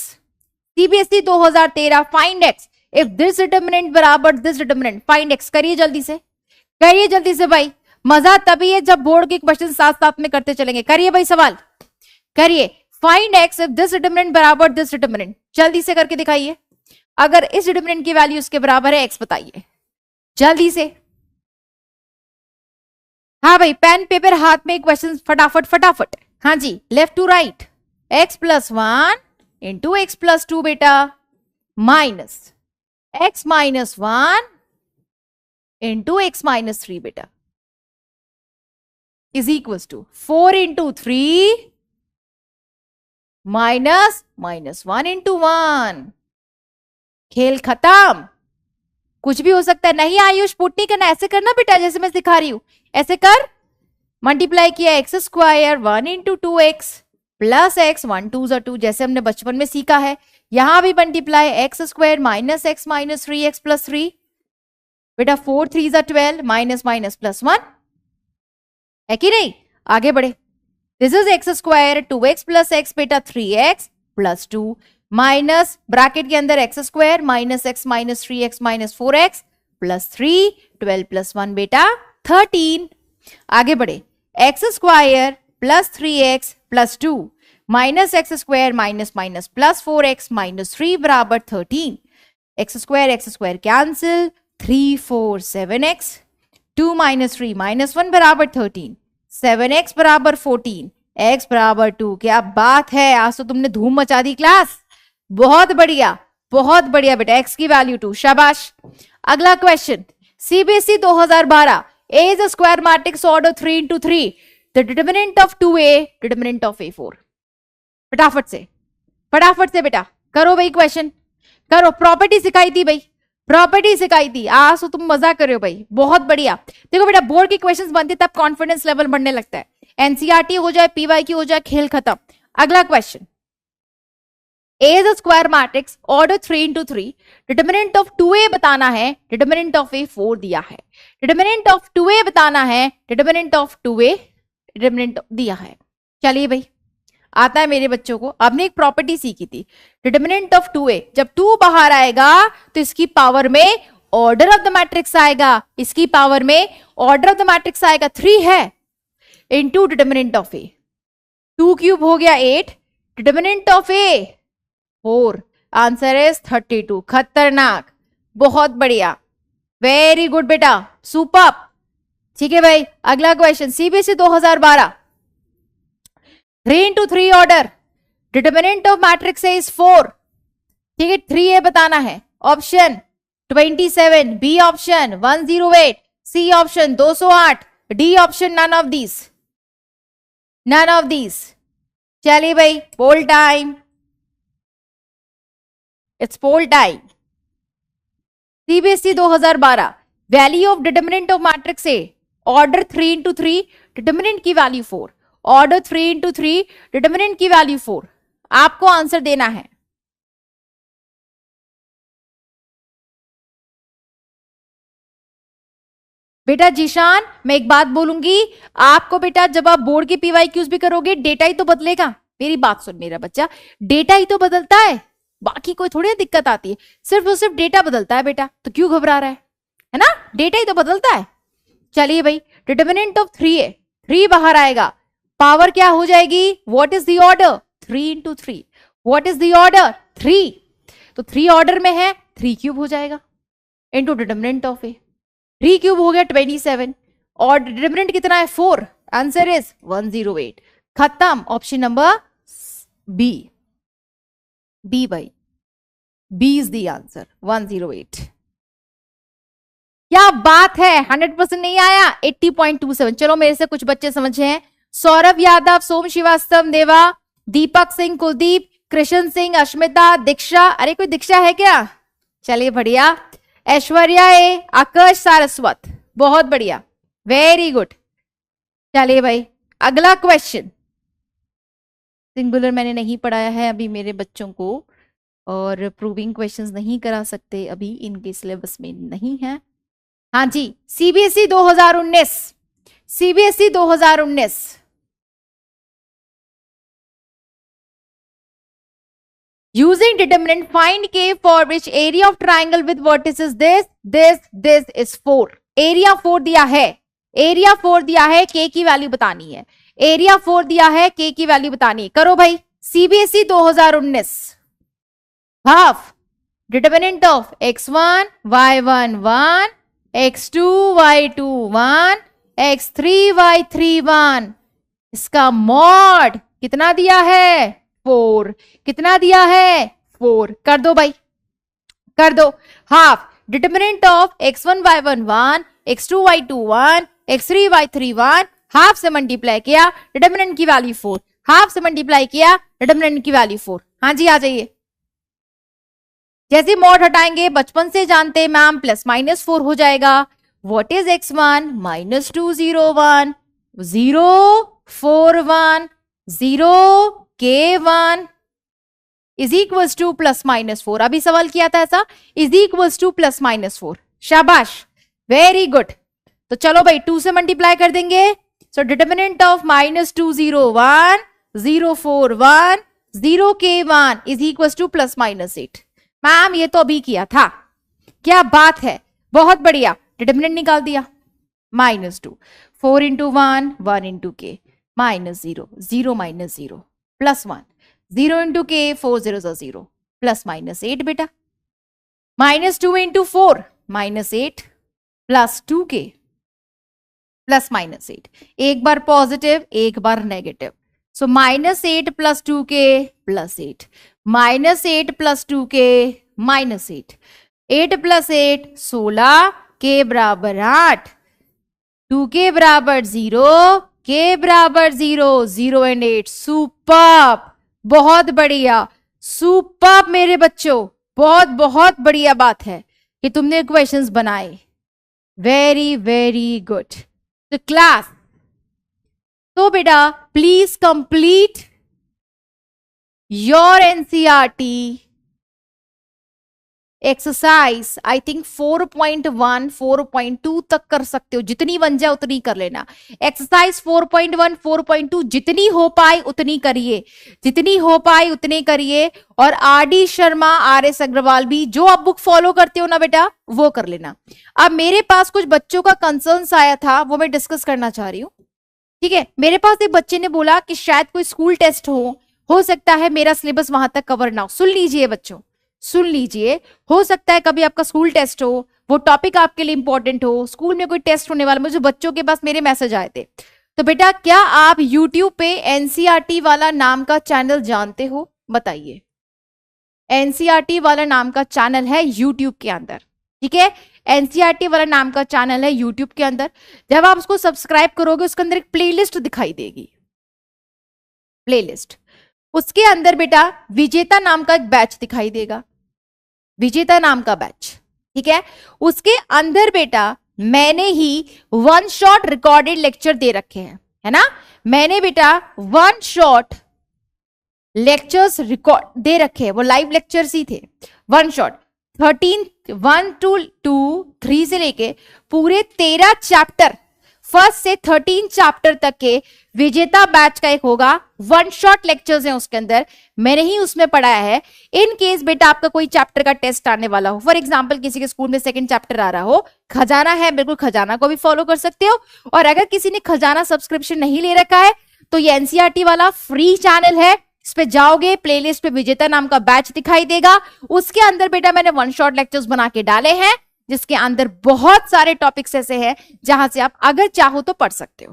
Speaker 1: CBSE 2013 find x. If this determinant बराबर दिस डिटरमिनेंट, फाइंड एक्स. करिए जल्दी से, करिए जल्दी से भाई. मजा तभी है जब बोर्ड के क्वेश्चन साथ साथ में करते चलेंगे. करिए भाई सवाल, करिए. Find x if this determinant बराबर दिस डिटरमिनेंट. जल्दी से करके दिखाइए. अगर इस डिटरमिनेंट की वैल्यू इसके बराबर है एक्स, बताइए जल्दी से. हाँ भाई, पेन पेपर हाथ में, क्वेश्चन फटाफट फटाफट. हाँ जी, left to right. X plus 1 into X plus 2 बेटा, minus X minus 1 into X minus 3 बेटा, is equals to 4 into 3 minus minus 1 into 1. खेल खत्म. कुछ भी हो सकता है. नहीं आयुष पुट नहीं करना, ऐसे करना बेटा जैसे मैं सिखा रही हूं, ऐसे कर. मल्टीप्लाई किया x square 1 into 2x plus x, 1 2 2, जैसे हमने बचपन में सीखा है. यहां भी multiply x square minus X minus 3x plus 3 बेटा, 4 3 12, माइनस माइनस प्लस 1 है कि नहीं? आगे बढ़े. This is x square 2x plus x बेटा, 3x प्लस 2 माइनस ब्रैकेट के अंदर x square minus X minus 3x minus 4x plus 3, 12 plus 1 बेटा 13. आगे बढ़े. X square plus 3x plus 2 minus x square minus minus plus 4x minus 3 बराबर 13. X square cancel, 3 4 7x, 2 minus 3 minus 1 बराबर 13. 7x बराबर 14, x बराबर 2। क्या बात है, आज तो तुमने धूम मचा दी क्लास। बहुत बढ़िया, बहुत बढ़िया बेटा, x की वैल्यू 2, शाबाश। अगला question, CBSE 2012, A is a square matrix order 3 into 3, the determinant of 2A, determinant of A4। फटाफट से बेटा करो भाई, क्वेश्चन करो। प्रॉपर्टी सिखाई थी भाई, प्रॉपर्टी सिखाई थी, आज तो तुम मजा कर रहे हो भाई, बहुत बढ़िया। देखो बेटा, बोर्ड के क्वेश्चंस बनते तब कॉन्फिडेंस लेवल बढ़ने लगता है। एनसीईआरटी हो जाए, पीवाईक्यू हो जाए, खेल खत्म। अगला question, A is a square matrix order 3 into 3, determinant of 2A बताना है, डिटरमिनेंट ऑफ A4 दिया है। डिटरमिनेंट ऑफ 2A बताना है, डिटरमिनेंट ऑफ 2A डिटरमिनेंट दिया है। चलिए भाई, आता है मेरे बच्चों को। आपने एक प्रॉपर्टी सीखी थी, डिटरमिनेंट ऑफ 2A, जब 2 बाहर आएगा तो इसकी पावर में ऑर्डर ऑफ द मैट्रिक्स आएगा, इसकी पावर में ऑर्डर ऑफ द मैट्रिक्स आएगा, 3 है into determinant of A। 2 cube हो गया 8, determinant of A 4, answer is 32। खतरनाक, बहुत बढ़िया, वेरी गुड बेटा, सुपर। ठीक है भाई, अगला question, CBSE 2012, 3 into 3 order, determinant of matrix A is 4। ठीक है, 3A बताना है। Option 27, B option 108, C option 208, D option none of these, none of these. चलिए भाई, poll time, it's poll time. CBSE 2012, value of determinant of matrix A, order 3 into 3, determinant की value 4, order 3 into 3, determinant की value 4। आपको answer देना है। बेटा जीशान, मैं एक बात बोलूंगी आपको बेटा, जब आप बोर्ड के पीवाईक्यूज भी करोगे, डेटा ही तो बदलेगा। मेरी बात सुन मेरा बच्चा, डेटा ही तो बदलता है, बाकी कोई थोड़ी दिक्कत आती है, सिर्फ और सिर्फ डेटा बदलता है बेटा, तो क्यों घबरा रहा है ना, डेटा ही तो बदलता है। चलिए भाई, डिटरमिनेंट ऑफ 3A, 3 बाहर आएगा, पावर क्या हो जाएगी, what is the order, 3 into 3, what is the order 3, तो 3 ऑर्डर में है, 3 क्यूब हो जाएगा into determinant of A। 3 cube हो गया 27, और डिटरमिनेंट कितना है 4, आंसर इज 108। खत्म, ऑप्शन नंबर बी, बी भाई, बी इज द आंसर, 108। क्या बात है, 100% नहीं आया, 80.27। चलो मेरे से कुछ बच्चे समझे हैं, सौरभ यादव, सोम श्रीवास्तव, देवा, दीपक सिंह, कुलदीप, कृष्ण सिंह, अश्मिता, दीक्षा, अरे कोई दीक्षा है क्या, चलिए बढ़िया, ऐश्वर्या ए, आकाश सारस्वत, बहुत बढ़िया, वेरी गुड। चलिए भाई, अगला क्वेश्चन, सिंगुलर मैंने नहीं पढ़ाया है अभी मेरे बच्चों को, और प्रूविंग क्वेश्चंस नहीं करा सकते अभी, इनके सिलेबस में नहीं है। हाँ जी, CBSE 2019, CBSE 2019, using determinant find k for which area of triangle with vertices this is 4। Area 4 दिया है, एरिया 4 दिया है, k की वैल्यू बतानी है, एरिया 4 दिया है, k की वैल्यू बतानी है। करो भाई, CBSE 2019, half determinant of x1 y1 1, x2 y2 1, x3 y3 1, इसका मॉड कितना दिया है 4, कितना दिया है 4, कर दो भाई, कर दो। Half determinant of x1 y1 1, x2 y2 1, x3 y3 1, half से मल्टीप्लाई किया, डिटरमिनेंट की वैल्यू 4, हाफ से मल्टीप्लाई किया, डिटरमिनेंट की वैल्यू 4। हाँ जी, आ जाइए। जैसे मॉड हटाएंगे, बचपन से जानते मैम, प्लस माइनस 4 हो जाएगा। What is x1 -2 0 1 0 4 1 0 k1 is equals to plus minus 4। अभी सवाल किया था ऐसा, is equals to plus minus 4, शाबाश, वेरी गुड। तो चलो भाई, 2 से मल्टीप्लाई कर देंगे, so determinant of -2 0 1 0 4 1 0 k1 is equals to plus minus 8। Ma'am ये तो अभी किया था, क्या बात है, बहुत बढ़िया। डिटरमिनेंट निकाल दिया, -2, 4 into 1 1 into k, -0 0 -0 plus 1, 0 into k 4 0 0 plus -8 बेटा, -2 into 4 -8 प्लस 2k प्लस -8, एक बार पॉजिटिव एक बार नेगेटिव। सो -8 + 2k +8, -8 + 2k -8, 8 + 8 16, k बराबर 8, 2k बराबर 0, k बराबर 0, 0 एंड 8। सुपर्ब, बहुत बढ़िया, सुपर्ब मेरे बच्चों, बहुत बहुत बढ़िया बात है कि तुमने क्वेश्चंस बनाए। Very very good. तो क्लास, तो बेटा please complete your NCERT exercise. I think 4.1 4.2 तक कर सकते हो, जितनी बन जाए उतनी कर लेना। एक्सरसाइज 4.1 4.2 जितनी हो पाए उतनी करिए, जितनी हो पाए उतनी करिए। और RD शर्मा, RS अग्रवाल भी जो आप बुक फॉलो करते हो ना बेटा, वो कर लेना। अब मेरे पास कुछ बच्चों का कंसर्न्स आया था, वो मैं डिस्कस करना चाह रही हूँ। ठीक है, मेरे पास एक बच्चे ने बोला कि शायद कोई स्कूल टेस्ट हो सकता है मेरा सिलेबस वहां तक कवर ना हो। सुन लीजिए बच्चों, सुन लीजिए, हो सकता है कभी आपका स्कूल टेस्ट हो, वो टॉपिक आपके लिए इंपॉर्टेंट हो, स्कूल में कोई टेस्ट होने वाला। मुझे बच्चों के पास मेरे मैसेज आए थे। तो बेटा क्या आप YouTube पे एनसीईआरटी वाला नाम का चैनल जानते हो? बताइए। एनसीईआरटी वाला नाम का चैनल है YouTube के अंदर, ठीक है, एनसीईआरटी वाला नाम का चैनल है YouTube के अंदर। जब आप उसको सब्सक्राइब करोगे उसके अंदर एक प्लेलिस्ट दिखाई देगी, प्लेलिस्ट। उसके अंदर बेटा विजेता नाम का एक बैच दिखाई देगा, विजेता नाम का बैच, ठीक है। उसके अंदर बेटा मैंने ही 1 शॉट रिकॉर्डेड लेक्चर दे रखे हैं, है ना। मैंने बेटा 1 शॉट लेक्चर्स रिकॉर्ड दे रखे हैं, वो लाइव लेक्चर्स ही थे। 1 शॉट 1 to 3 से लेके पूरे 13 चैप्टर, फर्स्ट से 13 चैप्टर तक के विजेता बैच का एक होगा। 1 शॉट लेक्चर्स हैं उसके अंदर, मैंने ही उसमें पढ़ाया है। इन केस बेटा आपका कोई चैप्टर का टेस्ट आने वाला हो, फॉर एग्जांपल किसी के स्कूल में 2nd चैप्टर आ रहा हो, खजाना है, बिल्कुल खजाना को भी फॉलो कर सकते हो। और अगर किसी ने खजाना सब्सक्रिप्शन नहीं ले रखा है तो ये एनसीईआरटी वाला फ्री चैनल है, इस पे जाओगे, प्लेलिस्ट पे विजेता नाम का बैच दिखाई देगा। उसके अंदर बेटा मैंने 1 शॉट लेक्चर्स बना के डाले हैं, जिसके अंदर बहुत सारे टॉपिक्स ऐसे हैं जहां से आप अगर चाहो तो पढ़ सकते हो,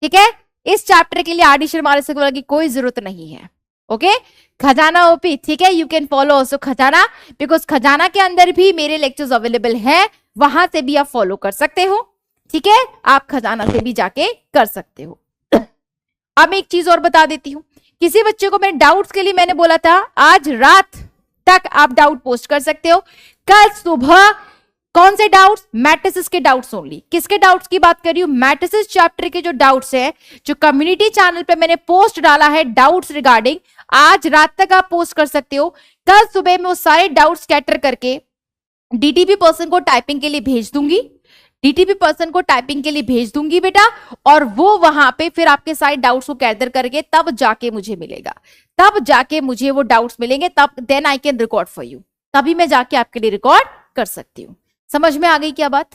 Speaker 1: ठीक है। इस चैप्टर के लिए RD शर्मा की कोई जरूरत नहीं है, ओके। खजाना ओपी, ठीक है, यू कैन फॉलो ऑल्सो खजाना, बिकॉज खजाना के अंदर भी मेरे लेक्चर्स अवेलेबल है, वहां से भी आप फॉलो कर सकते हो, ठीक है। आप खजाना से भी जाके कर सकते हो। अब एक चीज और बता देती हूं, किसी बच्चे को मेरे डाउट्स के लिए मैंने बोला था आज रात तक आप डाउट पोस्ट कर सकते हो। कल सुबह कौन से डाउट्स? मैट्रिसेस के डाउट्स ओनली। किसके डाउट्स की बात कर रही हूं? मैट्रिसेस चैप्टर के जो डाउट्स हैं, जो कम्युनिटी चैनल पे मैंने पोस्ट डाला है डाउट्स रिगार्डिंग, आज रात तक आप पोस्ट कर सकते हो। कल सुबह में वो सारे डाउट्स कैटर करके डीटीपी पर्सन को टाइपिंग के लिए भेज दूंगी, डीटीपी पर्सन को टाइपिंग के लिए भेज दूंगी बेटा, और वो वहां पे फिर आपके सारे डाउट्स को कैदर करके तब जाके मुझे मिलेगा, तब जाके मुझे वो डाउट्स मिलेंगे, तब then I can record for you, तभी मैं जाके आपके लिए रिकॉर्ड कर सकती हूँ। समझ में आ गई क्या बात?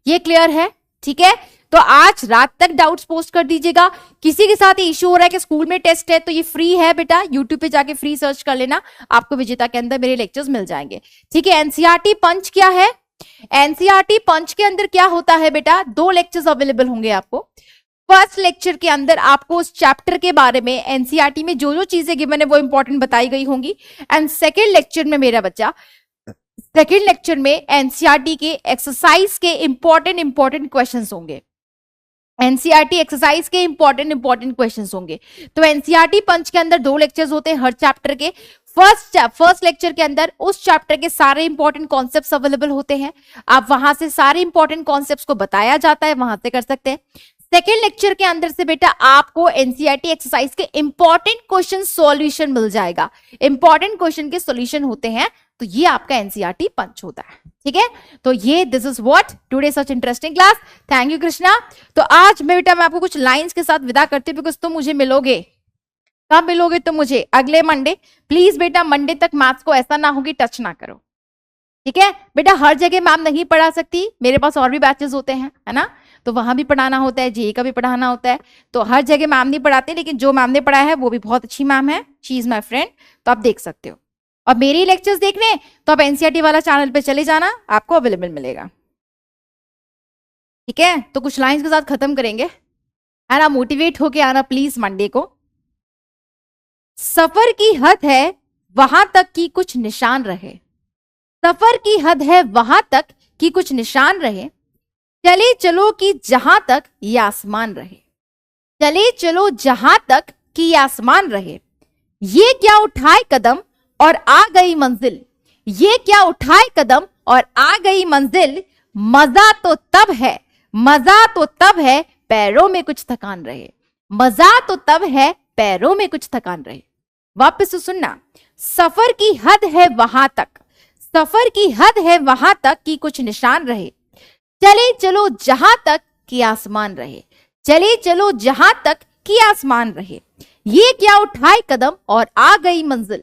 Speaker 1: ये क्लियर है? ठीक है, तो आज रात तक डाउट्स पोस्ट कर दीजिएगा। किसी के साथ ये इश्यू हो रहा है कि स्कूल में टेस्ट है, तो ये फ्री है बेटा, यूट्यूब पे जाके फ्री सर्च कर लेना, आपको विजेता के अंदर मेरे लेक्चर्स मिल जाएंगे, ठीक है। एनसीईआरटी पंच क्या है? एनसीईआरटी पंच के अंदर क्या होता है बेटा, 2 लेक्चर्स अवेलेबल होंगे आपको। फर्स्ट लेक्चर के अंदर आपको उस चैप्टर के बारे में, एनसीईआरटी में जो जो चीजें गिवन है वो इंपॉर्टेंट बताई गई होंगी। एंड सेकेंड लेक्चर में मेरा बच्चा, सेकेंड लेक्चर में एनसीईआरटी के एक्सरसाइज के इंपॉर्टेंट क्वेश्चंस होंगे, एनसीईआरटी एक्सरसाइज के इंपॉर्टेंट क्वेश्चंस होंगे। तो एनसीईआरटी पंच के अंदर 2 लेक्चर्स होते हैं हर चैप्टर के। फर्स्ट लेक्चर के अंदर उस चैप्टर के सारे इंपॉर्टेंट कॉन्सेप्ट्स अवेलेबल होते हैं, आप वहां से सारे इंपॉर्टेंट कॉन्सेप्ट्स को बताया जाता है, वहां से कर सकते हैं। सेकेंड लेक्चर के अंदर से बेटा आपको एनसीईआरटी एक्सरसाइज के इंपॉर्टेंट क्वेश्चन सॉल्यूशन मिल जाएगा, इंपॉर्टेंट क्वेश्चन के सॉल्यूशन होते हैं, तो ये आपका एनसीईआरटी पंच होता है, ठीक है। तो ये this is what today such interesting class. Thank you Krishna. तो आज मैं बेटा मैं आपको कुछ लाइंस के साथ विदा करती हूँ, बिकॉज तुम मुझे मिलोगे, कब मिलोगे तुम मुझे? अगले मंडे। प्लीज बेटा मंडे तक मैथ्स को ऐसा ना हो कि टच ना करो, ठीक है बेटा। हर जगह मैम नहीं पढ़ा सकती, मेरे पास और भी बैचेस होते हैं, है ना, तो वहां भी पढ़ाना होता है, जेई का भी पढ़ाना होता है, तो हर जगह मैम नहीं पढ़ाते, लेकिन जो मैम ने पढ़ाया है वो भी बहुत अच्छी मैम है, शी इज माई फ्रेंड, तो आप देख सकते हो। और मेरी लेक्चर्स देखने तो आप एनसीईआरटी वाला चैनल पे चले जाना, आपको अवेलेबल मिलेगा, ठीक है, तो कुछ लाइंस के साथ खत्म करेंगे, है ना। मोटिवेट होके आना प्लीज मंडे को। सफर की हद है वहां तक कि कुछ निशान रहे, सफर की हद है वहां तक कि कुछ निशान रहे, चले चलो कि जहां तक ये आसमान रहे, चले चलो जहां तक कि ये आसमान रहे, ये क्या उठाए कदम और आ गई मंजिल, ये क्या उठाए कदम और आ गई मंजिल, मजा तो तब है, मजा तो तब है पैरों में कुछ थकान रहे, मजा तो तब है पैरों में कुछ थकान रहे। वापस से सुनना, सफर की हद है वहां तक, सफर की हद है वहां तक कि कुछ निशान रहे, चले चलो जहां तक कि आसमान रहे, चले चलो जहां तक कि आसमान रहे, ये क्या उठाए कदम और आ गई मंजिल,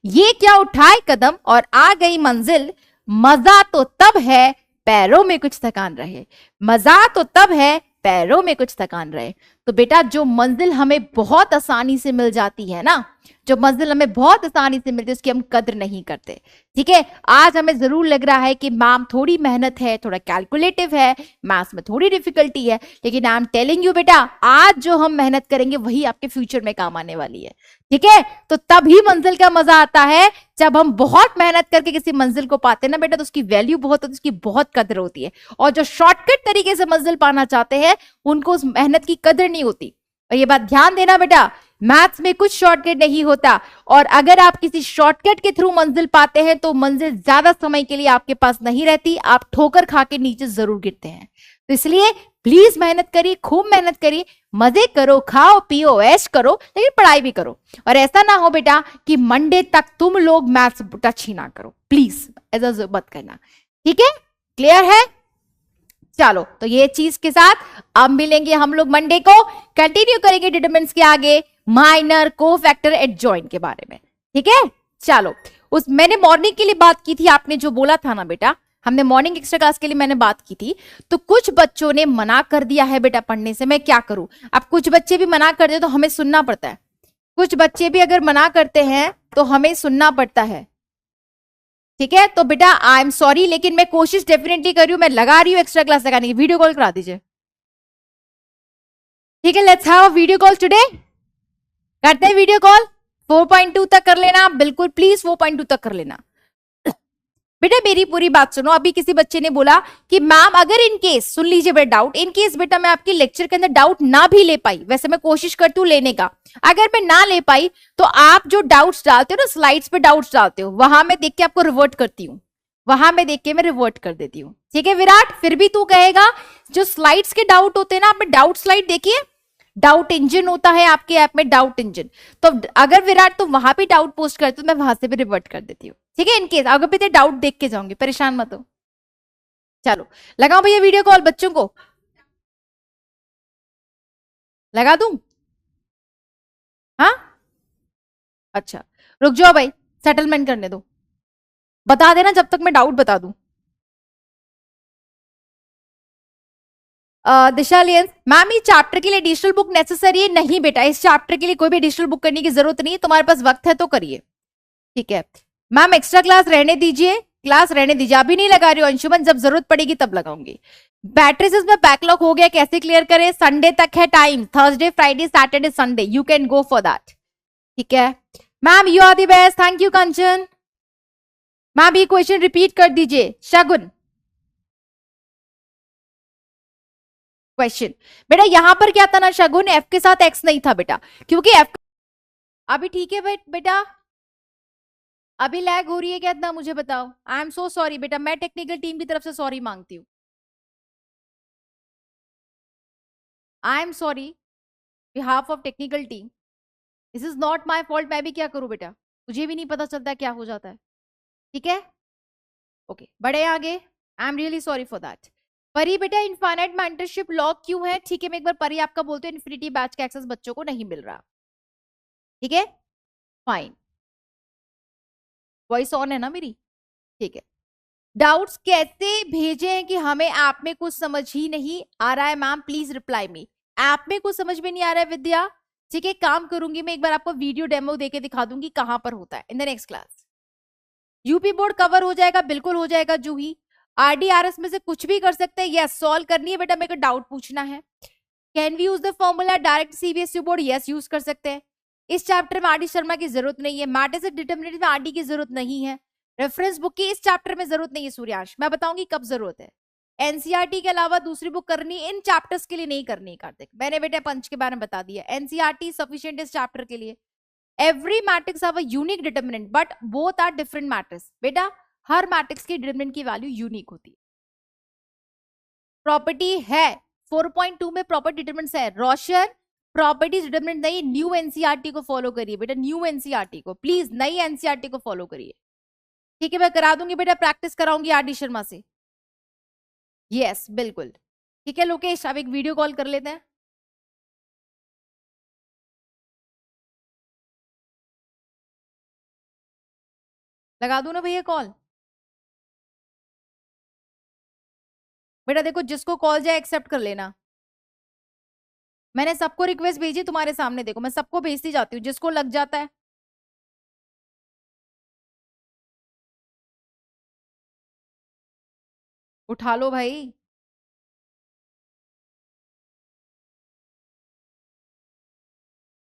Speaker 1: ये क्या उठाए कदम और आ गई मंजिल, मजा तो तब है पैरों में कुछ थकान रहे, मजा तो तब है पैरों में कुछ थकान रहे। तो बेटा जो मंजिल हमें बहुत आसानी से मिल जाती है ना, जो मंजिल हमें बहुत आसानी से मिलती है उसकी हम कद्र नहीं करते। ठीक है, आज हमें जरूर लग रहा है कि मैम थोड़ी मेहनत है, थोड़ा कैलकुलेटिव है, मैथ्स में थोड़ी डिफिकल्टी है, लेकिन आई एम टेलिंग यू बेटा आज जो हम मेहनत करेंगे वही आपके फ्यूचर में काम आने वाली है। ठीक है, तो तभी मंजिल का मजा आता है जब हम बहुत मेहनत करके किसी मंजिल को पाते हैं ना बेटा, तो उसकी वैल्यू बहुत होती है, उसकी बहुत कद्र होती है। और जो शॉर्टकट तरीके से मंजिल पाना चाहते हैं उनको उस मेहनत की कद्र नहीं होती। और ये बात ध्यान देना बेटा, मैथ्स में कुछ शॉर्टकट नहीं होता, और अगर आप किसी शॉर्टकट के थ्रू मंजिल पाते हैं तो मंजिल ज्यादा समय के लिए आपके पास नहीं रहती, आप ठोकर खा के नीचे जरूर गिरते हैं। तो इसलिए प्लीज मेहनत करिए, खूब मेहनत करिए, मजे करो, खाओ पियो, ऐश करो, लेकिन पढ़ाई भी करो। और ऐसा ना हो बेटा कि मंडे तक तुम लोग मैथ्स टच ही ना करो, प्लीज ऐसा मत करना। ठीक है, क्लियर है? चलो, तो ये चीज के साथ अब मिलेंगे हम लोग मंडे को, कंटिन्यू करेंगे डिटरमिनेंट्स के आगे माइनर, कोफैक्टर, एडजॉइंट के बारे में। ठीक है, चलो उस मैंने मॉर्निंग के लिए बात की थी, आपने जो बोला था ना बेटा, हमने मॉर्निंग एक्स्ट्रा क्लास के लिए मैंने बात की थी, तो कुछ बच्चों ने मना कर दिया है बेटा पढ़ने से, मैं क्या करूं। अब कुछ बच्चे भी मना कर दे तो हमें सुनना पड़ता है, कुछ बच्चे भी अगर मना करते हैं तो हमें सुनना पड़ता है। ठीक है, तो बेटा आई एम सॉरी, लेकिन मैं कोशिश डेफिनेटली कर रही हूं, मैं लगा रही हूं एक्स्ट्रा क्लास लगाने की। वीडियो कॉल करा दीजिए। ठीक है, let's have a video call today. करते हैं वीडियो कॉल, 4.2 तक कर लेना बिल्कुल, प्लीज 4.2 तक कर लेना। बेटा मेरी पूरी बात सुनो, अभी किसी बच्चे ने बोला कि मैम अगर इन केस, सुन लीजिए बेटा, डाउट इन केस बेटा मैं आपकी लेक्चर के अंदर डाउट ना भी ले पाई, वैसे मैं कोशिश करती हूँ लेने का, अगर मैं ना ले पाई तो आप जो डाउट्स डालते हो ना, स्लाइड्स पे डाउट्स डालते हो, वहां मैं देख के आपको रिवर्ट करती हूँ, वहां मैं देख के मैं रिवर्ट कर देती हूँ। ठीक है विराट, फिर भी तू कहेगा जो स्लाइड्स के डाउट होते हैं ना, आपने डाउट स्लाइड देखिए, डाउट इंजन होता है आपके ऐप में, डाउट इंजन, तो अगर विराट तुम वहां पे डाउट पोस्ट करते हो मैं वहां से भी रिवर्ट कर देती हूँ। ठीक है, इनकेस अगर भी डाउट देख के जाऊंगी, परेशान मत हो। चलो लगाओ भैया वीडियो कॉल, बच्चों को लगा दूं? हाँ अच्छा, रुक जाओ भाई, सेटलमेंट करने दो, बता देना जब तक मैं डाउट बता दूं। दिशालियंस मैम, ये चैप्टर के लिए एडिशनल बुक नेसेसरी है? नहीं बेटा, इस चैप्टर के लिए कोई भी एडिशनल बुक करने की जरूरत नहीं है, तुम्हारे पास वक्त है तो करिए। ठीक है मैम, एक्स्ट्रा क्लास रहने दीजिए, क्लास रहने दीजिए, अभी नहीं लगा रही हो अंशुमन, जब जरूरत पड़ेगी तब लगाऊंगी। बैटरीज में बैकलॉग हो गया, कैसे क्लियर करें? संडे तक है time, Thursday Friday Saturday Sunday, you can go for that. ठीक है ma'am, you are the best, thank you Kanchan. Ma'am ये क्वेश्चन रिपीट कर दीजिए, शगुन क्वेश्चन। बेटा यहां पर क्या था ना शगुन, एफ के साथ एक्स नहीं था बेटा, क्योंकि एफ अभी ठीक है बेटा, अभी लैग हो रही है क्या इतना, मुझे बताओ। आई एम सो सॉरी बेटा, मैं टेक्निकल टीम की तरफ से सॉरी मांगती हूँ, I am sorry behalf of technical team, this is not my fault, मैं भी क्या करूं बेटा, मुझे भी नहीं पता चलता क्या हो जाता है। ठीक है ओके, बढ़े आगे, I am really sorry for that. परी बेटा इनफाइनाइट मेंटरशिप लॉक क्यों है? ठीक है, मैं एक बार परी आपका बोलते हैं, इन्फिनिटी बैच का एक्सेस बच्चों को नहीं मिल रहा। ठीक है फाइन, वॉइस ऑन है ना मेरी? ठीक है, डाउट्स कैसे भेजें कि हमें ऐप में कुछ समझ ही नहीं आ रहा है? Ma'am please reply me, app में कुछ समझ में नहीं आ रहा है विद्या? ठीक है, काम करूंगी मैं, एक बार आपको वीडियो डेमो देके दिखा दूंगी कहां पर होता है in the next class. UP board cover हो जाएगा, बिल्कुल हो जाएगा जूही। RDRS में से कुछ भी कर सकते हैं। यस, सॉल्व करनी है बेटा, मेरे को डाउट पूछना है। Can we use the formula direct CBSE board? Yes, use कर सकते हैं। इस चैप्टर में RD शर्मा की जरूरत नहीं है। मैट्रिक्स एंड डिटरमिनेंट में RD की जरूरत नहीं है। रेफरेंस बुक की इस चैप्टर में जरूरत नहीं है सूर्यांश, मैं बताऊंगी कब जरूरत है। एनसीईआरटी के अलावा दूसरी बुक करनी इन चैप्टर्स के लिए नहीं करनी। कार्तिक, मैंने बेटा पंच के बारे में बता दिया। एनसीईआरटी सफिशिएंट इस चैप्टर के लिए। Every matrix have a unique determinant but both are different matrix. बेटा हर मैट्रिक्स की डिटरमिनेंट की वैल्यू यूनिक होती है। प्रॉपर्टी है 4.2 में प्रॉपर्टी डिटरमिनेंट्स है। रोशन प्रॉपर्टीज डिटरमिनेंट नहीं, न्यू एनसीईआरटी को फॉलो करिए बेटा, न्यू एनसीईआरटी को, प्लीज नई एनसीईआरटी को फॉलो करिए। ठीक है, मैं करा दूंगी बेटा, प्रैक्टिस कराऊंगी RD शर्मा से। यस बिल्कुल। ठीक है लोकेश, अब एक वीडियो कॉल कर लेते हैं। लगा दूं ना भैया कॉल? बेटा देखो, जिसको कॉल जाए एक्सेप्ट कर लेना। मैंने सबको रिक्वेस्ट भेजी तुम्हारे सामने, देखो मैं सबको भेजती जाती हूँ, जिसको लग जाता है। उठा लो भाई।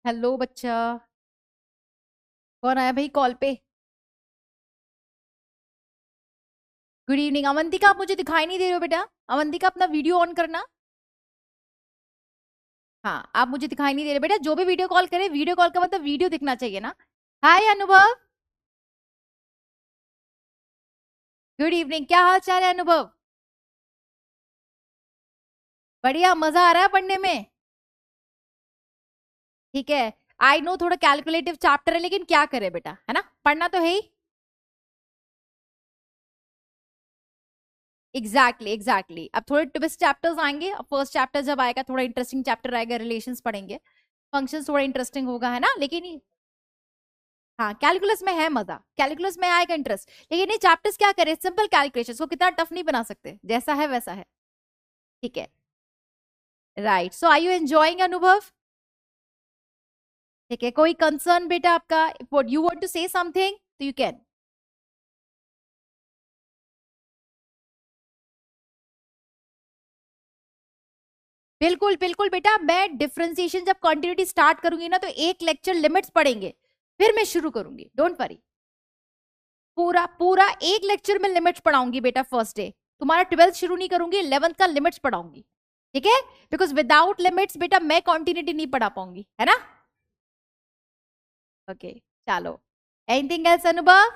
Speaker 1: हेलो बच्चा, कौन आया भाई कॉल पे? गुड इवनिंग अवंतिका, आप मुझे दिखाई नहीं दे रहे हो बेटा। अवंतिका अपना वीडियो ऑन करना। हाँ, आप मुझे दिखाई नहीं दे रहे बेटा। जो भी वीडियो कॉल करे, वीडियो कॉल का मतलब वीडियो दिखना चाहिए ना। हाय अनुभव, गुड इवनिंग, क्या हाल चाल है अनुभव? बढ़िया, मजा आ रहा है पढ़ने में? ठीक है। आई नो थोड़ा कैलकुलेटिव चैप्टर है, लेकिन क्या करे बेटा, है ना, पढ़ना तो है ही। एग्जैक्टली। अब थोड़े ट्विस्ट चैप्टर्स आएंगे। अब फर्स्ट चैप्टर जब आएगा थोड़ा इंटरेस्टिंग चैप्टर आएगा, रिलेशंस पढ़ेंगे, फंक्शंस थोड़ा इंटरेस्टिंग होगा, है ना, लेकिन हाँ कैलकुलस में है मजा, कैलकुलस में आएगा इंटरेस्ट। लेकिन ये चैप्टर्स क्या करे, सिंपल कैलकुलेशन को कितना टफ नहीं बना सकते, जैसा है वैसा है। ठीक है, right. So are you enjoying Anubhav? ठीक है, कोई कंसर्न बेटा आपका? Would you want to say something तो यू कैन। बिल्कुल बिल्कुल बेटा, मैं डिफरेंशिएशन जब कंटिन्यूटी स्टार्ट करूंगी ना, तो एक लेक्चर लिमिट्स पढ़ेंगे, फिर मैं शुरू करूंगी, डोंट वरी। पूरा पूरा एक लेक्चर में लिमिट्स पढ़ाऊंगी बेटा फर्स्ट डे। तुम्हारा 12th शुरू नहीं करूंगी, 11th का लिमिट्स पढ़ाऊंगी। ठीक है, बिकॉज विदाउट लिमिट्स बेटा मैं कंटिन्यूटी नहीं पढ़ा पाऊंगी, है ना। ओके, चलो। एनीथिंग एल्स अनुभव?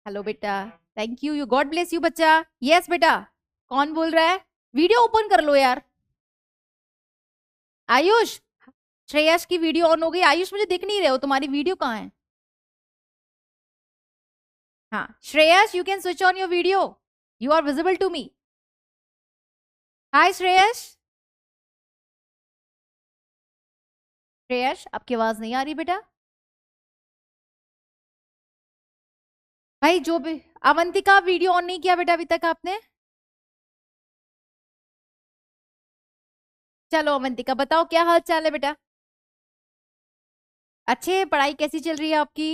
Speaker 1: हेलो बेटा, thank you, you God bless you बच्चा। यस बेटा, कौन बोल रहा है? वीडियो ओपन कर लो यार। आयुष, श्रेयस की वीडियो ऑन हो गई। आयुष मुझे दिख नहीं रहे हो, तुम्हारी वीडियो कहाँ है? हाँ Shreyas, you can switch on your video, you are visible to me. Hi Shreyas. Shreyas, आपकी आवाज नहीं आ रही बेटा। भाई जो भी, अवंतिका वीडियो ऑन नहीं किया बेटा अभी तक आपने? चलो अवंतिका बताओ क्या हाल चाल है बेटा? अच्छे, पढ़ाई कैसी चल रही है आपकी?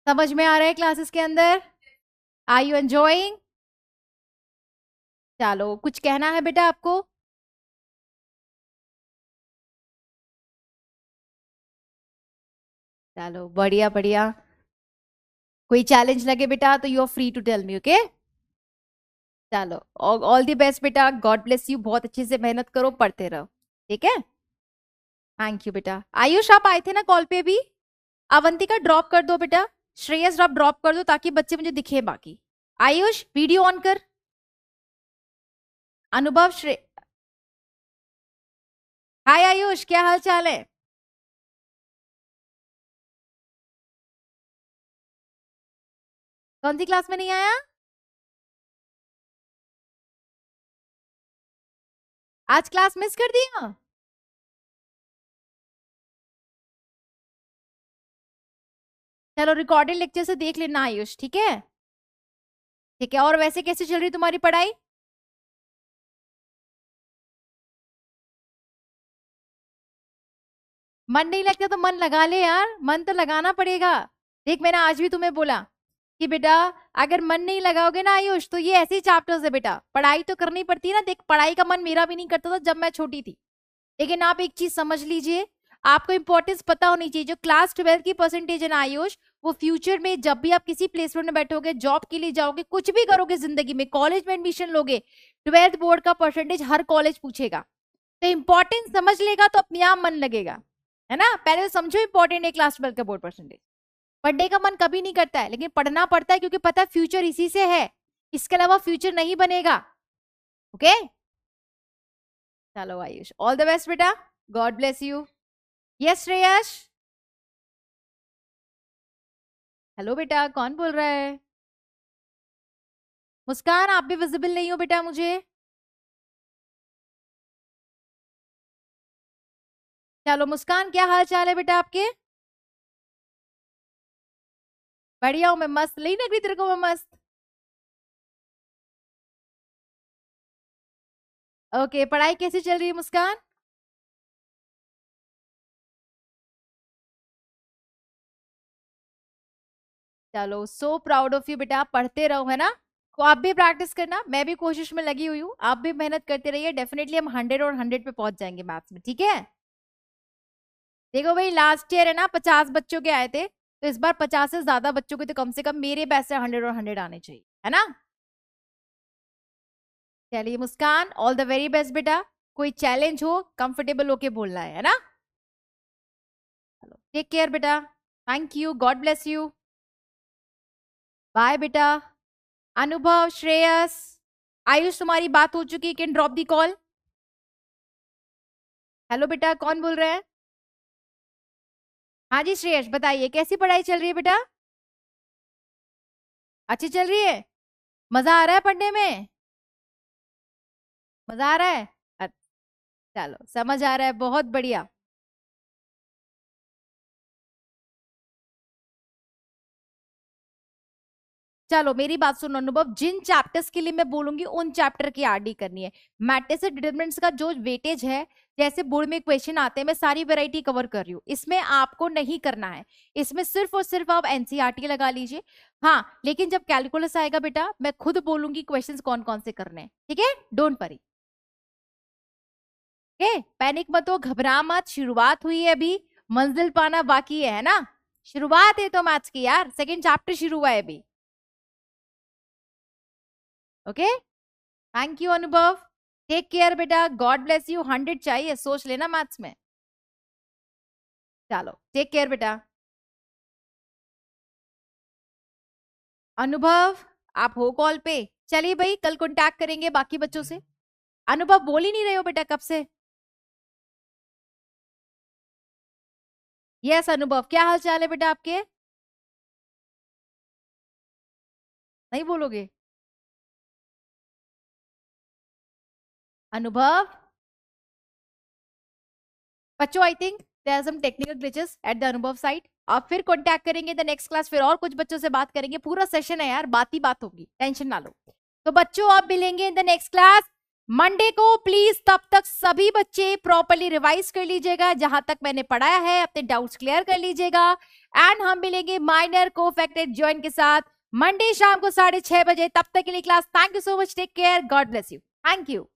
Speaker 1: समझ में आ रहा है क्लासेस के अंदर? Are you enjoying? चलो, कुछ कहना है बेटा आपको? चलो बढ़िया बढ़िया। कोई चैलेंज लगे बेटा तो you are free to tell me, okay. चलो, ऑल द बेस्ट बेटा, गॉड ब्लेस यू, बहुत अच्छे से मेहनत करो, पढ़ते रहो। ठीक है, थैंक यू बेटा। आयुष आप आए थे ना कॉल पे भी? अवंतिका ड्रॉप कर दो बेटा, श्रेयस आप ड्रॉप कर दो ताकि बच्चे मुझे दिखे बाकी। आयुष वीडियो ऑन कर। अनुभव हाय आयुष, क्या हाल चाल है? कौन सी क्लास में नहीं आया? आज क्लास मिस कर दिया? चलो रिकॉर्डेड लेक्चर से देख लेना आयुष, ठीक है। ठीक है, और वैसे कैसे चल रही तुम्हारी पढ़ाई? मन नहीं लगता तो मन लगा ले यार, मन तो लगाना पड़ेगा। देख मैंने आज भी तुम्हें बोला कि बेटा अगर मन नहीं लगाओगे ना आयुष तो ये ऐसे ही चैप्टर्स है बेटा, पढ़ाई तो करनी पड़ती है ना। देख पढ़ाई का मन मेरा भी नहीं करता था जब मैं छोटी थी, लेकिन आप एक चीज समझ लीजिए, आपको इंपॉर्टेंस पता होनी चाहिए। जो क्लास 12 की परसेंटेज है ना आयुष, वो फ्यूचर में जब भी आप किसी प्लेसमेंट में बैठोगे, जॉब के लिए जाओगे, कुछ भी करोगे जिंदगी में, कॉलेज में एडमिशन लोगे, 12th बोर्ड का परसेंटेज हर कॉलेज पूछेगा। तो इंपॉर्टेंस समझ लेगा तो अपने आप मन लगेगा, है ना। पहले तो समझो इंपॉर्टेंट है क्लास 12 का बोर्ड परसेंटेज। पढ़ने का मन कभी नहीं करता है, लेकिन पढ़ना पड़ता है क्योंकि पता है फ्यूचर इसी से है, इसके अलावा फ्यूचर नहीं बनेगा। ओके चलो आयुष, ऑल द बेस्ट बेटा, God bless you. Yes Shreyas, hello बेटा, कौन बोल रहा है? मुस्कान, आप भी विजिबल नहीं हो बेटा मुझे। चलो मुस्कान, क्या हाल चाल है बेटा आपके? बढ़िया हूं मैं, मस्त। नहीं लग रही तेरे को मैं मस्त? ओके, पढ़ाई कैसी चल रही है मुस्कान? चलो, सो प्राउड ऑफ यू बेटा, पढ़ते रहो, है ना। तो आप भी प्रैक्टिस करना, मैं भी कोशिश में लगी हुई हूँ, आप भी मेहनत करते रहिए। डेफिनेटली हम 100 और 100 पे पहुंच जाएंगे मैथ्स में, ठीक है। देखो भाई, लास्ट ईयर है ना 50 बच्चों के आए थे, तो इस बार 50 से ज्यादा बच्चों के, तो कम से कम मेरे बैच से 100 और 100 आने चाहिए, है ना। चलिए मुस्कान, ऑल द वेरी बेस्ट बेटा। कोई चैलेंज हो कंफर्टेबल होके बोलना है ना। चलो टेक केयर बेटा, thank you, God bless you, bye बेटा। अनुभव, श्रेयस, आयुष, तुम्हारी बात हो चुकी, can drop the call. Hello बेटा, कौन बोल रहे हैं? हाँ जी श्रेयस, बताइए कैसी पढ़ाई चल रही है बेटा? अच्छी चल रही है? मजा आ रहा है पढ़ने में? मजा आ रहा है? चलो समझ आ रहा है, बहुत बढ़िया। चलो मेरी बात सुनो अनुभव, जिन चैप्टर्स के लिए मैं बोलूंगी उन चैप्टर की आरडी करनी है। मैट्रिक्स डिटरमिनेंट्स का जो वेटेज है, जैसे बोर्ड में क्वेश्चन आते हैं, मैं सारी वैरायटी कवर कर रही हूँ, इसमें आपको नहीं करना है। इसमें सिर्फ और सिर्फ आप एनसीईआरटी लगा लीजिए। हाँ लेकिन जब कैलकुलस आएगा बेटा, मैं खुद बोलूंगी क्वेश्चंस कौन कौन से करने हैं, ठीक है, डोंट वरी। ओके, पैनिक मत हो, घबरा मत, शुरुआत हुई है अभी, मंजिल पाना बाकी है ना। शुरुआत है तो मैथ्स की यार, सेकंड चैप्टर शुरू हुआ है अभी। ओके, थैंक यू अनुभव, टेक केयर बेटा, गॉड ब्लेस यू। 100 चाहिए, सोच लेना मैथ्स में। चलो टेक केयर बेटा। अनुभव, आप हो कॉल पे? चलिए भाई, कल कांटेक्ट करेंगे बाकी बच्चों से। अनुभव बोल ही नहीं रहे हो बेटा कब से? यस अनुभव, क्या हाल चाल है बेटा आपके? नहीं बोलोगे? अनुभव, बच्चों I think there are some technical glitches at the Anubhav side. आप फिर कांटेक्ट करेंगे द नेक्स्ट क्लास, फिर और कुछ बच्चों से बात करेंगे, पूरा सेशन है यार, बात ही बात होगी, टेंशन ना लो। तो बच्चों आप मिलेंगे in the next class Monday को। प्लीज तब तक सभी बच्चे प्रॉपर्ली रिवाइज कर लीजिएगा, जहां तक मैंने पढ़ाया है अपने डाउट्स क्लियर कर लीजिएगा। एंड हम मिलेंगे माइनर कोफैक्टेड ज्वाइन के साथ मंडे शाम को 6:30 बजे। तब तक के लिए class, thank you so much, take care, God bless you, thank you.